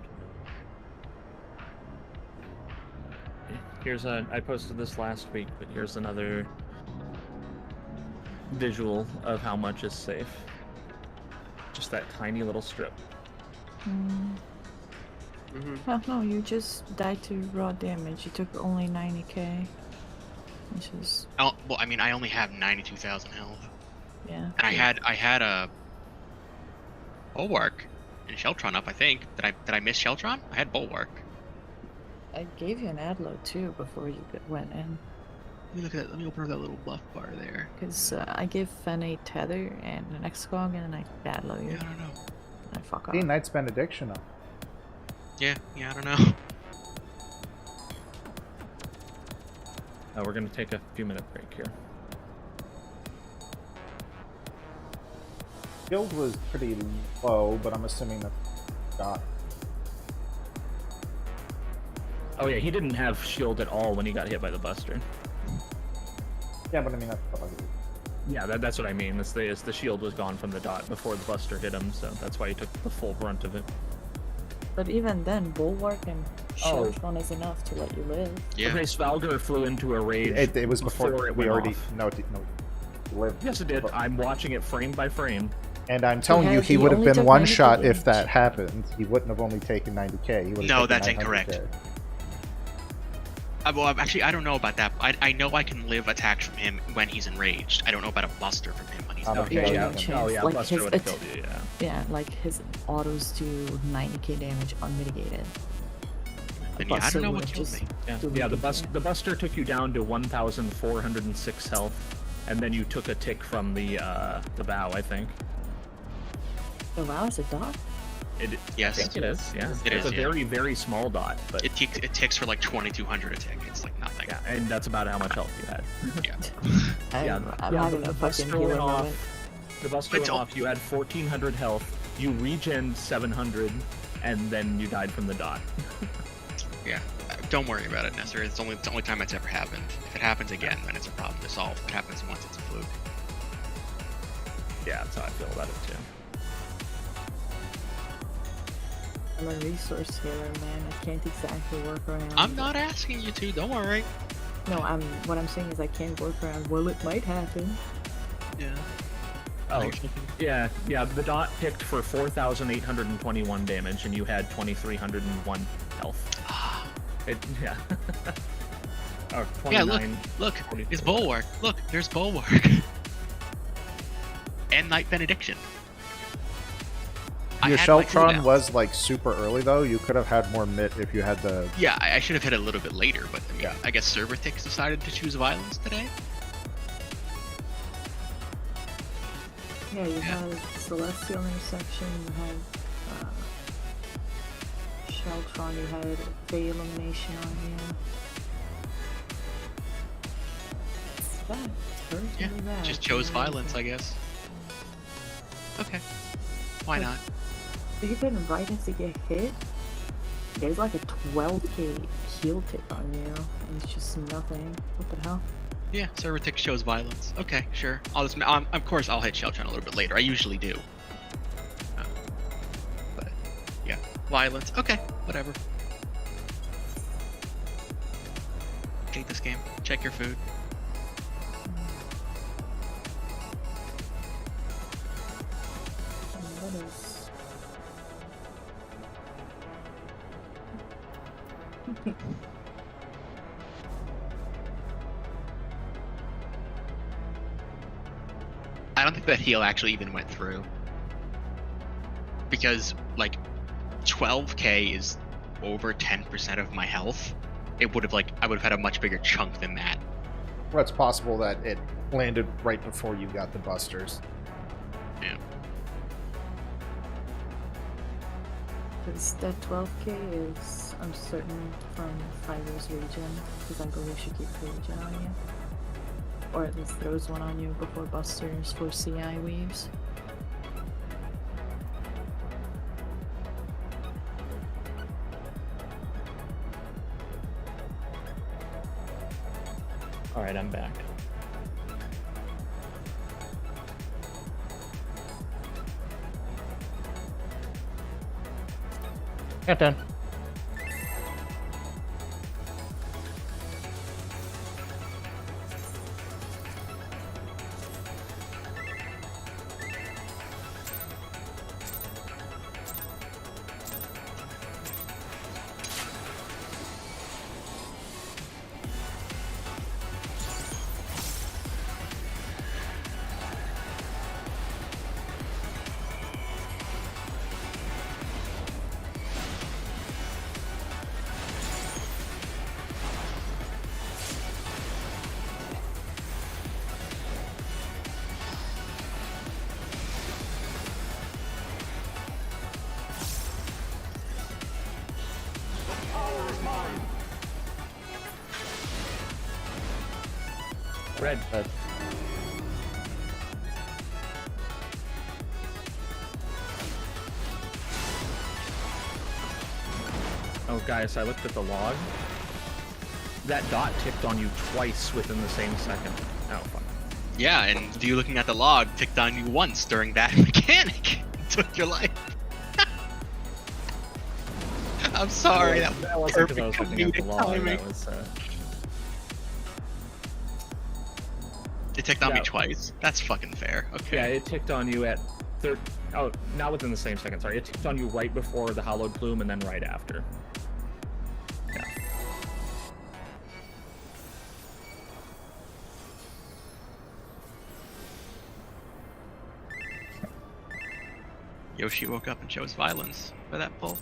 Here's I posted this last week, but here's another visual of how much is safe. Just that tiny little strip. Mm-hmm. Oh no, you just died to raw damage. You took only 90k. Which is, Oh, well, I mean, I only have 92,000 health, yeah. and I had a bulwark and Sheltron up. I think did I miss Sheltron? I had bulwark. I gave you an adlo too before you went in. Let me look at that. Let me open up that little buff bar there. Because I gave Fen a tether and an excog and I adlo you. Yeah, I don't know. And I fuck off. Hey, Knight's Benediction up. Yeah, I don't know. We're gonna take a few minute break here. Guild was pretty low, but I'm assuming that got. Oh yeah, he didn't have shield at all when he got hit by the buster. Yeah, but I mean that's probably. Yeah, that's what I mean. It's the shield was gone from the dot before the buster hit him, so that's why he took the full brunt of it. But even then, bulwark and Oh. Sheltron is enough to let you live. Yeah. Okay, Svalgar flew into a rage. It was before it we went already off. no lived. Yes, it did. I'm watching it frame by frame. And I'm telling you, he he would have only been took one 90 shot if damage. that happened. He wouldn't have only taken 90k. He would have No, taken that's 900K. incorrect. Well, actually, I don't know about that. I know I can live attacks from him when he's enraged. I don't know about a buster from him when he's Oh, not. okay, Yeah, yeah. no chance. Oh yeah, Like buster his would have killed you. Yeah. Yeah, like his autos do 90k damage unmitigated. Then yeah, I Buster don't know would what have killed just me. Yeah, deleted yeah. it. The buster took you down to 1,406 health, and then you took a tick from the bow, I think. Oh wow, is it dot? Yes. I think it is. Yeah, It it's is, a yeah. very, very small dot, but It ticks for like 2,200 a tick. It's like nothing. yeah, and that's about how much health you had. Yeah. I'm having the a buster fucking went healing off. moment. The buster But went don't- off. You had 1,400 health. You regen 700, and then you died from the dot. Yeah. Don't worry about it, Nestor. It's the only time it's ever happened. If it happens again, then it's a problem to solve. If it happens once, it's a fluke. Yeah, that's how I feel about it too. I'm a resource healer, man. I can't exactly work around. I'm not asking you to. Don't worry. No, what I'm saying is I can't work around. Well, it might happen. Yeah. Oh, yeah. The dot picked for 4,821 damage, and you had 2,301 health. Yeah. Or 29. Yeah, look, it's bulwark. Look, there's bulwark. And Knight Benediction. I Your had my Sheltron cooldown. was like super early though. You could have had more mit if you had the. Yeah, I should have hit it a little bit later, but I mean, Yeah. I guess Servertix decided to choose violence today. Yeah, you Yeah. had Celestial Intersection, you had Sheltron, you had Fey Illumination on you. It's bad. It's Yeah, really bad. just chose violence, I guess. Okay, why not? If you've been invited to get hit, there's like a 12k heal tick on you, and it's just nothing. What the hell? Yeah, Servertix chose violence. Okay, sure. I'll just, of course, I'll hit Sheltron a little bit later. I usually do. But yeah, violence. Okay, whatever. Hate this game. Check your food. What is? I don't think that heal actually even went through. Because, like, 12k is over 10% of my health. It would have, like, I would have had a much bigger chunk than that. Well, it's possible that it landed right before you got the busters. Yeah. Because that 12k is uncertain from Fiverr's region, because I believe she keeps the region on you. Or at least throws one on you before busters for CI weaves. Alright, I'm back. Countdown. Red. Oh, guys, I looked at the log. That dot ticked on you twice within the same second. Oh, fuck. Yeah, and you looking at the log ticked on you once during that mechanic. Took your life. I'm sorry, that was That wasn't because I was perfect looking at the comedic log. timing. That was, It ticked on me Yeah. twice. That's fucking fair. Okay. yeah, it ticked on you at third. Oh, not within the same second. Sorry, it ticked on you right before the hallowed plume, and then right after. Yeah. Yoshi woke up and chose violence for that pull.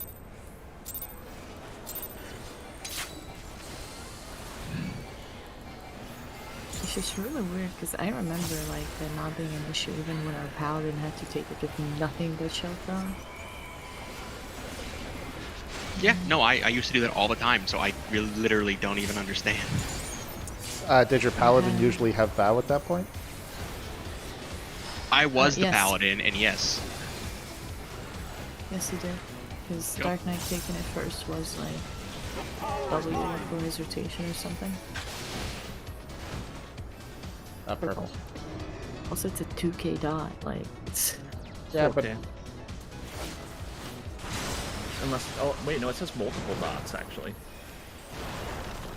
It's just really weird, because I remember, like, there not being an issue even when our paladin had to take, like, nothing but Sheltron. Yeah, no, I used to do that all the time, so I really literally don't even understand. Did your paladin usually have bow at that point? I was the yes. paladin, and yes. Yes, he did. His Yep. Dark Knight taking it first was, like, W for his rotation or something. Purple. Also, it's a 2k dot, like, it's... Yeah, but 4K. Unless, oh wait, no, it says multiple dots actually.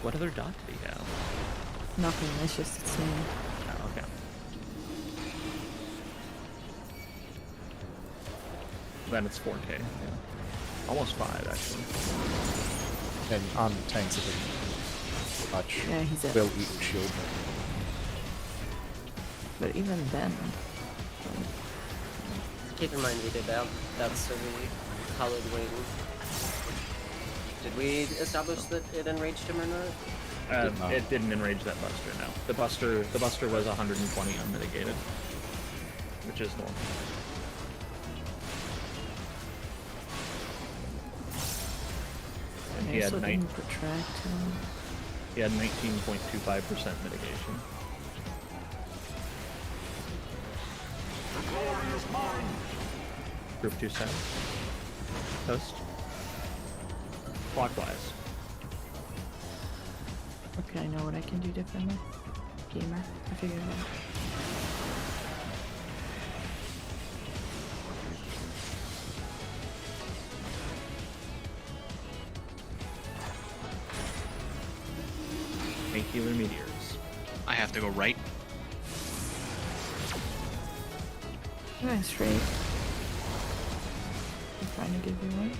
What other dot did he have? nothing, it's just its name. Oh, okay. Then it's 4K. Yeah. Almost 5 actually. and on tanks it didn't much. Yeah, he's at... Will eat shield. But even then... keep in mind we did have that silly colored wing. Did we establish that it enraged him or not? It didn't enrage that Buster, no. The Buster was 120 unmitigated, which is normal. And he had, he had 19.25% mitigation. The glory is mine. Group 2 sound. Toast. Clockwise. Okay, I know what I can do differently. Gamer, I figured it out. Angular meteors. I have to go right. I'm going straight. I'm trying to give you one.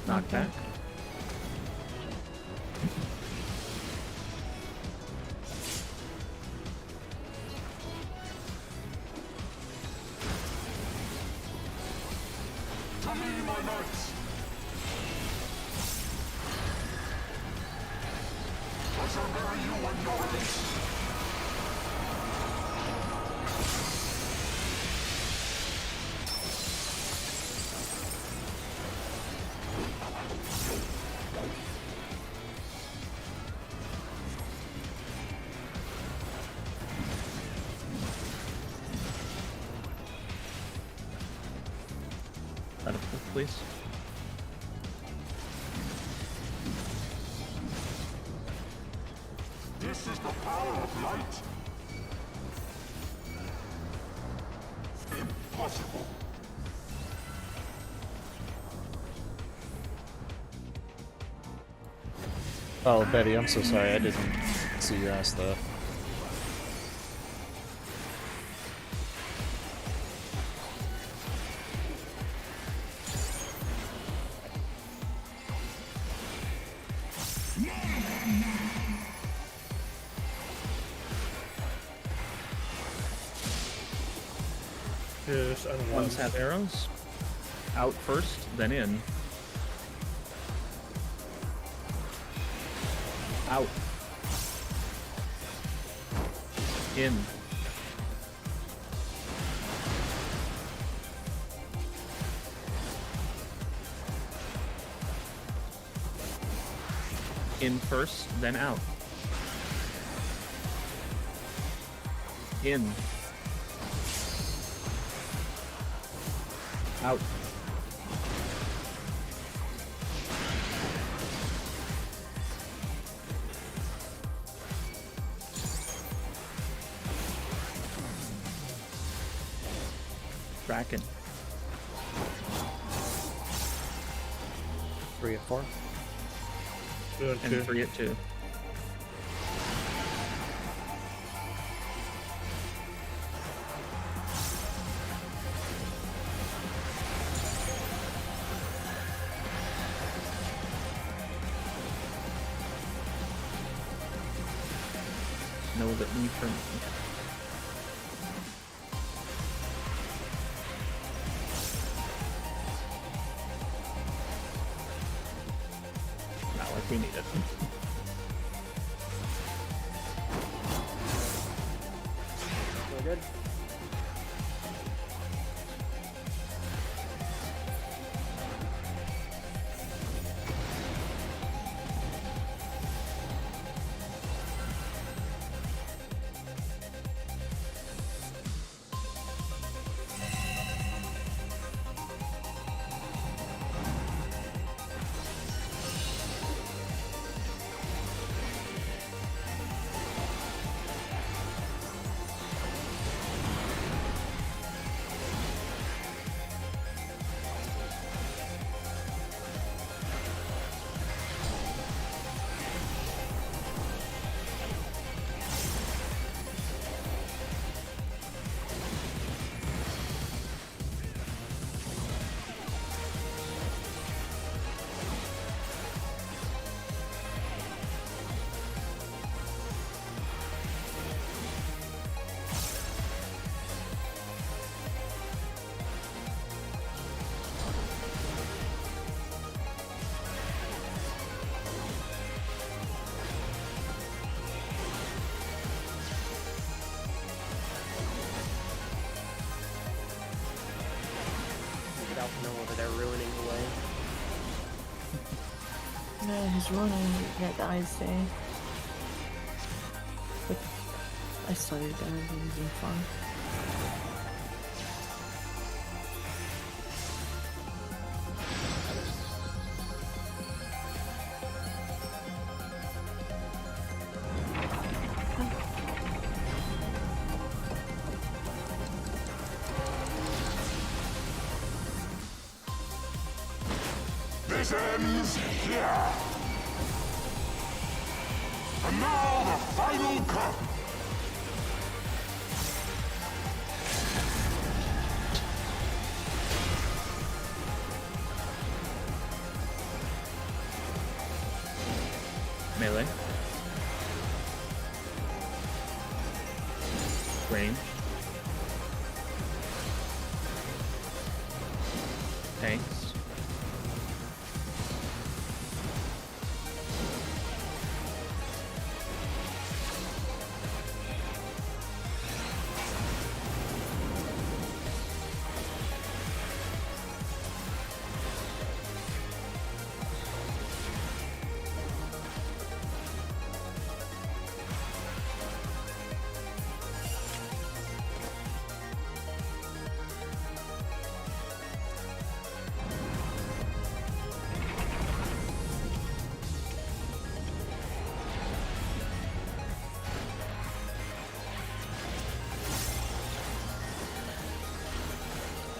Knockback. To me, my knights. I shall bury you in your release. Please. This is the power of light. Impossible. Oh, Betty, I'm so sorry. I didn't see your ass though. Yes, and Ones have arrows. Out first, then in. Out. In. In first, then out. In. Out. Kraken. 3 and 4. 2 and 2. And 3 at 2. Know that me from not like we need it. We're good. He's running. That dies day. But I started that. It was fun. This ends here. And now the final curtain. Melee. Range. Tanks.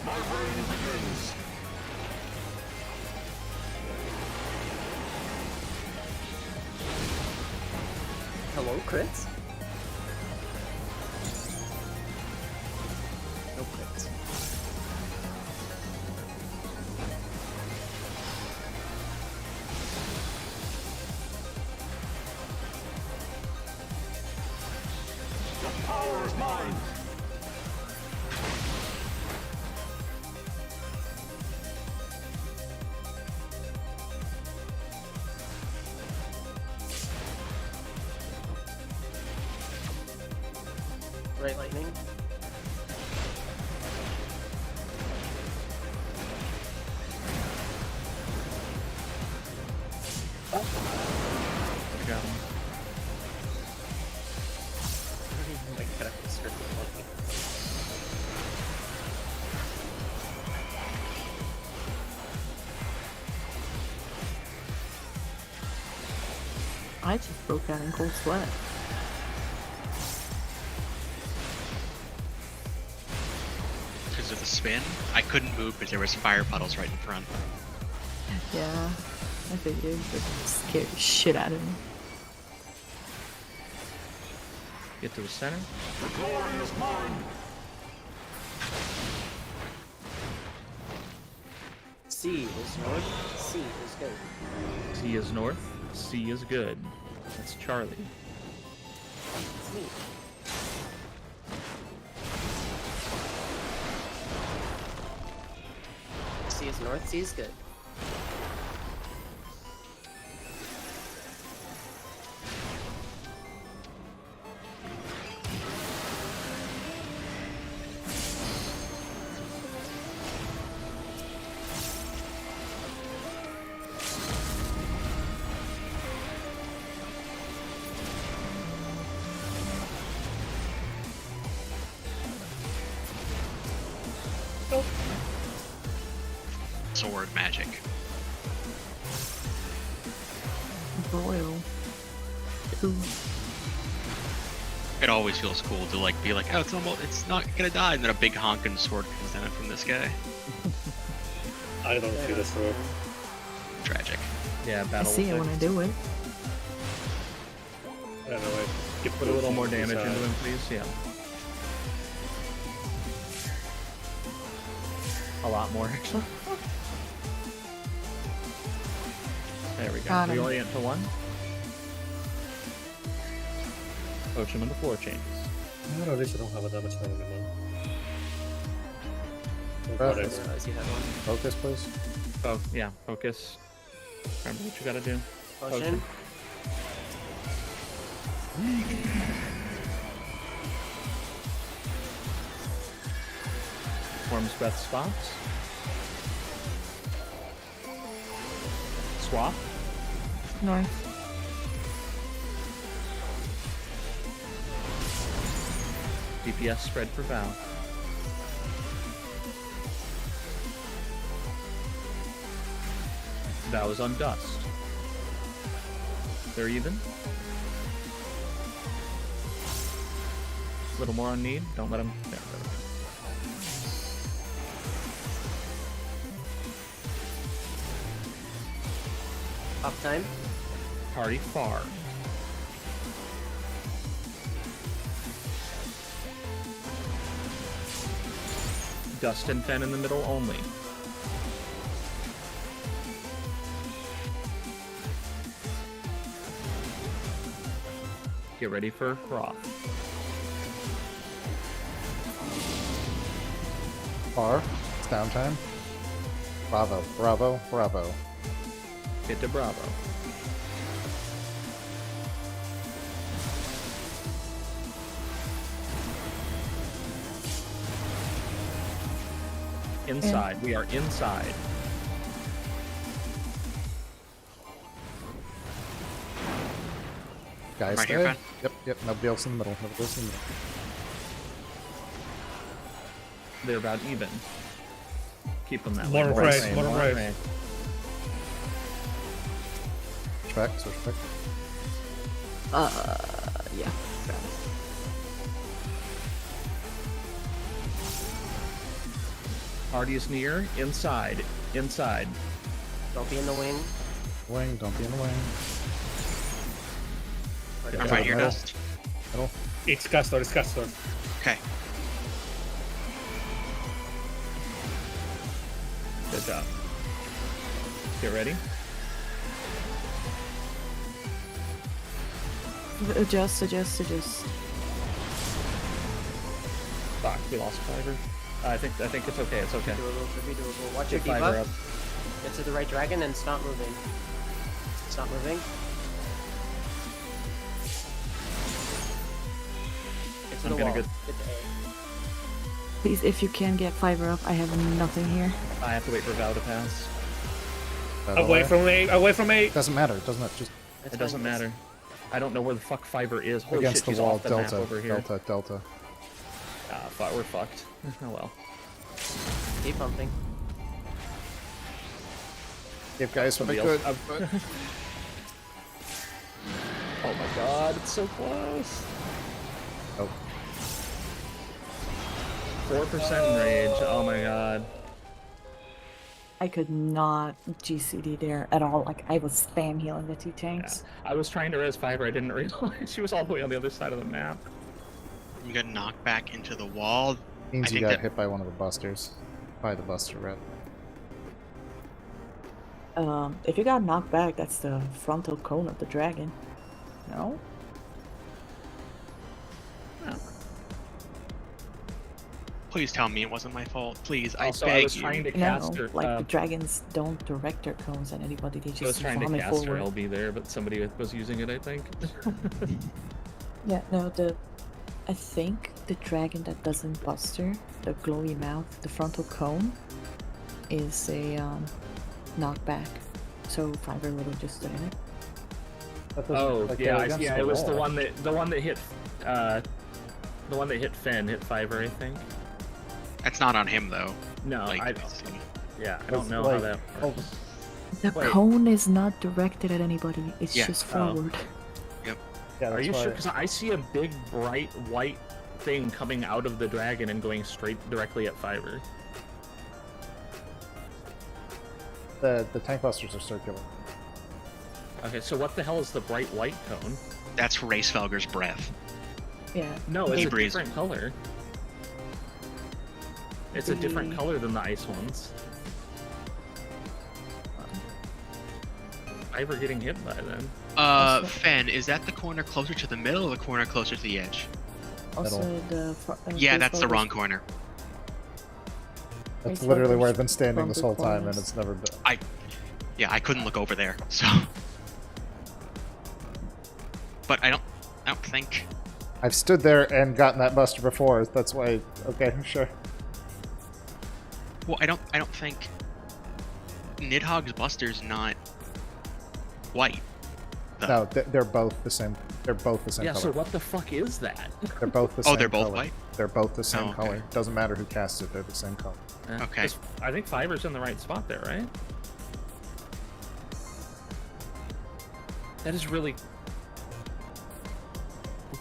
My reign begins. Hello, crits? No crits. The power is mine. Right lightning. Got him. Oh my god, I just heard the lightning. I just broke out in cold sweat. Because of the spin, I couldn't move because there was fire puddles right in front. Yeah, I figured, but it scared the shit out of me. Get to the center. The glory is mine. C is north, C is good. C is north. C is good. That's Charlie. It's me. C is north, C is good. Sword magic. Broil. Ooh. It always feels cool to like be like, oh, it's not gonna die, and then a big honking sword comes down from this guy. I don't feel this through. Tragic. Yeah, I battle. see it when I do it. Anyway, Put a little more damage into him, please. Yeah. A lot more, actually. There we go. Got him. Reorient to 1. Poach him into 4 chains. No, at least I don't have a damage thing anymore. Well, Whatever. Suppose you had one. Focus, please. Oh, yeah. Focus. Remember what you gotta do. Potion. Worm's Breath spots. Swap. North. DPS spread for Val. Val is on dust. They're even. A little more on need. Don't let him. There, there we go. Uptime. Party far. Dust and Fen in the middle only. Get ready for Froth. Far. It's downtime. Bravo, bravo, bravo. Get to Bravo. Inside. We are inside. Guys, Right stay. here, Ben. Yep. Nobody else in the middle. Nobody else in the middle. They're about even. Keep them that More way. right, Same, more right. right. Switch back. Switch back. Yeah. Party is near. Inside. Inside. Don't be in the wing. Wing. Don't be in the wing. I'm right here, Middle. Dust. Middle. It's Castor, it's Castor. Okay. Good job. Get ready. Adjust. Fuck, we lost Fiverr. I think it's okay. It's okay. Doable, should be doable. Watch your Get Fiverr debuff. up. Get to the right dragon and stop moving. Stop moving. Get to I'm the gonna wall. get- Get to A. Please, if you can get Fiverr up, I have nothing here. I have to wait for Val to pass. By the Away way. from me, away from me! Doesn't matter. Doesn't matter. Just It's It doesn't fine, matter. I don't know where the fuck Fiverr is. Holy against shit, the she's wall. off the map Delta. over here. Delta. Ah, fuck, we're fucked. Oh well. Keep pumping. Give guys what I Somebody could. else- Oh my god, it's so close. Oh. 4% rage. Oh my god. I could not GCD there at all. Like, I was spam healing the two Yeah. tanks. I was trying to res Fiverr. I didn't realize she was all the way on the other side of the map. You got knocked back into the wall. Means I you think got that- hit by one of the busters. By the buster red. If you got knocked back, that's the frontal cone of the dragon. No? Please tell me it wasn't my fault. Please, Also, I I beg was you. trying to No, cast her. like the dragons don't direct their cones at anybody. They I was just trying to vomit cast her forward. LB there, but somebody was using it, I think. Yeah, no, I think the dragon that doesn't buster, the glowy mouth, the frontal cone, is a knockback. So Fiverr would have just done it. Oh yeah, yeah. It was the one that hit the one that hit Fen hit Fiverr, I think. That's not on him though. No, Like, I it's- don't know how that works. The Wait. cone is not directed at anybody. It's Yeah. just Oh. forward. Yeah, Are that's you why sure? Because I see a big bright white thing coming out of the dragon and going straight directly at Fiverr. the tank busters are circular. Okay, so what the hell is the bright white cone? That's Racefelger's breath. Yeah. No, it's Hey, a Breeze. different color. It's a different color than the ice ones. Fiverr getting hit by them. Fen, is that the corner closer to the middle or the corner closer to the edge? Also, the Yeah, that's the wrong corner. That's Race literally where Walkers I've been standing this whole bumper time, and corners. it's never been. Yeah, I couldn't look over there, so. But I don't think. I've stood there and gotten that buster before. That's why. Okay, sure. Well, I don't think Nidhogg's Buster's not white. No, they're both the same. They're both the same Yeah, color. so what the fuck is that? They're both the same. Oh, they're both color. white? They're both the same Oh, okay. color. Doesn't matter who casts it. They're the same color. Okay. I think Fiver's in the right spot there, right? That is really...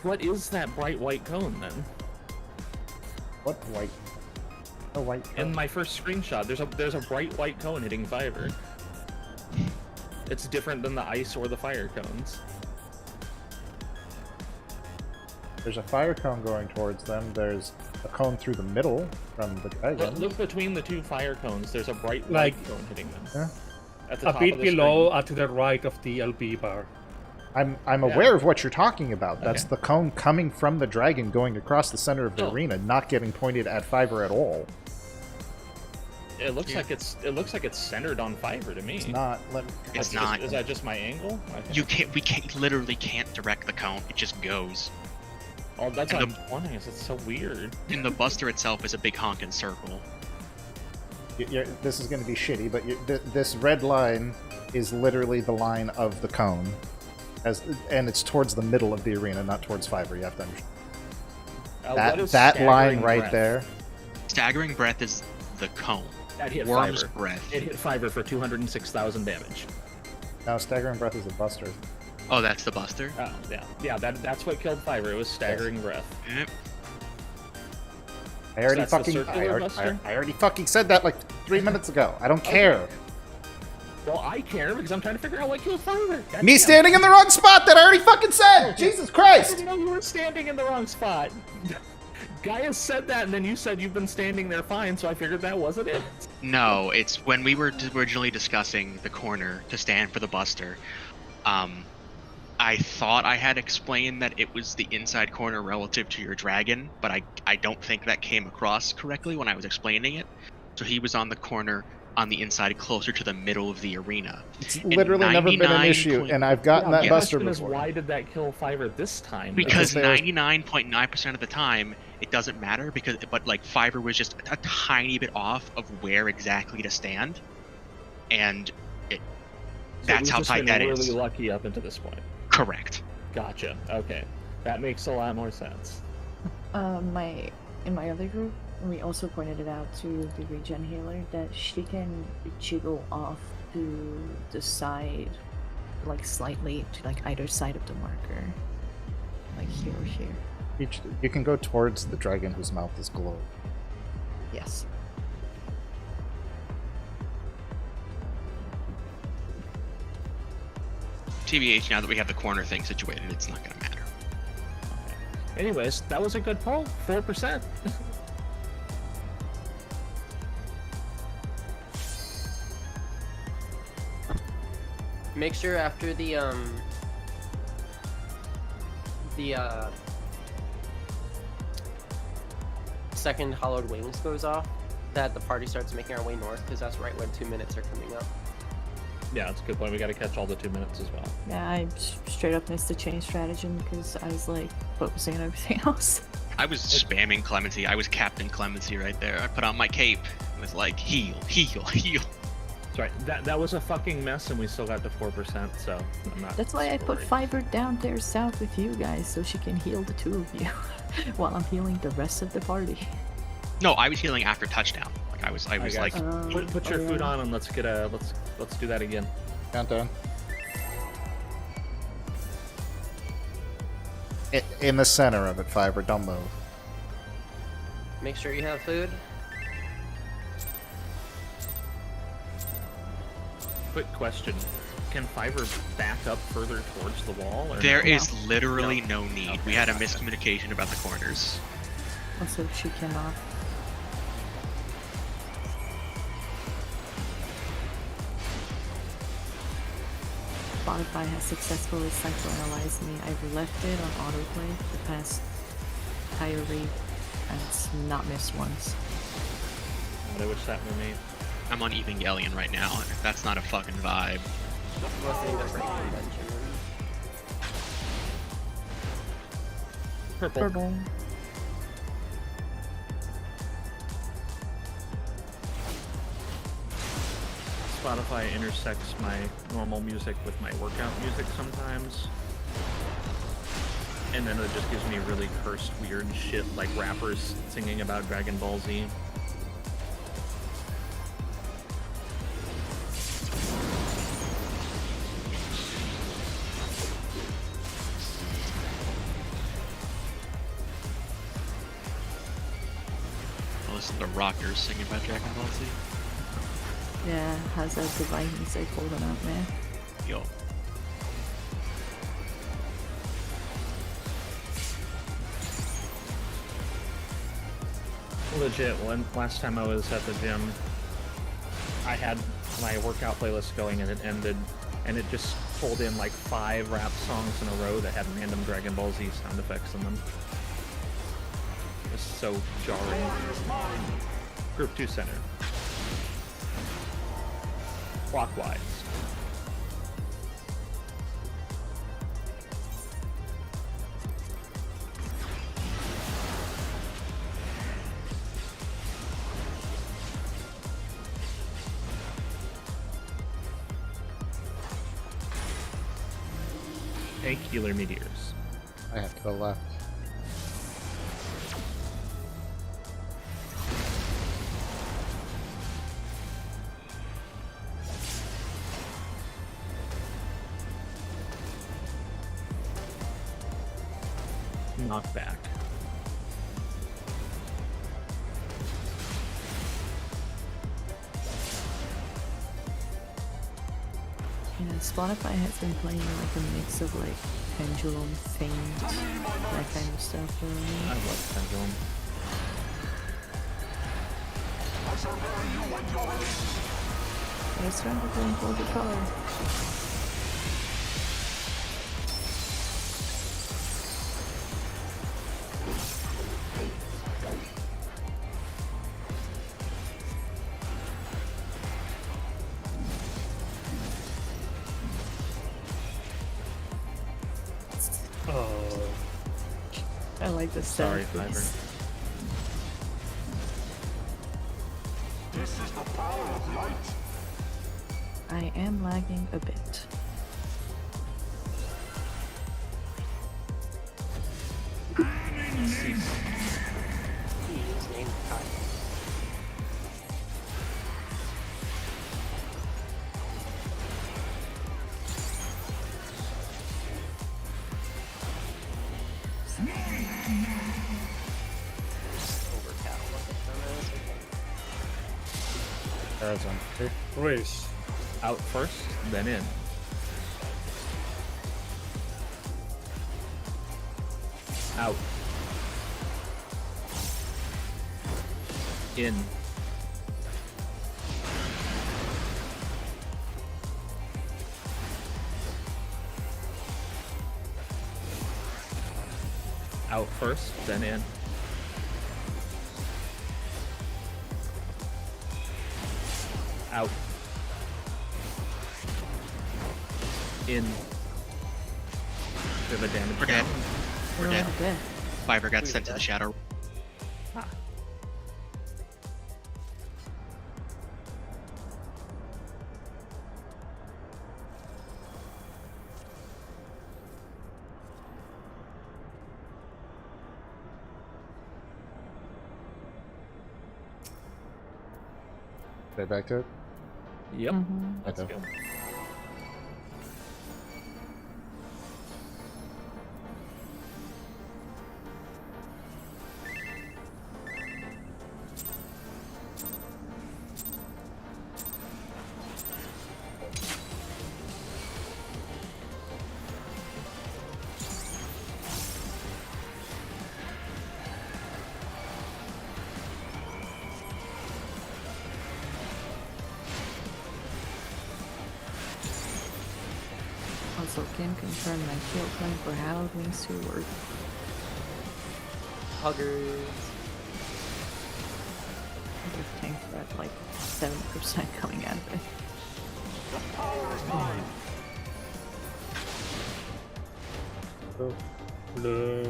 What is that bright white cone, then? What white? A white cone. In my first screenshot, there's a bright white cone hitting Fiver. It's different than the ice or the fire cones. There's a fire cone going towards them. There's a cone through the middle from the dragon. Look between the two fire cones. There's a bright Like- white cone hitting them. Yeah. At the A top bit of the below, screen. to the right of the LB bar. I'm Yeah. aware of what you're talking about. That's Okay. the cone coming from the dragon going across the center of the Oh. arena, not getting pointed at Fiver at all. It looks like it's centered on Fiver to me. It's not. It's not. Is that just my angle? Okay. We literally can't direct the cone. It just goes. Oh, that's and what I'm wondering. Is it's so weird? And the Buster itself is a big honking circle. This is going to be shitty, but this red line is literally the line of the cone, and it's towards the middle of the arena, not towards Fiver. You have to understand. What is That line staggering right breath? there. Staggering breath is the cone. That hit Worm's Fiver. breath. It hit Fiver for 206,000 damage. Now, staggering breath is a buster. Oh, that's the Buster. Oh, yeah. That's what killed Fiver. It was staggering breath. Yep. I already that's the fucking. circular buster? I already fucking said that like 3 minutes ago. I don't care. Well, I care because I'm trying to figure out what killed Fiver. God Me damn. standing in the wrong spot that I already fucking said. Jesus I Christ. didn't know you were standing in the wrong spot. Gaia said that, and then you said you've been standing there fine, so I figured that wasn't it. No, it's when we were originally discussing the corner to stand for the Buster. I thought I had explained that it was the inside corner relative to your dragon, but I don't think that came across correctly when I was explaining it. So he was on the corner on the inside closer to the middle of the arena. It's literally never been an issue, and I've gotten that the buster question is, before. why did that kill Fiver this time? Because there's- 99.9% of the time it doesn't matter, but like Fiver was just a tiny bit off of where exactly to stand, and that's how tight that is. Really lucky up until this point. Correct. Gotcha. Okay, that makes a lot more sense. In my other group, we also pointed it out to the regen healer that she can jiggle off to the side, like slightly to like either side of the marker, like here or here. You can go towards the dragon whose mouth is glowing. Yes. TBH, now that we have the corner thing situated, it's not gonna matter. Anyways, that was a good poll. 4%. Make sure after the second hollowed wings goes off, that the party starts making our way north, because that's right when 2 minutes are coming up. Yeah, that's a good point. We got to catch all the 2 minutes as well. Yeah, I straight up missed the chain stratagem because I was like focusing on everything else. I was spamming Clemency. I was Captain Clemency right there. I put on my cape and was like, heal, heal, heal. Sorry, that was a fucking mess, and we still got to 4%. So I'm not. That's why I put worried. Fiver down there south with you guys so she can heal the two of you while I'm healing the rest of the party. No, I was healing after touchdown. Like I was guys. like, Put your food on and let's get a let's do that again. Countdown. In the center of it, Fiver. Don't move. Make sure you have food. Quick question: can Fiver back up further towards the wall? Or there no? is literally no need. We had a miscommunication about the corners. Also, she cannot. Spotify has successfully psychoanalyzed me. I've left it on autoplay the past entire read, and it's not missed once. I wish that were me. I'm on Evangelion right now, and if that's not a fucking vibe. Listening to Breaking Benjamin. Purple. Purple. Spotify intersects my normal music with my workout music sometimes. And then it just gives me really cursed, weird shit like rappers singing about Dragon Ball Z. I listen to rockers singing about Dragon Ball Z. Yeah, how's that divine music holding up, man? Yo. Legit, last time I was at the gym, I had my workout playlist going and it ended, and it just pulled in like 5 rap songs in a row that had random Dragon Ball Z sound effects in them. It was so jarring. Group 2 center. Clockwise. Angular meteors. I have to go left. Knockback. Yeah, Spotify has been playing like a mix of like pendulum, faint, that kind of stuff for I me. love pendulum. I was trying to play for the color. Oh, I like the Sorry, sound. Fiverr. This is the power of light. I am lagging a bit. He's named Kyle. Arizona. race. Out first, then in. Out. In. Out first, then in. Out. In. Bit of a damage. We're dead. down. We're dead. dead. Fiverr got Who's sent to the dead? shadow. Ah. Right back to it. Yep. Mhm. Let's Okay. go. Also, can confirm my kill plan for Hallowed needs to work. Huggers. The tank at like 70% coming out of it. The power is mine. Blue.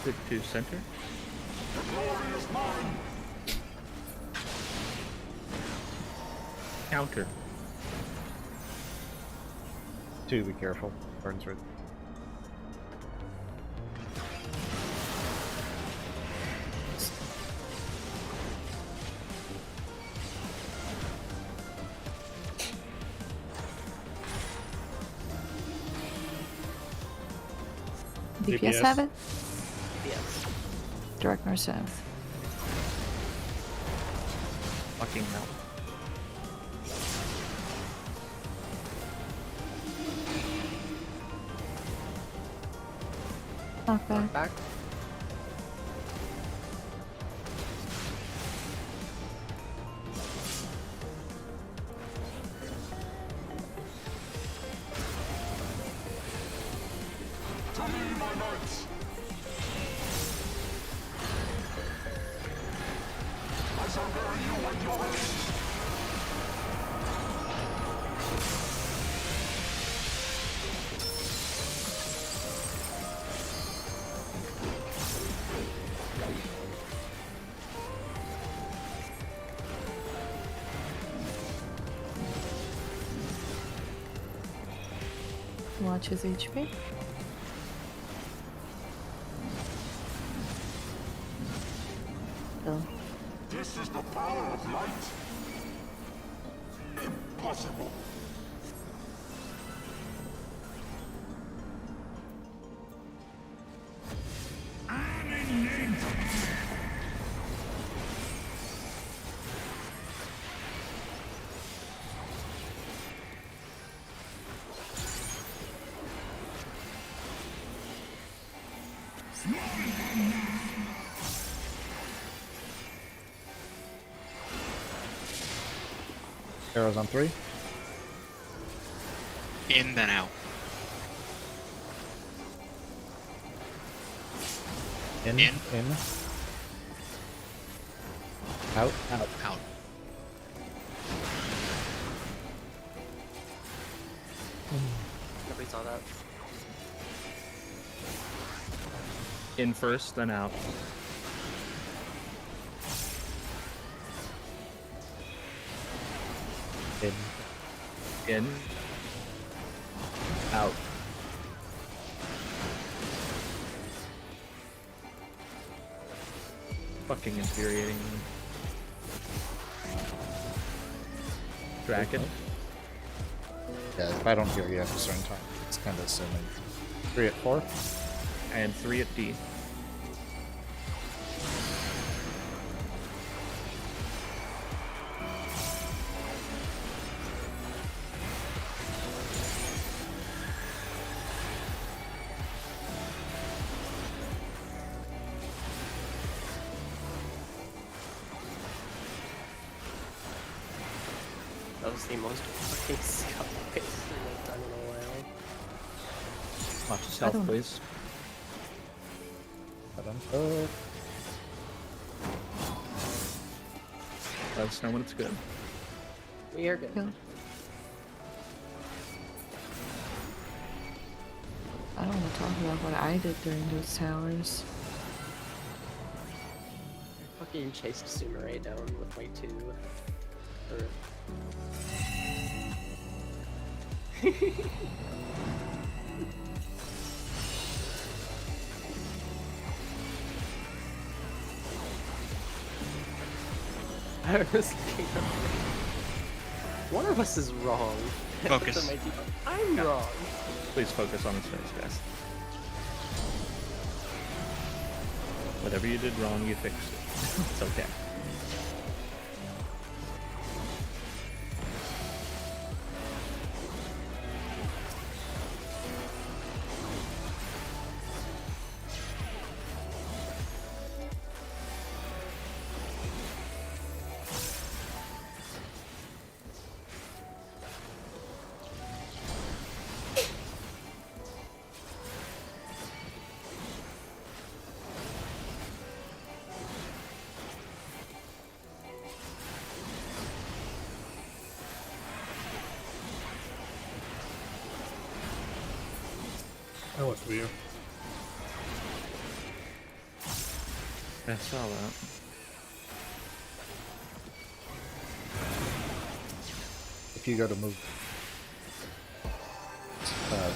Flip to center. The glory is mine. Counter. 2, be careful. Burns red. DPS have it? Yes. Direct north south. Fucking hell. Not bad. Back. To me, my knights. I shall bury you with your race. Watch his HP. Kill. This is the power of light. Impossible. Arrows on 3. In, then out. In. In. Out. Out. Nobody saw that. In first, then out. In. In. Out. Fucking infuriating. Dragon. Yeah, if I don't heal you after a certain time, it's kind of assuming. 3 at 4. And 3 at D. That was the most fucking scuff thing I've done in a while. Watch his I health, don't- please. Let us know when it's good. We are good. Kill. I don't want to talk about what I did during those towers. I fucking chased Sumeray down with my 2. Or... I was thinking one of us is wrong. Focus. So my team- I'm wrong. Please focus on his face, guys. Whatever you did wrong, you fixed it. It's okay. I saw that. If you go to move,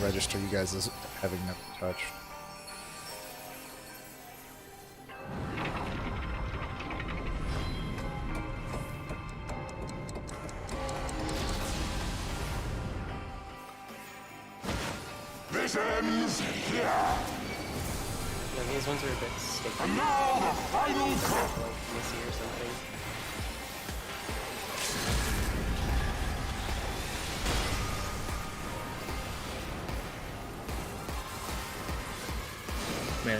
register you guys as having never touched. This ends here. Yeah, these ones are a bit sticky. And now the final cut. Like messy or something. Man,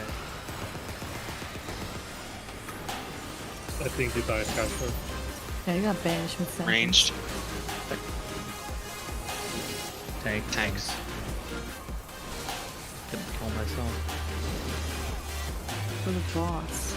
I think you died, Casper. Yeah, you got banishment sentence. Ranged. tank. Tanks. Couldn't kill myself. For the boss.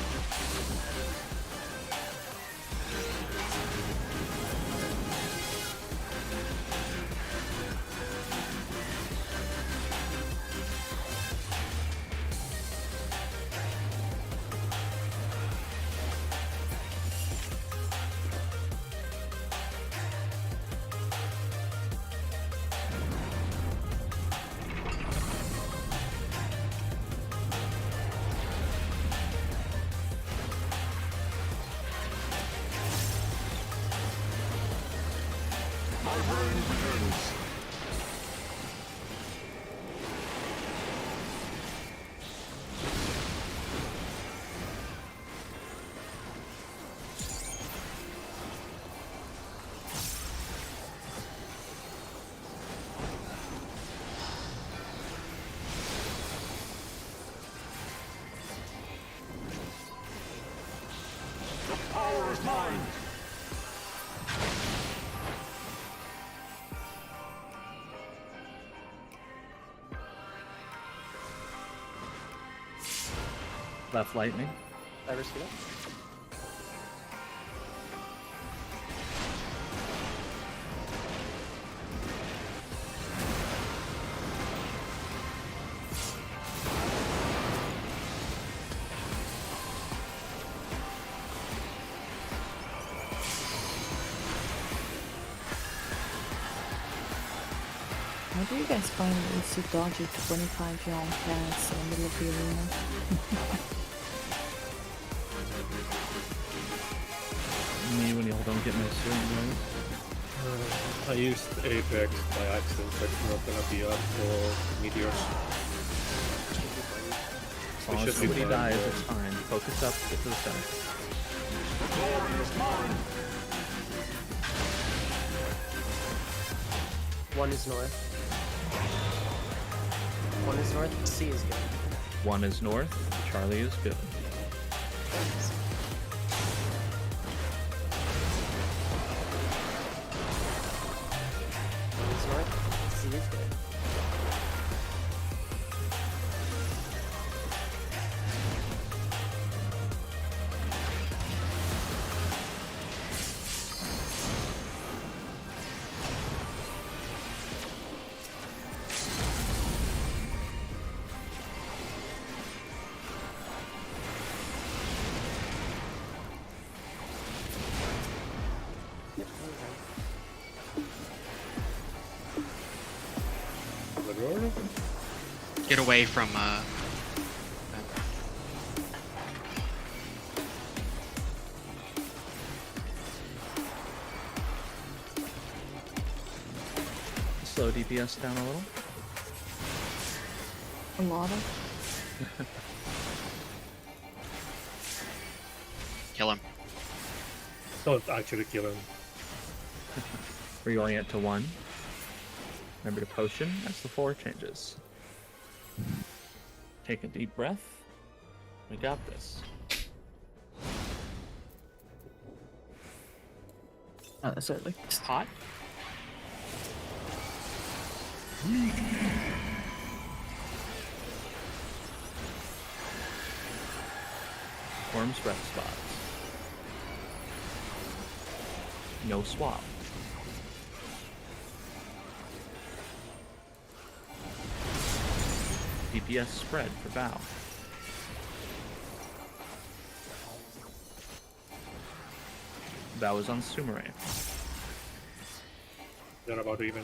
My brain begins. The power is mine. Left lightning. I risk it up. How do you guys find ways to dodge a 25 yard pass in the middle of the arena? Me when y'all don't get my swing right. I used Apex by accident. That's not gonna be up for meteors. As long should as be nobody fine, dies, yeah. it's fine. Focus up, get to the center. The glory is mine. One is north. One is north. C is good. One is north, Charlie is good. One is north. C is good. Yep, Aurora? Get away from Slow DPS down a little. A lot of. kill him. Don't actually kill him. Reorient to 1. Remember to potion as the 4 changes. Take a deep breath. We got this. Not necessarily. It's hot. Worms red spots. No swap. DPS spread for bow. That was on Sumere. They're about even.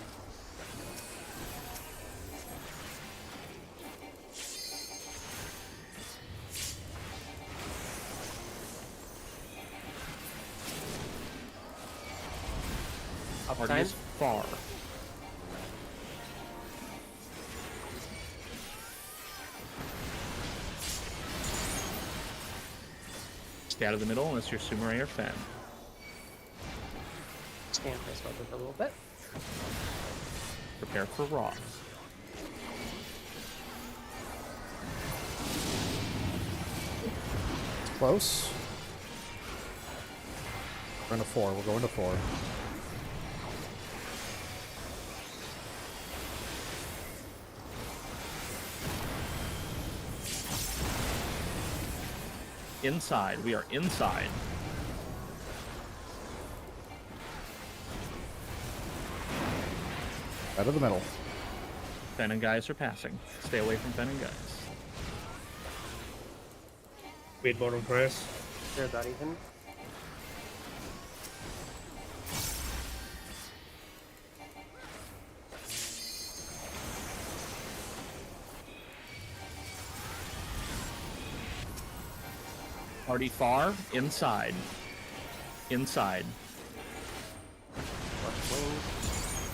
Up Party time. is far. Stay out of the middle unless you're Sumere or Fen. Stand for smoke a little bit. Prepare for Raw. It's close. We're into 4. We're going to 4. Inside. We are inside. Out of the middle. Fen and guys are passing. Stay away from Fen and guys. Mid bottom press. They're about even. Party far. Inside. Inside. Watch wings.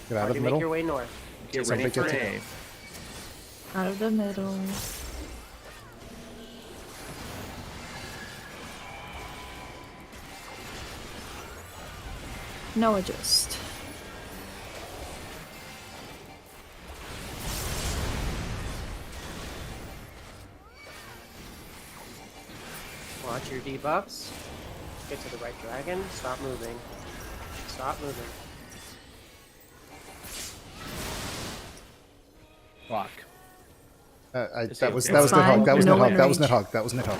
Get out of the Make middle. your way north. Get Somebody ready for get to- A. Out of the middle. No adjust. Watch your debuffs. Get to the right dragon. Stop moving. Stop moving. Fuck. That was It's Nidhogg. fine. That was No Nidhogg. That was range. Nidhogg. That was Nidhogg.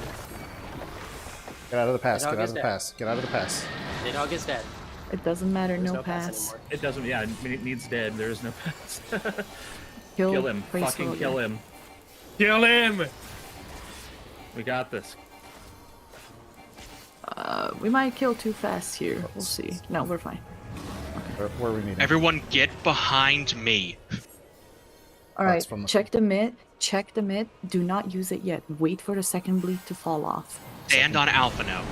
Get out of the pass. Nidhogg Get out is of the dead. pass. Get out of the pass. Nidhogg is dead. It doesn't matter, There's no pass pass. anymore. It doesn't. Yeah, it needs dead. There is no pass. Kill him. placeholder. Fucking kill him. Kill him! We got this. We might kill too fast here. We'll see. No, we're fine. Where are we meeting? Everyone get behind me. All That's right, from the- check the mid. Check the mid. Do not use it yet. Wait for the second bleed to fall off. Stand on Alpha now.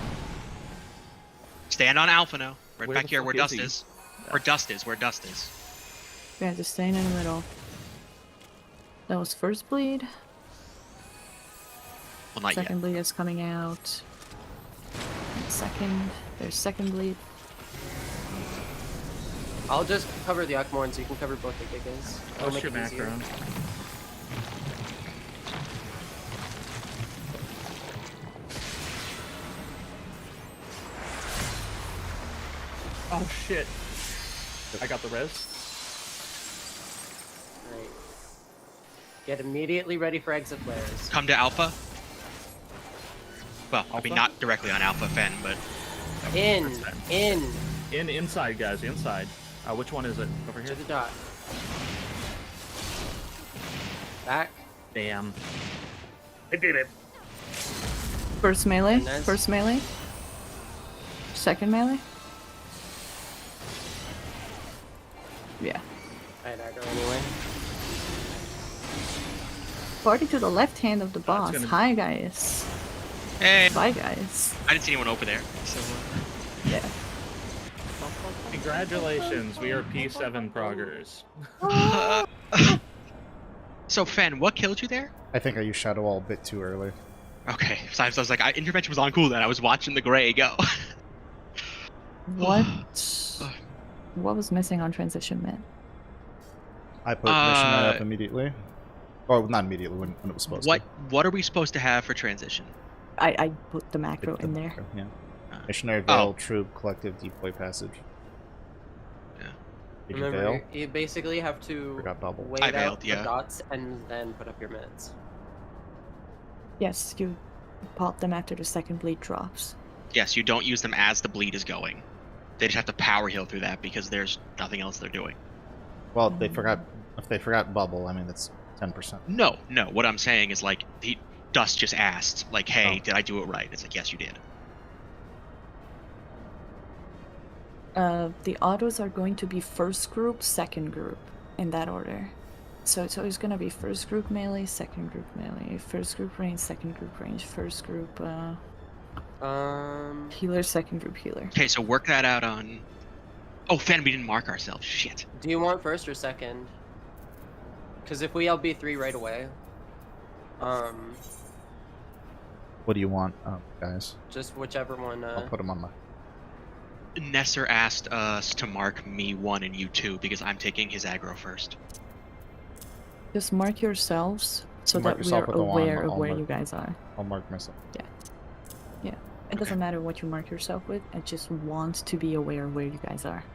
Stand on Alpha now. Right Where back the here fuck where is Dust he? is. Where Dust is. Where Dust is. Yeah, just staying in the middle. That was first bleed. Well, not Second yet. bleed is coming out. Second. There's second bleed. I'll just cover the Akmorn so you can cover both the Gigas. It'll Post make your it easier. background. Oh shit. I got the res. Right. Get immediately ready for exit flares. Come to Alpha. Well, I mean, Alpha? not directly on Alpha Fen, but In! In! Inside, guys, inside. Which one is it? Over To here? the dot. Back. Damn. I did it. First melee. And that's- First melee. Second melee. Yeah. I aggro anyway. Party to the left hand of the boss. gonna- Hi, guys. hey, Bye, guys. I didn't see anyone over there. So Yeah. Congratulations, we are P7 proggers. So Fen, what killed you there? I think I used Shadow Wall a bit too early. Okay, so I was like, intervention was on cooldown. I was watching the gray go. What? What was missing on transition mid? I put Missionary up immediately. Or not immediately, when it was supposed What are we supposed to have for transition? I put the macro to. in there. Yeah. Uh, Missionary oh. Veil, Troop, Collective, Decoy Passage. Yeah. Did you Remember, Veil? you basically have to Forgot Bubble. wait I out veiled, the yeah. dots and then put up your mids. Yes, you pop them after the second bleed drops. Yes, you don't use them as the bleed is going. They just have to power heal through that because there's nothing else they're doing. Well, they forgot. If they forgot Bubble, I mean, that's 10%. No. What I'm saying is like Dust just asked, like, hey, Oh. did I do it right? It's like, yes, you did. The autos are going to be first group, second group, in that order. So it's gonna be first group melee, second group melee, first group range, second group range, first group healer, second group healer. Okay, so work that out on. Oh, Fan, we didn't mark ourselves. Shit. Do you want first or second? Because if we LB3 right away, What do you want, guys? just whichever one. I'll put them on my. Nesser asked us to mark me 1 and you 2 because I'm taking his aggro first. Just mark yourselves so Mark that yourself we're with the one, aware of I'll where mark- you guys are. I'll mark myself. Yeah. It doesn't matter what you mark yourself with. I just want to be aware of where you guys are.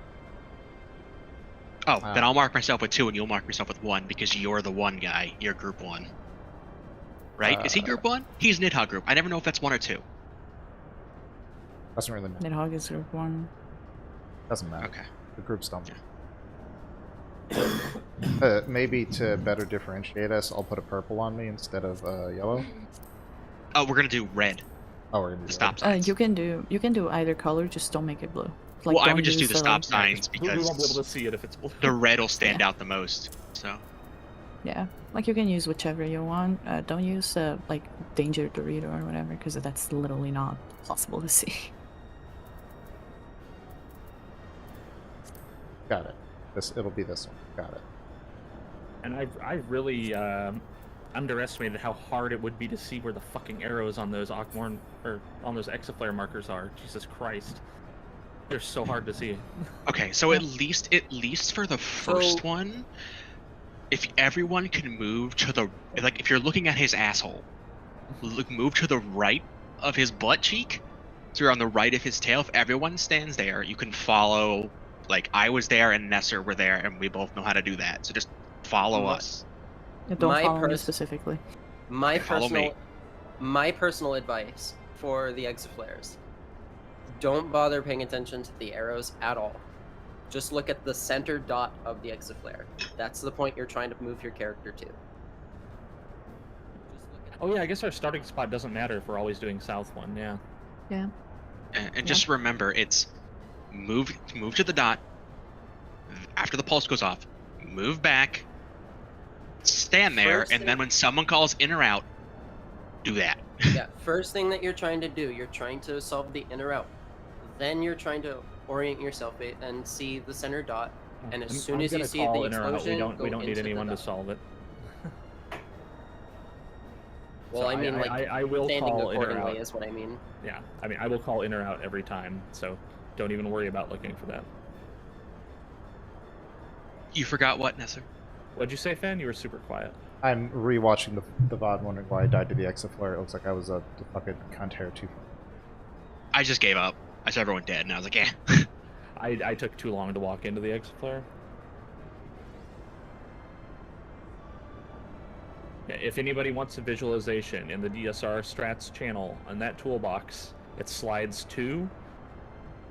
Oh, Wow. then I'll mark myself with 2 and you'll mark yourself with 1 because you're the 1 guy. You're group 1. Right? Is he group 1? He's Nidhogg group. I never know if that's 1 or 2. Doesn't really matter. Nidhogg is group 1. Doesn't matter. Okay. The groups don't. Yeah. Maybe to better differentiate us, I'll put a purple on me instead of yellow. Oh, we're gonna do red. Oh, we're gonna do The that. stop signs. You can do either color, just don't make it blue. Like, Well, I don't would just do use the stop signs We won't be able because to see it if it's blue. the red will stand out the most. So. Yeah, like you can use whichever you want. Don't use like danger Dorito or whatever, because that's literally not possible to see. Got it. It'll be this one. Got it. And I really underestimated how hard it would be to see where the fucking arrows on those Ockmorn or on those Exaflare markers are. Jesus Christ, they're so hard to see. Okay, so at least for the first one, if everyone can move to the if you're looking at his asshole, move to the right of his butt cheek, so you're on the right of his tail. If everyone stands there, you can follow. Like I was there and Nesser were there, and we both know how to do that. So just follow us. Yeah, don't My follow me pers- specifically. My Follow me. personal advice for the Exaflares: don't bother paying attention to the arrows at all. Just look at the center dot of the Exaflare. That's the point you're trying to move your character to. Oh yeah, I guess our starting spot doesn't matter if we're always doing south one. Yeah. Yeah. And just remember, it's move to the dot. After the pulse goes off, move back, stand there, First and thing- then when someone calls in or out, do that. Yeah, first thing that you're trying to do, you're trying to solve the in or out. Then you're trying to orient yourself and see the center dot. And as soon as you gonna see call the in or out. explosion, we don't need into the anyone to dot. solve it. Well, So I mean, like I will standing call in or accordingly out. is what I mean. Yeah, I mean I will call in or out every time. So don't even worry about looking for that. You forgot what, Nesser? What'd you say, Fan? You were super quiet. I'm rewatching the VOD, wondering why I died to the Exaflare. It looks like I was a fucking Conterra too. I just gave up. I saw everyone dead, and I was like, eh. I took too long to walk into the Exaflare. Yeah, if anybody wants a visualization in the DSR Strats channel on that toolbox, it slides 2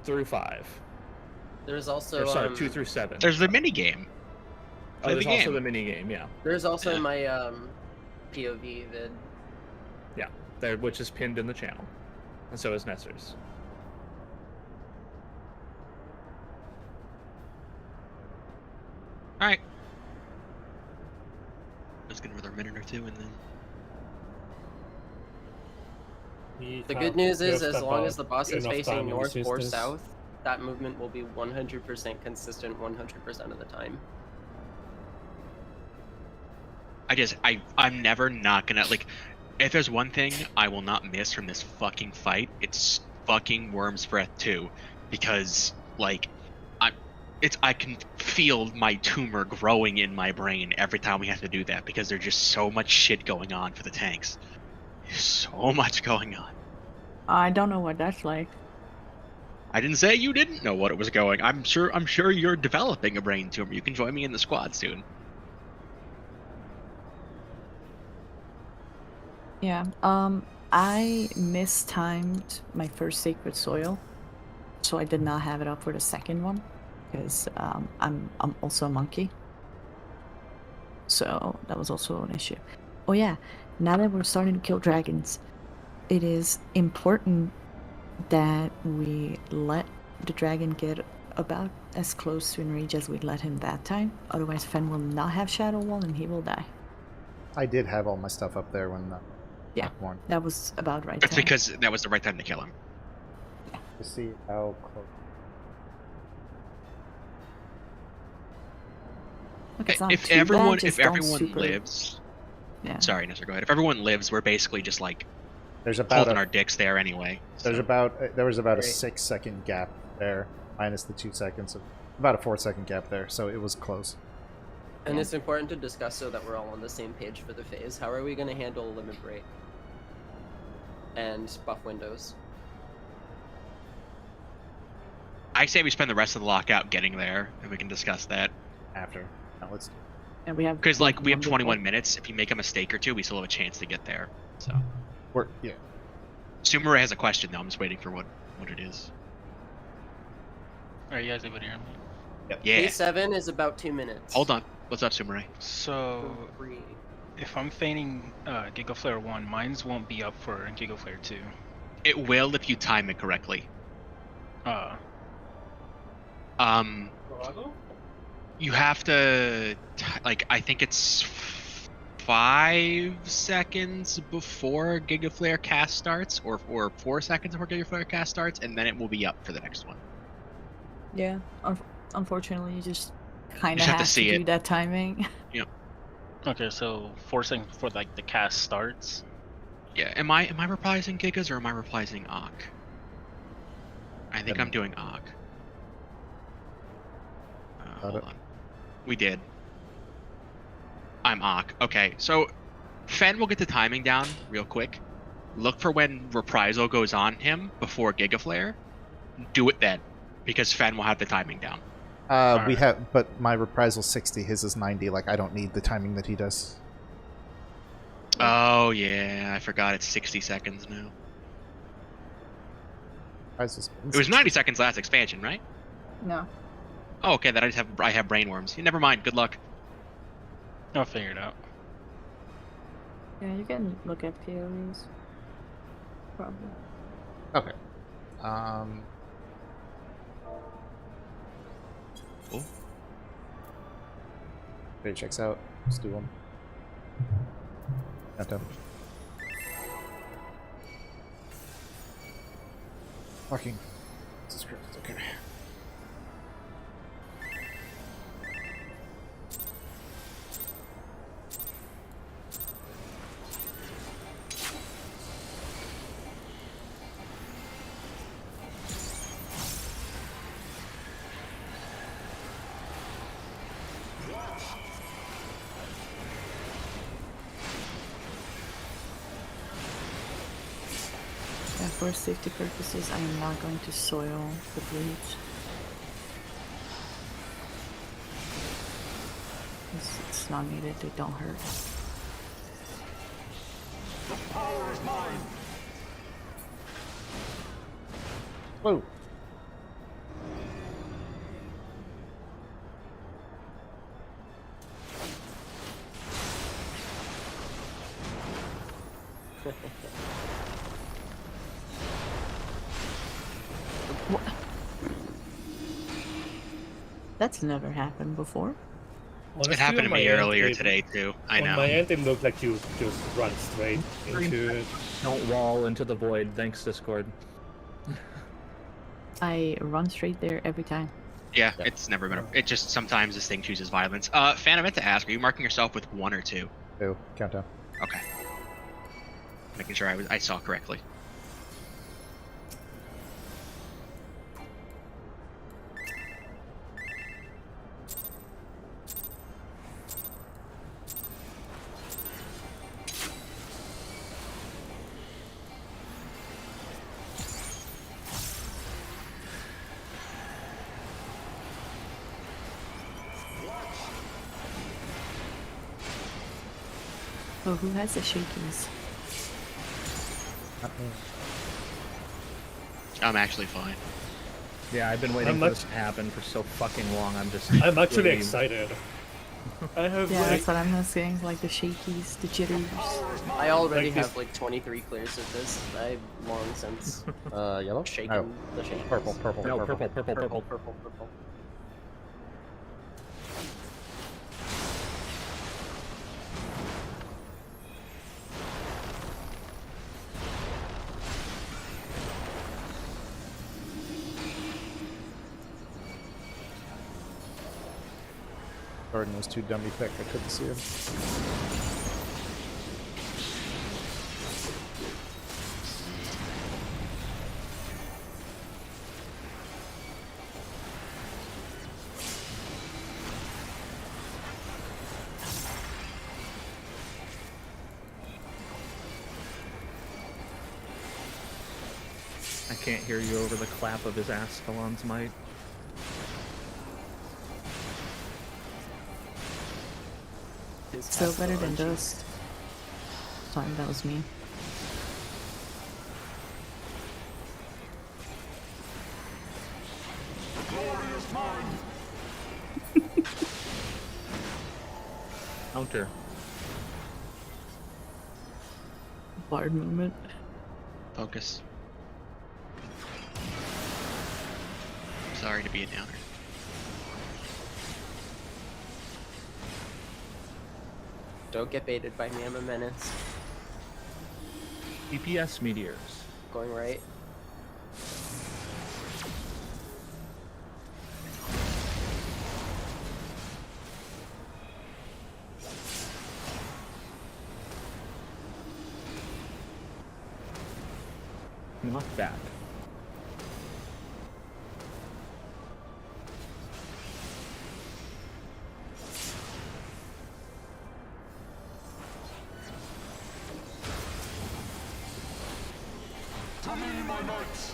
through 5. There's also Or, sorry, 2 through 7. There's the mini game. Oh, Play there's the also game. the mini game, yeah. There's also Yeah. my POV vid. Yeah, there, which is pinned in the channel. And so is Nesser's. All right. Let's get another minute or two, and then. The good news is, as long as the boss is enough time facing in the north or sisters. south, that movement will be 100% consistent 100% of the time. I'm never not gonna, like, if there's one thing I will not miss from this fucking fight, it's fucking Worm's Breath 2. Because, like, I can feel my tumor growing in my brain every time we have to do that, because there's just so much shit going on for the tanks. So much going on. I don't know what that's like. I didn't say you didn't know what it was going. I'm sure you're developing a brain tumor. You can join me in the squad soon. Yeah. I mistimed my first Sacred Soil, so I did not have it up for the second one, because I'm also a monkey. So that was also an issue. Oh yeah, now that we're starting to kill dragons, it is important that we let the dragon get about as close to Enrage as we'd let him that time. Otherwise, Fen will not have Shadow Wall and he will die. I did have all my stuff up there when Yeah, one. that was about right That's time. because that was the right time to kill him. To see how close. Look, it's not If too bad, everyone just don't super... lives, Yeah. sorry, Nestor, go ahead. If everyone lives, we're basically just like There's about holding our dicks there anyway. there was about a Great. 6-second gap there, minus the 2 seconds. About a 4-second gap there, so it was close. And it's important to discuss so that we're all on the same page for the phase. How are we going to handle limit break and buff windows? I say we spend the rest of the lockout getting there, and we can discuss that. After. Now let's. And we have... Because like we have wonderful- 21 minutes. If you make a mistake or two, we still have a chance to get there. So, Yeah. Sumera has a question though. I'm just waiting for what it is. Are you guys able to hear me? Yeah. Phase 7 is about 2 minutes. Hold on. What's up, Sumera? So, if I'm feigning Giga Flare 1, mines won't be up for Giga Flare 2. It will if you time it correctly. You have to, like, I think it's 5 seconds before Giga Flare cast starts, or 4 seconds before Giga Flare cast starts, and then it will be up for the next one. Yeah, unfortunately, you just kind You of just have to see do it. that timing. Okay, so 4 seconds before like the cast starts. Yeah. Am I reprising Gigas or am I reprising Ak? I think I'm doing Ak. Hold on. We did. I'm Ak. Okay, so Fen will get the timing down real quick. Look for when Reprisal goes on him before Giga Flare. Do it then, because Fen will have the timing down. We have, but my reprisal 60, his is 90. Like I don't need the timing that he does. Oh yeah, I forgot it's 60 seconds now. It was 90 seconds last expansion, right? No. Oh, okay. Then I have brainworms. Never mind. Good luck. I'll figure it out. Yeah, you can look at POEs. Probably. Okay. Cool. Okay, checks out. Let's do one. Countdown. Fucking. Jesus Christ. Okay. Yeah, for safety purposes, I am not going to soil the bleach. It's not needed, they don't hurt. The power is mine. Whoa. That's never happened before. Honestly, It happened to on my me end, earlier it- today too. I On know. my end, it looked like you just run straight into it. Don't wall into the void. Thanks, Discord. I run straight there every time. Yeah, it's never been. It just sometimes this thing chooses violence. Fan, I meant to ask: are you marking yourself with 1 or 2? 2. Countdown. Okay. Making sure I saw correctly. Oh, who has the shakies? Not me. I'm actually fine. Yeah, I've been waiting I'm for much- this to happen for so fucking long. I'm just. I'm actually really- excited. I have Yeah, like that's what I'm missing. Like the shakies, the jitters. I already Like this- have like 23 clears of this. I've long since Yellow? shaken Oh, the shakies. purple, purple, No, purple. Purple. Jordan was too dumb to pick. I couldn't see him. I can't hear you over the clap of his Ascalon's might. Still better than Dust. Sorry, that was me. Counter. Bard moment. Focus. Sorry to be a downer. Don't get baited by me, I'm a menace. DPS meteors. Going right. Knock back. To me, my knights.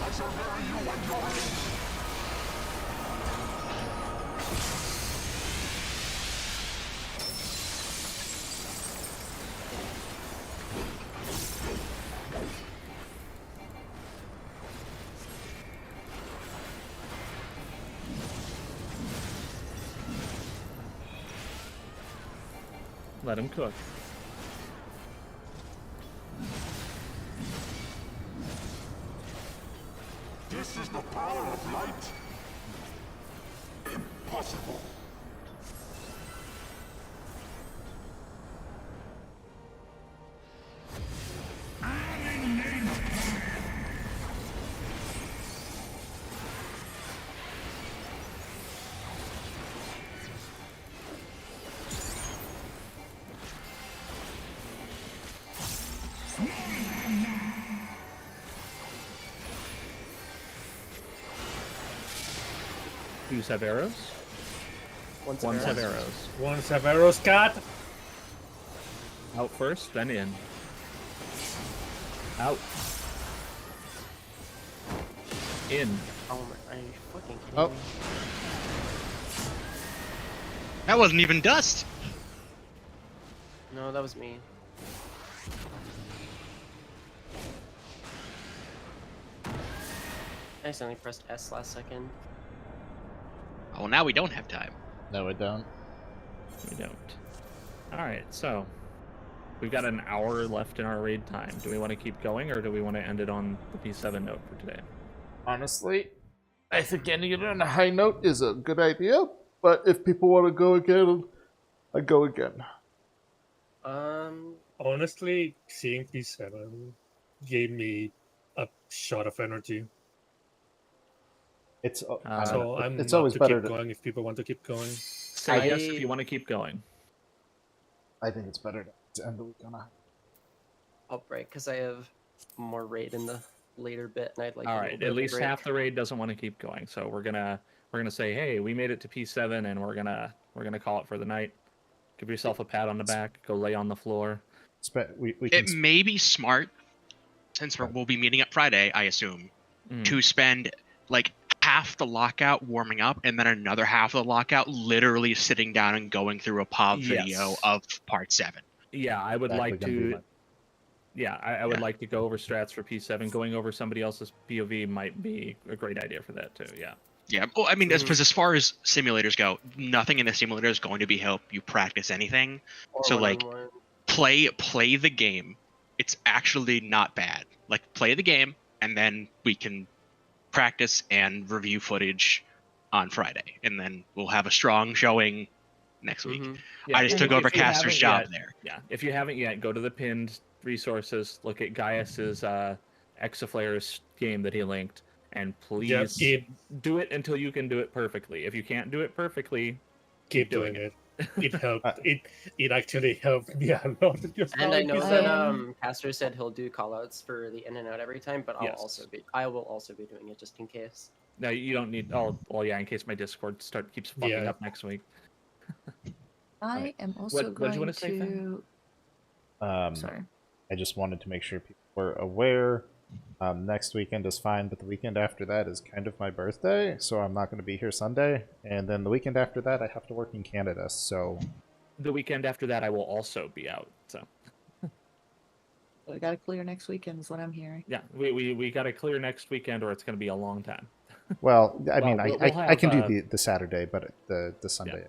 I shall bury you at your age. Let him cook. This is the power of light. Impossible. Who's have arrows? Once Ones have arrows. arrows. one Severos cat. Out first, then in. Out. In. Oh my, are you fucking kidding Oh. me? That wasn't even dust. No, that was me. I accidentally pressed S last second. Oh, now we don't have time. No, I don't. We don't. Alright, so. We've got an hour left in our raid time. Do we want to keep going, or do we want to end it on the P7 note for today? Honestly, I think ending it on a high note is a good idea. But if people want to go again, I go again. Honestly, seeing P7 gave me a shot of energy. It's So I'm it's not always to better keep to. going if people want to keep going. Say yes if you want to keep going. I think it's better to end the week on a. Oh, right, because I have more raid in the later bit, and I'd like. All right, at least half the raid doesn't want to keep going, so we're gonna say, hey, we made it to P7, and we're gonna call it for the night. Give yourself a pat on the back. Go lay on the floor. We It can. may be smart, since we'll be meeting up Friday, I assume, to spend like half the lockout warming up, and then another half of the lockout literally sitting down and going through a POV video Yes. of Part 7. Yeah, I would Exactly like gonna be to. Yeah, I would like to go over strats for P7. Going over somebody else's POV might be a great idea for that too. Yeah. Yeah. Well, I mean, as far as simulators go, nothing in the simulator is going to be help you practice anything. Or So like, one-on-one. play the game. It's actually not bad. Like, play the game, and then we can practice and review footage on Friday, and then we'll have a strong showing next week. Yeah, I just and took over if you Caster's haven't job yet- there. Yeah, if you haven't yet, go to the pinned resources, look at Gaius's Exaflare's game that he linked, and please do it until you can do it perfectly. If you can't do it perfectly, keep doing it. It helped. It actually helped me a lot. Just And I like know you that said. Caster said he'll do callouts for the in and out every time, but I will also be doing it just in case. No, you don't need. Oh, well, yeah. In case my Discord keeps fucking up next week. I am also What did you going want to say, Finn? Sorry. I just wanted to make sure people were aware. Next weekend is fine, but the weekend after that is kind of my birthday, so I'm not going to be here Sunday. And then the weekend after that, I have to work in Canada, so... The weekend after that, I will also be out, so... We gotta clear next weekend is what I'm hearing. Yeah, we gotta clear next weekend, or it's going to be a long time. Well, I mean, we'll I can have, do the Saturday, but the Sunday...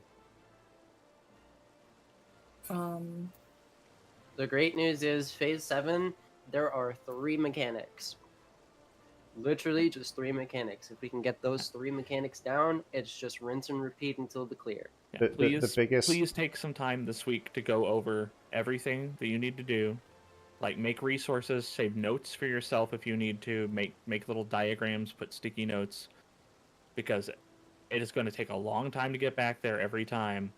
The great news is Phase 7, there are 3 mechanics. Literally just 3 mechanics. If we can get those 3 mechanics down, it's just rinse and repeat until the clear. Yeah, please take some time this week to go over everything that you need to do. Like, make resources, save notes for yourself if you need to, make little diagrams, put sticky notes, because it is going to take a long time to get back there every time.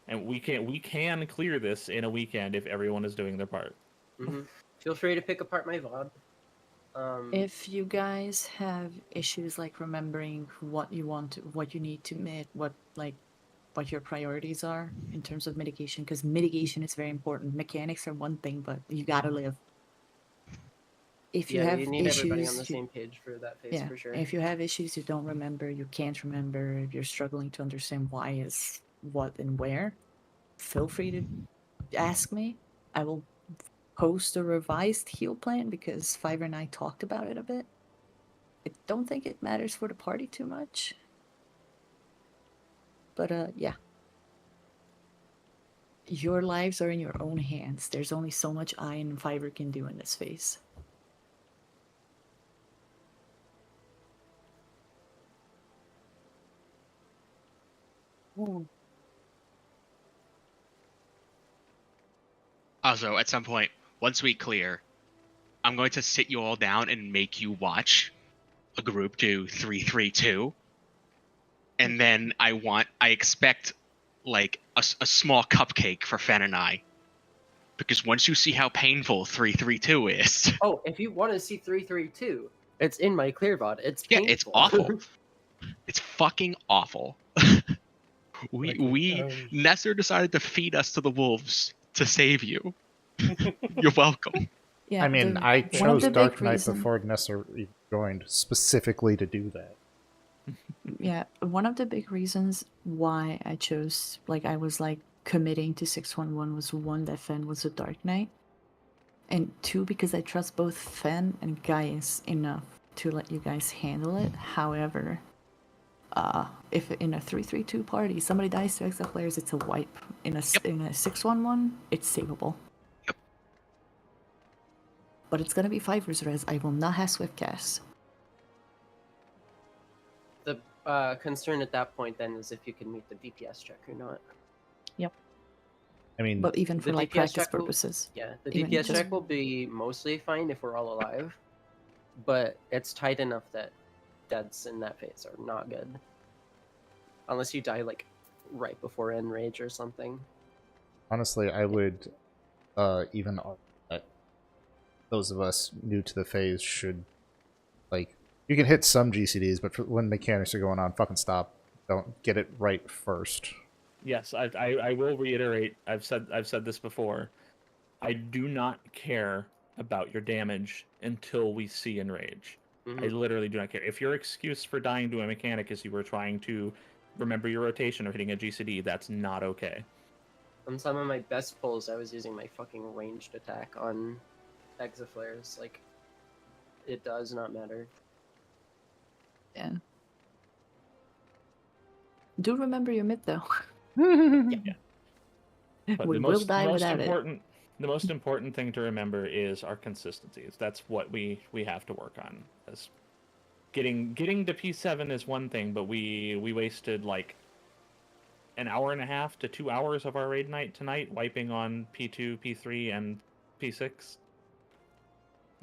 And we can clear this in a weekend if everyone is doing their part. Feel free to pick apart my VOD. If you guys have issues like remembering what you want, what you need to meet, what your priorities are in terms of mitigation, because mitigation is very important. Mechanics are one thing, but you gotta live. If you have you need issues, everybody on the same page for that phase, for sure. If you have issues you don't remember, you can't remember, if you're struggling to understand why is what and where, feel free to ask me. I will post a revised heal plan because Fiverr and I talked about it a bit. I don't think it matters for the party too much. But yeah. Your lives are in your own hands. There's only so much I and Fiverr can do in this phase. Also, at some point, once we clear, I'm going to sit you all down and make you watch a group do 3-3-2. And then I expect like a small cupcake for Fen and I. Because once you see how painful 3-3-2 is. Oh, if you want to see 3-3-2, it's in my clear VOD. It's painful. Yeah, it's awful. It's fucking awful. Nestor decided to feed us to the wolves to save you. You're welcome. Yeah, I mean, I chose Dark Knight before Nestor joined specifically to do that. Yeah, one of the big reasons why I chose, I was committing to 611 was one, that Fen was a Dark Knight, and two, because I trust both Fen and Gaius enough to let you guys handle it. However, if in a 3-3-2 party somebody dies to exile players, it's a wipe. In a 6-1-1, it's savable. Yep. But it's gonna be Fiverr's res. I will not have swift cast. The concern at that point then is if you can meet the DPS check or not. Yep. I mean, but even for practice purposes. The DPS check will be mostly fine if we're all alive, but it's tight enough that deaths in that phase are not good. Unless you die right before end rage or something. Honestly, I would even argue that those of us new to the phase should, you can hit some GCDs, but when mechanics are going on, fucking stop. Don't get it right first. Yes, I will reiterate. I've said this before. I do not care about your damage until we see enrage. I literally do not care. If your excuse for dying to a mechanic is you were trying to remember your rotation or hitting a GCD, that's not okay. On some of my best pulls, I was using my fucking ranged attack on Exaflares. Like, it does not matter. Yeah. Do remember your myth though. Yeah. But We will die without it. The most important thing to remember is our consistencies. That's what we have to work on. As getting to P7 is one thing, but we wasted like an hour and a half to 2 hours of our raid night tonight wiping on P2, P3, and P6,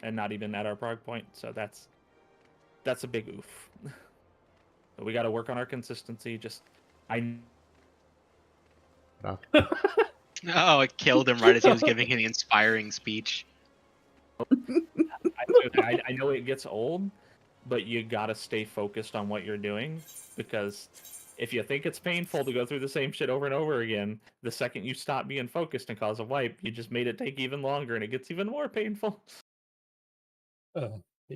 and not even at our prog point. So that's a big oof. But we got to work on our consistency. Oh, it killed him right as he was giving him the inspiring speech. I know it gets old, but you gotta stay focused on what you're doing, because if you think it's painful to go through the same shit over and over again, the second you stop being focused and cause a wipe, you just made it take even longer and it gets even more painful.